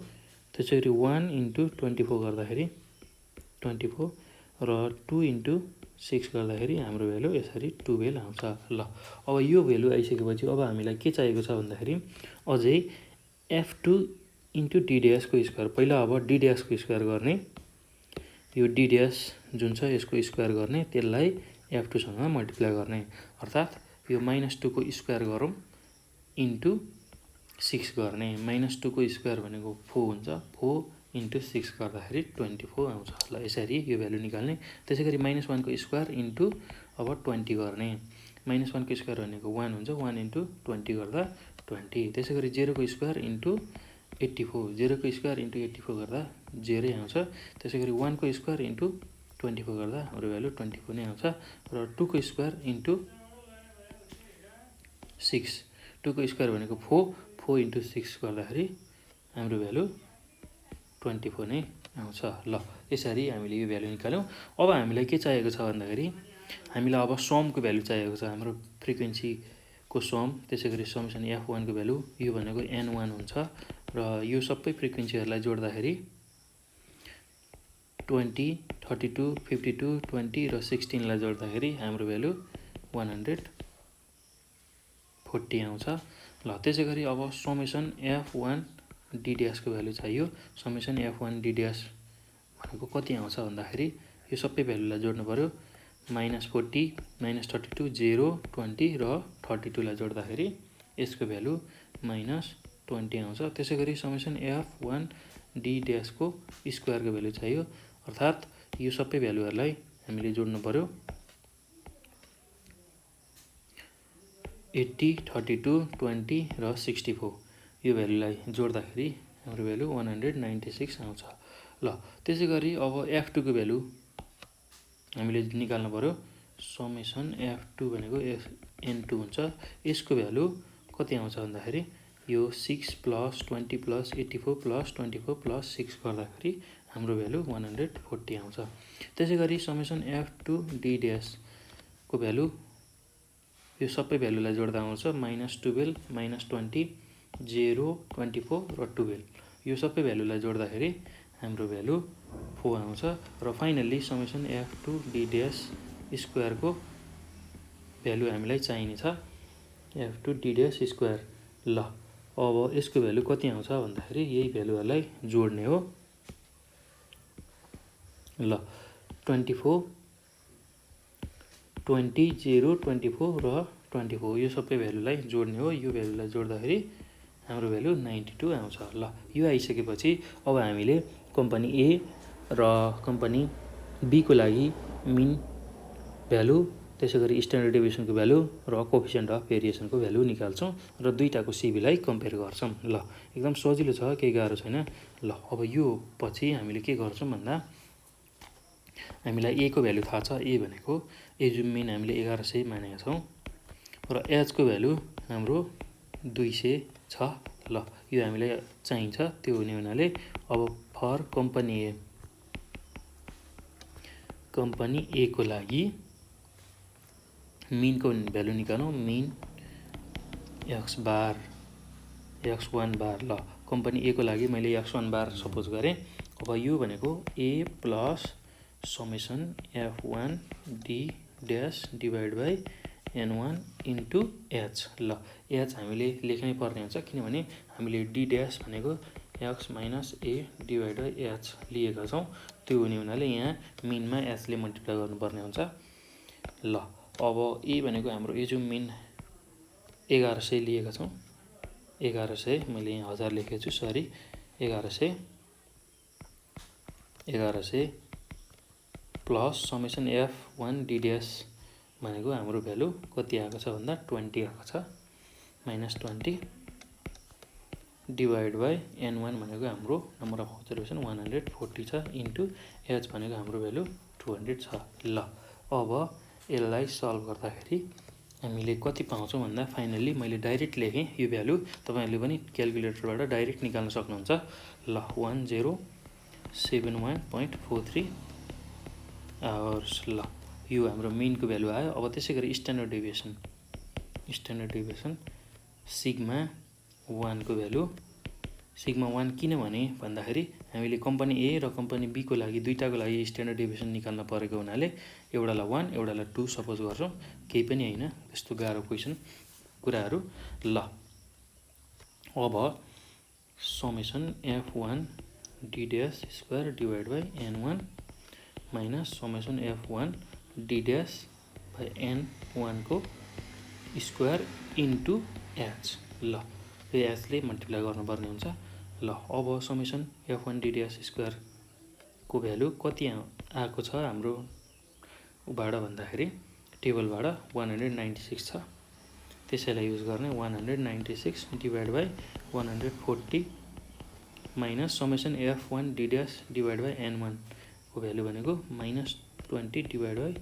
त्यसै गरी 1 इन्टु 24 गर्दाखेरि 24 र 2 इन्टु 6 गर्दाखेरि हाम्रो भ्यालु यसरी 12 आउँछ। ल अब यो भ्यालु आइसकेपछि अब हामीलाई के चाहिएको छ भन्दाखेरि अझै F2 इन्टु डी ड्यासको स्क्वायर। पहिला अब डी ड्यासको स्क्वायर गर्ने, यो डी ड्यास जुन छ यसको स्क्वायर गर्ने, त्यसलाई F2 सँग मल्टिप्लाई गर्ने। अर्थात् यो -2 को स्क्वायर गरौँ इन्टु 6 गर्ने -2 को स्क्वायर भनेको 4 हुन्छ 4 × 6 गर्दाखेरि 24 आउँछ। ल यसरी यो भ्यालु निकाल्ने। त्यसै गरी -1 को स्क्वायर इन्टु अब 20 गर्ने। -1 को स्क्वायर भनेको 1 हुन्छ 1 × 20 गर्दा 20। त्यसै गरी 0 को स्क्वायर इन्टु 84 0 को स्क्वायर इन्टु 84 गर्दा 0 आउँछ। त्यसै गरी 1 को स्क्वायर इन्टु 24 गर्दा हाम्रो भ्यालु 24 नै आउँछ। र 2 को स्क्वायर इन्टु 6 2 को स्क्वायर भनेको 4 4 × 6 गर्दाखेरि हाम्रो भ्यालु 24 नै आउँछ। ल यसरी हामीले यो भ्यालु निकाल्यौँ। अब हामीलाई के चाहिएको छ भन्दाखेरि हामीलाई अब समको भ्यालु चाहिएको छ। हाम्रो फ्रिक्वेन्सीको सम, त्यसै गरी समेसन f1 को भ्यालु यो भनेको n1 हुन्छ र यो सबै फ्रिक्वेन्सीहरूलाई जोड्दाखेरि 20 32 52 20 र 16 लाई जोड्दाखेरि हाम्रो भ्यालु 140 आउँछ। ल त्यसै गरी अब समेसन f1 d' को भ्यालु चाहियो। समेसन f1 d' भनेको कति आउँछ भन्दाखेरि यो सबै भ्यालुलाई जोड्नु पर्यो। -40 -32 0 20 र 32 लाई जोड्दाखेरि यसको भ्यालु -20 आउँछ। त्यसै गरी समेसन f1 d' को स्क्वायरको भ्यालु चाहियो, अर्थात् यो सबै भ्यालुहरूलाई हामीले जोड्नु पर्यो। 80 32 20 र 64 यो भ्यालुलाई जोड्दाखेरि हाम्रो भ्यालु 196 आउँछ। ल त्यसै गरी अब f2 को भ्यालु हामीले निकाल्नु पर्यो। समेसन f2 भनेको n2 हुन्छ। यसको भ्यालु कति आउँछ भन्दाखेरि यो 6 + 20 + 84 + 24 + 6 गर्दाखेरि हाम्रो भ्यालु 140 आउँछ। त्यसै गरी समेसन f2 d' को भ्यालु यो सबै भ्यालुलाई जोड्दा आउँछ -12 -20 0 24 र 12 यो सबै भ्यालुलाई जोड्दाखेरि हाम्रो भ्यालु 4 आउँछ। र फाइनल्ली समेसन f2 d' स्क्वायरको भ्यालु हामीलाई चाहिने छ f2 d' स्क्वायर। ल अब यसको भ्यालु कति आउँछ भन्दाखेरि यही भ्यालुहरूलाई जोड्ने हो। ल 24 20 0 24 र 24 यो सबै भ्यालुलाई जोड्ने हो। यो भ्यालुलाई जोड्दाखेरि हाम्रो भ्यालु 92 आउँछ। ल यो आइसकेपछि अब हामीले कम्पनी ए र कम्पनी बी को लागि मिन भ्यालु, त्यसै गरी स्ट्यान्डर्ड डेभिएसनको भ्यालु र कोएफिसिएन्ट अफ भेरिएसनको भ्यालु निकाल्छौँ र दुईटाको सिबीलाई कम्पेयर गर्छौँ। ल एकदम सजिलो छ, केही गाह्रो छैन। ल अब यो पछि हामीले के गर्छौँ भन्दा हामीलाई ए को भ्यालु थाहा छ। ए भनेको एजुम मिन हामीले 1100 मानेका छौँ र एच को भ्यालु हाम्रो 200 छ। ल यो हामीलाई चाहिन्छ। त्यो हुने हुनाले अब फर कम्पनी ए को लागि मिन को भ्यालु निकालौँ। मिन x1 बार। ल कम्पनी ए को लागि मैले x1 बार सपोज गरेँ। अब यो भनेको a plus summation f1 d' divide by n1 into h। ल h हामीले लेख्नै पर्ने हुन्छ, किनभने हामीले d' भनेको x - a divide by h लिएका छौँ। त्यो हुने हुनाले यहाँ मिनमा h ले मल्टिप्लाई गर्नुपर्ने हुन्छ। ल अब ए भनेको हाम्रो एजुम मिन 1100 लिएका छौँ। 1100 मैले यहाँ 1000 लेखेको छु, sorry. 1100 plus summation f1 d' भनेको हाम्रो भ्यालु कति आएको छ भन्दा 20 आएको छ। -20 डिभाइड बाई n1 भनेको हाम्रो नम्बर अफ अब्जर्भेसन 140 छ इन्टु h भनेको हाम्रो भ्यालु 200 छ। ल अब यसलाई सल्भ गर्दाखेरि हामीले कति पाउँछौँ भन्दा फाइनल्ली मैले डाइरेक्ट लेखेँ यो भ्यालु। तपाईँहरूले पनि क्यालकुलेटरबाट डाइरेक्ट निकाल्न सक्नुहुन्छ। ल 1071.43 आवर्स। ल यो हाम्रो मिनको भ्यालु आयो। अब त्यसै गरी स्ट्यान्डर्ड डेभिएसन सिग्मा 1 को भ्यालु। सिग्मा 1 किनभने भन्दाखेरि हामीले कम्पनी ए र कम्पनी बी को लागि दुईटाको लागि स्ट्यान्डर्ड डेभिएसन निकाल्न परेको हुनाले एउटालाई 1 एउटालाई 2 सपोज गर्छौँ। केही पनि होइन त्यस्तो गाह्रो कुराहरू। ल अब summation f1 d' square divide by n1 minus summation f1 d' by n1 को स्क्वायर इन्टु h। ल यो एचले मल्टिप्लाई गर्नुपर्ने हुन्छ। ल अब समेसन f1 ddx स्क्वायर को भ्यालु कति आएको छ हाम्रो उबाट भन्दाखेरि टेबलबाट 196 छ। त्यसैलाई युज गर्ने 196 divide by 140 minus summation f1 ddx divide by n1 को भ्यालु भनेको -20 डिभाइड बाई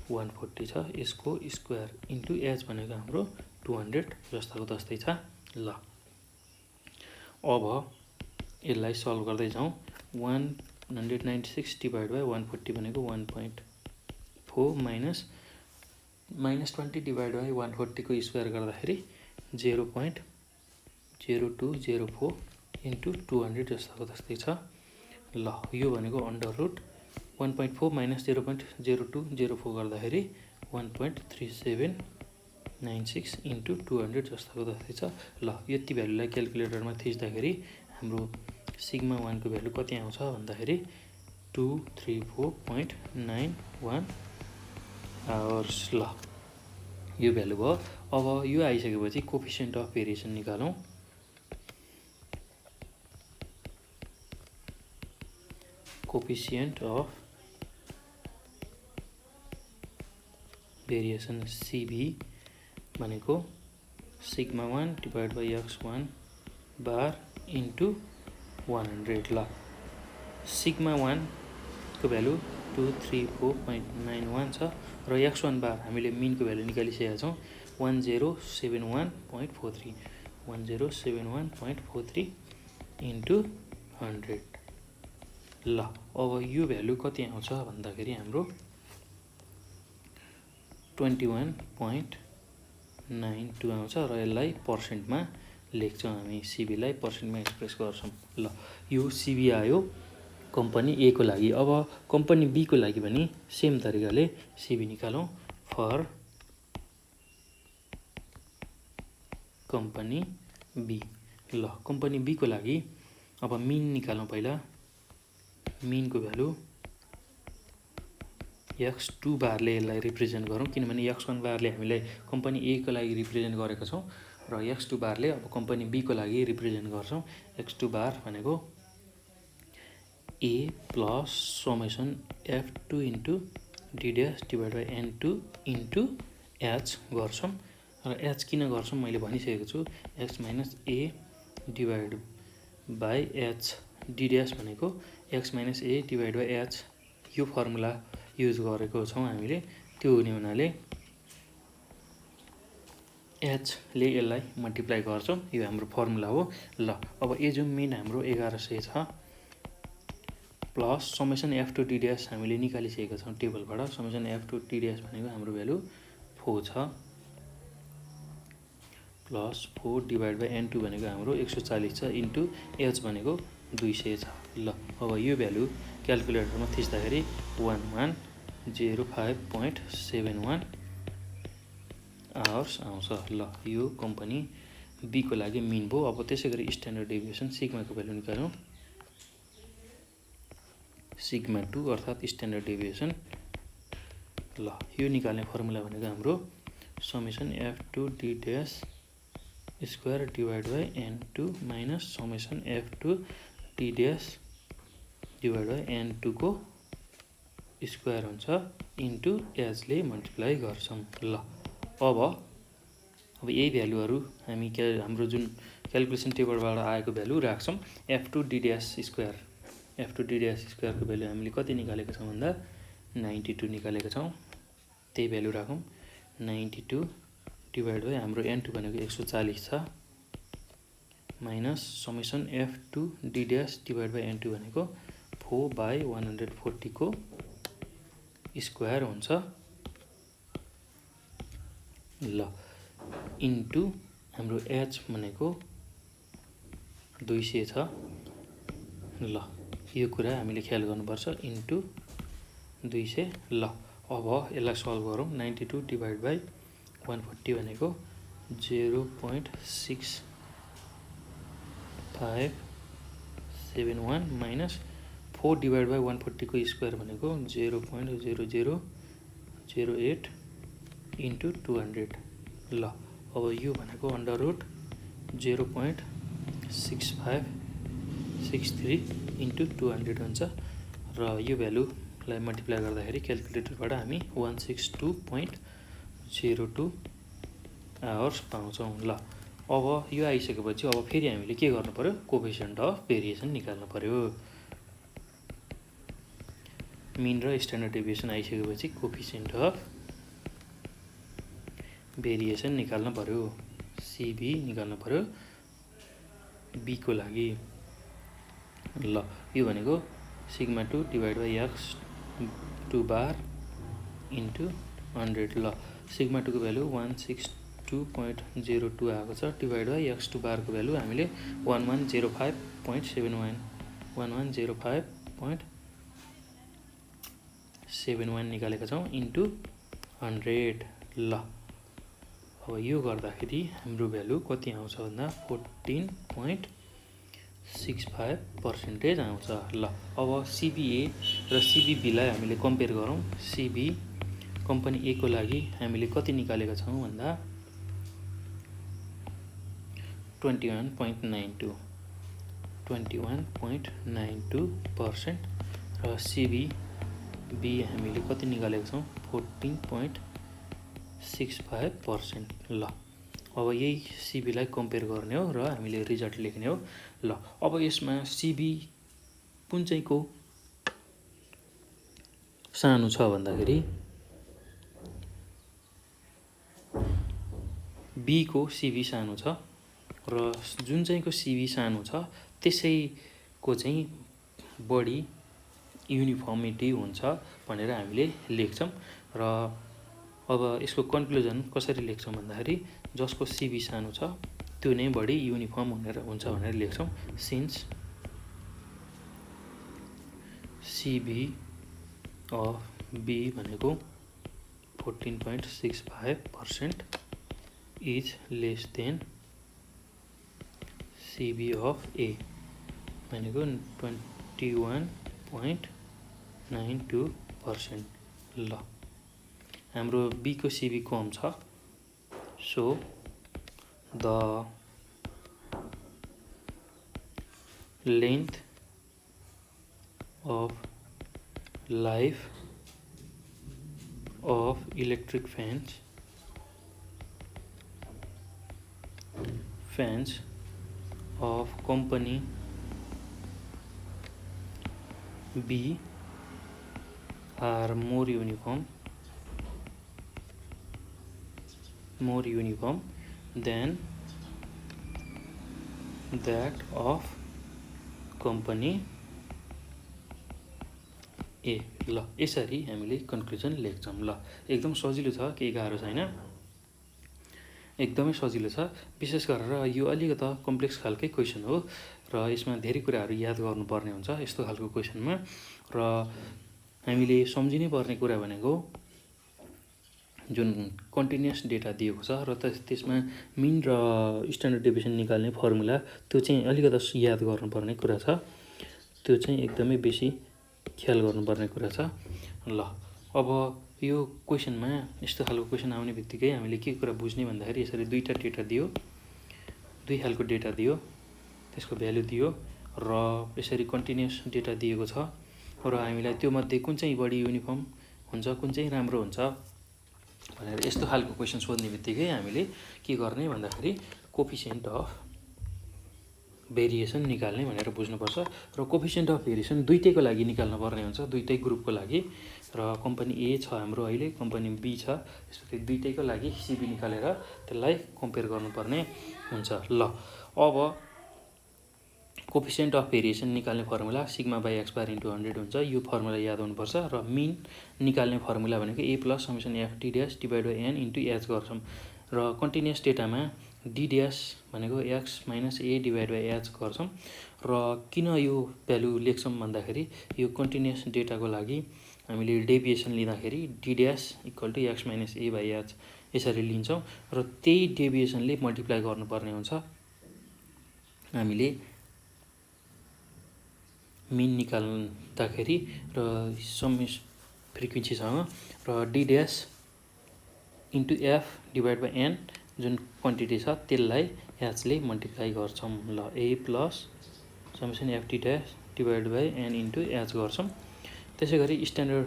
140 छ। यसको स्क्वायर इन्टु एच भनेको हाम्रो 200 जस्ताको तस्तै छ। ल अब यसलाई सल्भ गर्दै जाउँ। 196 डिभाइड बाई 140 भनेको 1.4 माइनस -20 डिभाइड बाई 140 को स्क्वायर गर्दाखेरि 0.0204 इन्टु 200 जस्ताको तस्तै छ। ल यो भनेको अन्डर रुट 1.4 माइनस 0.0204 गर्दाखेरि 1.3796 इन्टु 200 जस्ताको तस्तै छ। ल यति भ्यालुलाई क्यालकुलेटरमा थिच्दाखेरि हाम्रो सिग्मा 1 को भ्यालु कति आउँछ भन्दाखेरि 234.91 आवर्स। ल यो भ्यालु भयो। अब यो आइसकेपछि कोफिसिएन्ट अफ भेरिएसन निकालौँ। कोफिसिएन्ट अफ भेरिएसन सीबी भनेको sigma 1 divide by x1 bar into 100। ल सिग्मा 1 को भ्यालु 234.91 छ र x1 बार हामीले मिनको भ्यालु निकालिसकेका छौँ 1071.43 1071.43 इन्टु 100। ल अब यो भ्यालु कति आउँछ भन्दाखेरि हाम्रो 21.92 आउँछ र यसलाई पर्सेन्टमा लेख्छौँ हामी। सीबीलाई पर्सेन्टमा एक्सप्रेस गर्छौँ। ल यो सीबी आयो कम्पनी ए को लागि। अब कम्पनी बी को लागि पनि सेम तरिकाले सीबी निकालौँ। For company B. ल कम्पनी बी को लागि अब मिन निकालौँ। पहिला मिनको भ्यालु x2 बारले यसलाई रिप्रेजेन्ट गरौँ किनभने x1 बारले हामीलाई कम्पनी ए को लागि रिप्रेजेन्ट गरेको छौँ र x2 बारले अब कम्पनी बी को लागि रिप्रेजेन्ट गर्छौँ। x2 बार भनेको A plus summation f2 into D dash divide by n2 into H गर्छौँ। र एच किन गर्छौँ मैले भनिसकेको छु। x minus A divide by H D dash भनेको x minus A divide by H यो फर्मुला युज गरेको छौँ हामीले। त्यो हुने हुनाले एचले यसलाई मल्टिप्लाई गर्छौँ। यो हाम्रो फर्मुला हो। ल अब ए जो मिन हाम्रो 1100 छ plus summation f2 D dash हामीले निकालिसकेका छौँ टेबलबाट। समेसन f2 डी ड्यास भनेको हाम्रो भ्यालु 4 छ प्लस 4 डिभाइड बाई n2 भनेको हाम्रो 140 छ इन्टु एच भनेको 200 छ। ल अब यो भ्यालु क्यालकुलेटरमा थिच्दाखेरि 1105.71 आवर्स आउँछ। ल यो कम्पनी बी को लागि मिन भयो। अब त्यसै गरी स्ट्यान्डर्ड डेभिएसन सिग्माको भ्यालु निकालौँ। सिग्मा 2 अर्थात् स्ट्यान्डर्ड डेभिएसन। ल यो निकाल्ने फर्मुला भनेको हाम्रो summation f2 D dash square divide by n2 minus summation f2 D dash divide by n2 को स्क्वायर हुन्छ इन्टु एचले मल्टिप्लाई गर्छौँ। ल अब यही भ्यालुहरू हामी हाम्रो जुन क्यालकुलेसन टेबलबाट आएको भ्यालु राख्छौँ। f2 डी ड्यास स्क्वायरको भ्यालु हामीले कति निकालेका छौँ भन्दा 92 निकालेका छौँ। त्यही भ्यालु राखौँ 92 डिभाइड बाई हाम्रो n2 भनेको 140 छ minus summation f2 D dash divide by n2 भनेको 4/140 को स्क्वायर हुन्छ। ल इन्टु हाम्रो एच भनेको 200 छ। ल यो कुरा हामीले ख्याल गर्नुपर्छ इन्टु 200। ल अब यसलाई सल्भ गरौँ। 92 डिभाइड बाई 140 भनेको 0.6571 माइनस 4 डिभाइड बाई 140 को स्क्वायर भनेको 0.0008 इन्टु 200। ल अब यो भनेको अन्डर रुट 0.6563 इन्टु 200 हुन्छ र यो भ्यालुलाई मल्टिप्लाई गर्दाखेरि क्यालकुलेटरबाट हामी 162.02 आवर्स पाउँछौँ। ल अब यो आइसकेपछि अब फेरि हामीले के गर्नु पर्यो, कोएफिसिएन्ट अफ भेरिएसन निकाल्नु पर्यो। मिन र स्ट्यान्डर्ड डेभिएसन आइसकेपछि कोएफिसिएन्ट अफ भेरिएसन निकाल्नु पर्यो, सिबी निकाल्नु पर्यो बी को लागि। ल यो भनेको sigma 2 divide by x 2 bar into 100। ल सिग्मा 2 को भ्यालु 162.02 आएको छ, डिभाइड बाई एक्स 2 बारको भ्यालु हामीले 1105.71 निकालेका छौँ इन्टु 100। ल अब यो गर्दाखेरि हाम्रो भ्यालु कति आउँछ भन्दा 14.65% आउँछ। ल अब सिबिए र सिबिबीलाई हामीले कम्पेयर गरौँ। सिबी कम्पनी ए को लागि हामीले कति निकालेका छौँ भन्दा 21.92% र सिबिबी हामीले कति निकालेका छौँ 14.65%। ल अब यही सिबीलाई कम्पेयर गर्ने हो र हामीले रिजल्ट लेख्ने हो। ल अब यसमा सिबी कुन चाहिँ को सानो छ भन्दाखेरि बी को सिबी सानो छ र जुन चाहिँ को सिबी सानो छ त्यसैको चाहिँ बढी युनिफर्मिटी हुन्छ भनेर हामीले लेख्छौँ। र अब यसको कन्क्लुजन कसरी लेख्छौँ भन्दाखेरि जसको सिबी सानो छ त्यो नै बढी युनिफर्म हुन्छ भनेर लेख्छौँ। सिन्स सिबी अफ बी भनेको 14.65% is less than CV of A भनेको 21.92%। ल हाम्रो बी को सिबी कम छ, so the length of life of electric fans of company B are more uniform than that of company ए। ल यसरी हामीले कन्क्लुजन लेख्छौँ। ल एकदम सजिलो छ, केही गाह्रो छैन, एकदमै सजिलो छ। विशेष गरेर यो अलिकति कम्प्लेक्स खालकै क्वेसन हो र यसमा धेरै कुराहरू याद गर्नुपर्ने हुन्छ यस्तो खालको क्वेसनमा। र हामीले सम्झिनै पर्ने कुरा भनेको जुन कन्टिन्युअस डेटा दिएको छ र त्यसमा मिन र स्ट्यान्डर्ड डेभिएसन निकाल्ने फर्मुला त्यो चाहिँ अलिकति याद गर्नुपर्ने कुरा छ, त्यो चाहिँ एकदमै बेसी ख्याल गर्नुपर्ने कुरा छ। ल अब यो क्वेसनमा यस्तो खालको क्वेसन आउने बित्तिकै हामीले के कुरा बुझ्ने भन्दाखेरि यसरी दुई खालको डेटा दियो, त्यसको भ्यालु दियो र यसरी कन्टिन्युअस डेटा दिएको छ र हामीलाई त्यो मध्ये कुन चाहिँ बढी युनिफर्म हुन्छ, कुन चाहिँ राम्रो हुन्छ भनेर यस्तो खालको क्वेसन सोध्ने बित्तिकै हामीले के गर्ने भन्दाखेरि कोएफिसिएन्ट अफ भेरिएसन निकाल्ने भनेर बुझ्नुपर्छ। र कोएफिसिएन्ट अफ भेरिएसन दुईटैको लागि निकाल्नु पर्ने हुन्छ, दुईटै ग्रुपको लागि। र कम्पनी ए छ हाम्रो अहिले, कम्पनी बी छ, त्यसपछि दुईटैको लागि सिबी निकालेर त्यसलाई कम्पेयर गर्नुपर्ने हुन्छ। ल अब कोएफिसिएन्ट अफ भेरिएसन निकाल्ने formula sigma by X bar into 100 हुन्छ। यो फर्मुला याद हुनुपर्छ। र मिन निकाल्ने फर्मुला भनेको A plus summation F D dash divide by N into H गर्छौँ। र कन्टिन्युअस डेटामा डी ड्यास भनेको X minus A divide by H गर्छौँ। र किन यो भ्यालु लेख्छौँ भन्दाखेरि यो कन्टिन्युअस डेटाको लागि हामीले डेभिएसन लिँदाखेरि D dash equal to X minus A by H यसरी लिन्छौँ र त्यही डेभिएसनले मल्टिप्लाई गर्नुपर्ने हुन्छ हामीले मिन निकाल्दाखेरि र समेस फ्रिक्वेन्सीसँग। र D dash into F divide by N जुन क्वान्टिटी छ त्यसलाई एचले मल्टिप्लाई गर्छौँ। ल A plus summation FT dash divide by N into H गर्छौँ। त्यसै गरी स्ट्यान्डर्ड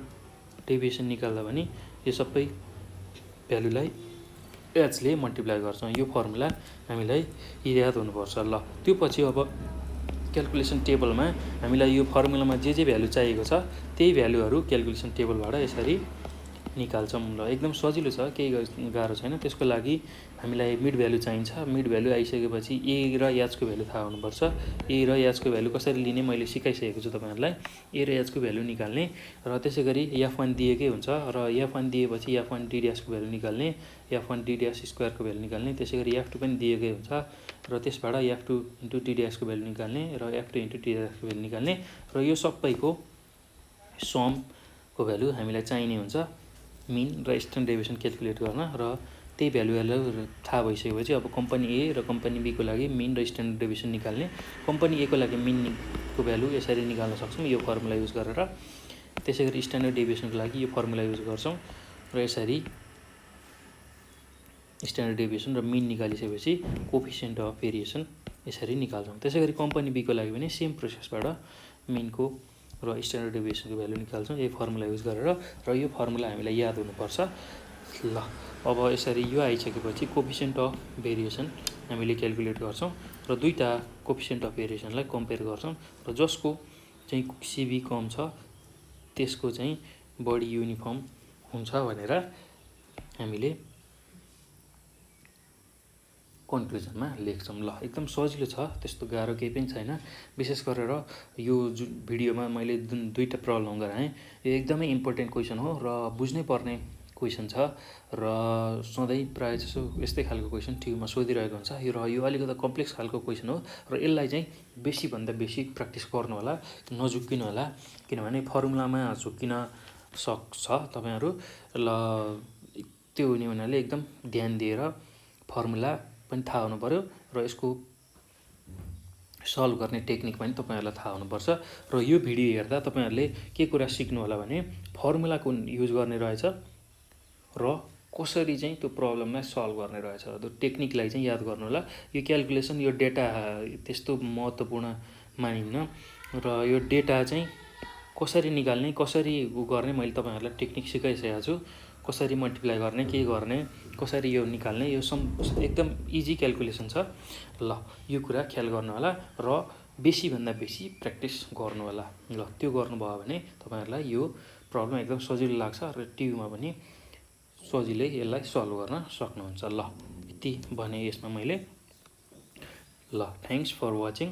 डेभिएसन निकाल्दा पनि यो सबै भ्यालुलाई एचले मल्टिप्लाई गर्छौँ। यो फर्मुला हामीलाई याद हुनुपर्छ। ल त्यो पछि अब क्यालकुलेसन टेबलमा हामीलाई यो फर्मुलामा जे भ्यालु चाहिएको छ त्यही भ्यालुहरू क्यालकुलेसन टेबलबाट यसरी निकाल्छौँ। ल एकदम सजिलो छ, केही गाह्रो छैन। त्यसको लागि हामीलाई मिड भ्यालु चाहिन्छ। मिड भ्यालु आइसकेपछि ए र एचको भ्यालु थाहा हुनुपर्छ। ए र एचको भ्यालु कसरी लिने मैले सिकाइसकेको छु तपाईँहरूलाई। ए र एचको भ्यालु निकाल्ने र त्यसै गरी F1 दिएकै हुन्छ र F1 दिएपछि F1 डी ड्यासको भ्यालु निकाल्ने, F1 डी ड्यास स्क्वायरको भ्यालु निकाल्ने। त्यसै गरी F2 पनि दिएकै हुन्छ र त्यसबाट F2 इन्टु डी ड्यासको भ्यालु निकाल्ने र F2 इन्टु डी ड्यासको भ्यालु निकाल्ने र यो सबैको समको भ्यालु हामीलाई चाहिने हुन्छ मिन र स्ट्यान्डर्ड डेभिएसन क्यालकुलेट गर्न। र त्यही भ्यालुहरू थाहा भइसकेपछि अब कम्पनी ए र कम्पनी बीको लागि मिन र स्ट्यान्डर्ड डेभिएसन निकाल्ने। कम्पनी ए को लागि मिनको भ्यालु यसरी निकाल्न सक्छौँ यो फर्मुला युज गरेर। त्यसै गरी स्ट्यान्डर्ड डेभिएसनको लागि यो फर्मुला युज गर्छौँ र यसरी स्ट्यान्डर्ड डेभिएसन र मिन निकालिसकेपछि कोफिसिएन्ट अफ भेरिएसन यसरी निकाल्छौँ। त्यसै गरी कम्पनी बीको लागि पनि सेम प्रोसेसबाट मिनको र स्ट्यान्डर्ड डेभिएसनको भ्यालु निकाल्छौँ यही फर्मुला युज गरेर र यो फर्मुला हामीलाई याद हुनुपर्छ। ल अब यसरी यो आइसकेपछि कोफिसिएन्ट अफ भेरिएसन हामीले क्यालकुलेट गर्छौँ र दुईटा कोफिसिएन्ट अफ भेरिएसनलाई कम्पेयर गर्छौँ र जसको चाहिँ सिबी कम छ त्यसको चाहिँ बढी युनिफर्म हुन्छ भनेर हामीले कन्क्लुजनमा लेख्छौँ। ल एकदम सजिलो छ, त्यस्तो गाह्रो केही पनि छैन। विशेष गरेर यो जुन भिडियोमा मैले जुन दुईवटा प्रब्लम गराएँ यो एकदमै इम्पोर्टेन्ट क्वेसन हो र बुझ्नै पर्ने क्वेसन छ र सधैँ प्रायः जसो यस्तै खालको क्वेसन ट्युमा सोधिरहेको हुन्छ। यो अलिकति कम्प्लेक्स खालको क्वेसन हो र यसलाई चाहिँ बेसीभन्दा बेसी प्र्याक्टिस गर्नु होला, नझुक्किनु होला, किनभने फर्मुलामा झुक्किन सक्छ तपाईँहरू। ल त्यो हुने हुनाले एकदम ध्यान दिएर फर्मुला पनि थाहा हुनु पर्यो र यसको सल्भ गर्ने टेक्निक पनि तपाईँहरूलाई थाहा हुनुपर्छ। र यो भिडियो हेर्दा तपाईँहरूले के कुरा सिक्नु होला भने फर्मुला कुन युज गर्ने रहेछ र कसरी चाहिँ त्यो प्रब्लमलाई सल्भ गर्ने रहेछ, त्यो टेक्निकलाई चाहिँ याद गर्नु होला। यो क्यालकुलेसन यो डेटा त्यस्तो महत्त्वपूर्ण मानिन्न र यो डेटा चाहिँ कसरी निकाल्ने कसरी गर्ने मैले तपाईँहरूलाई टेक्निक सिकाइसकेको छु। कसरी मल्टिप्लाई गर्ने, के गर्ने, कसरी यो निकाल्ने, यो एकदम इजी क्यालकुलेसन छ। ल यो कुरा ख्याल गर्नु होला र बेसीभन्दा बेसी प्र्याक्टिस गर्नु होला। ल त्यो गर्नुभयो भने तपाईँहरूलाई यो प्रब्लम एकदम सजिलो लाग्छ र ट्युमा पनि सजिलै यसलाई सल्भ गर्न सक्नुहुन्छ। ल यति भने यसमा मैले। ल थ्याङ्क्स फर वाचिङ।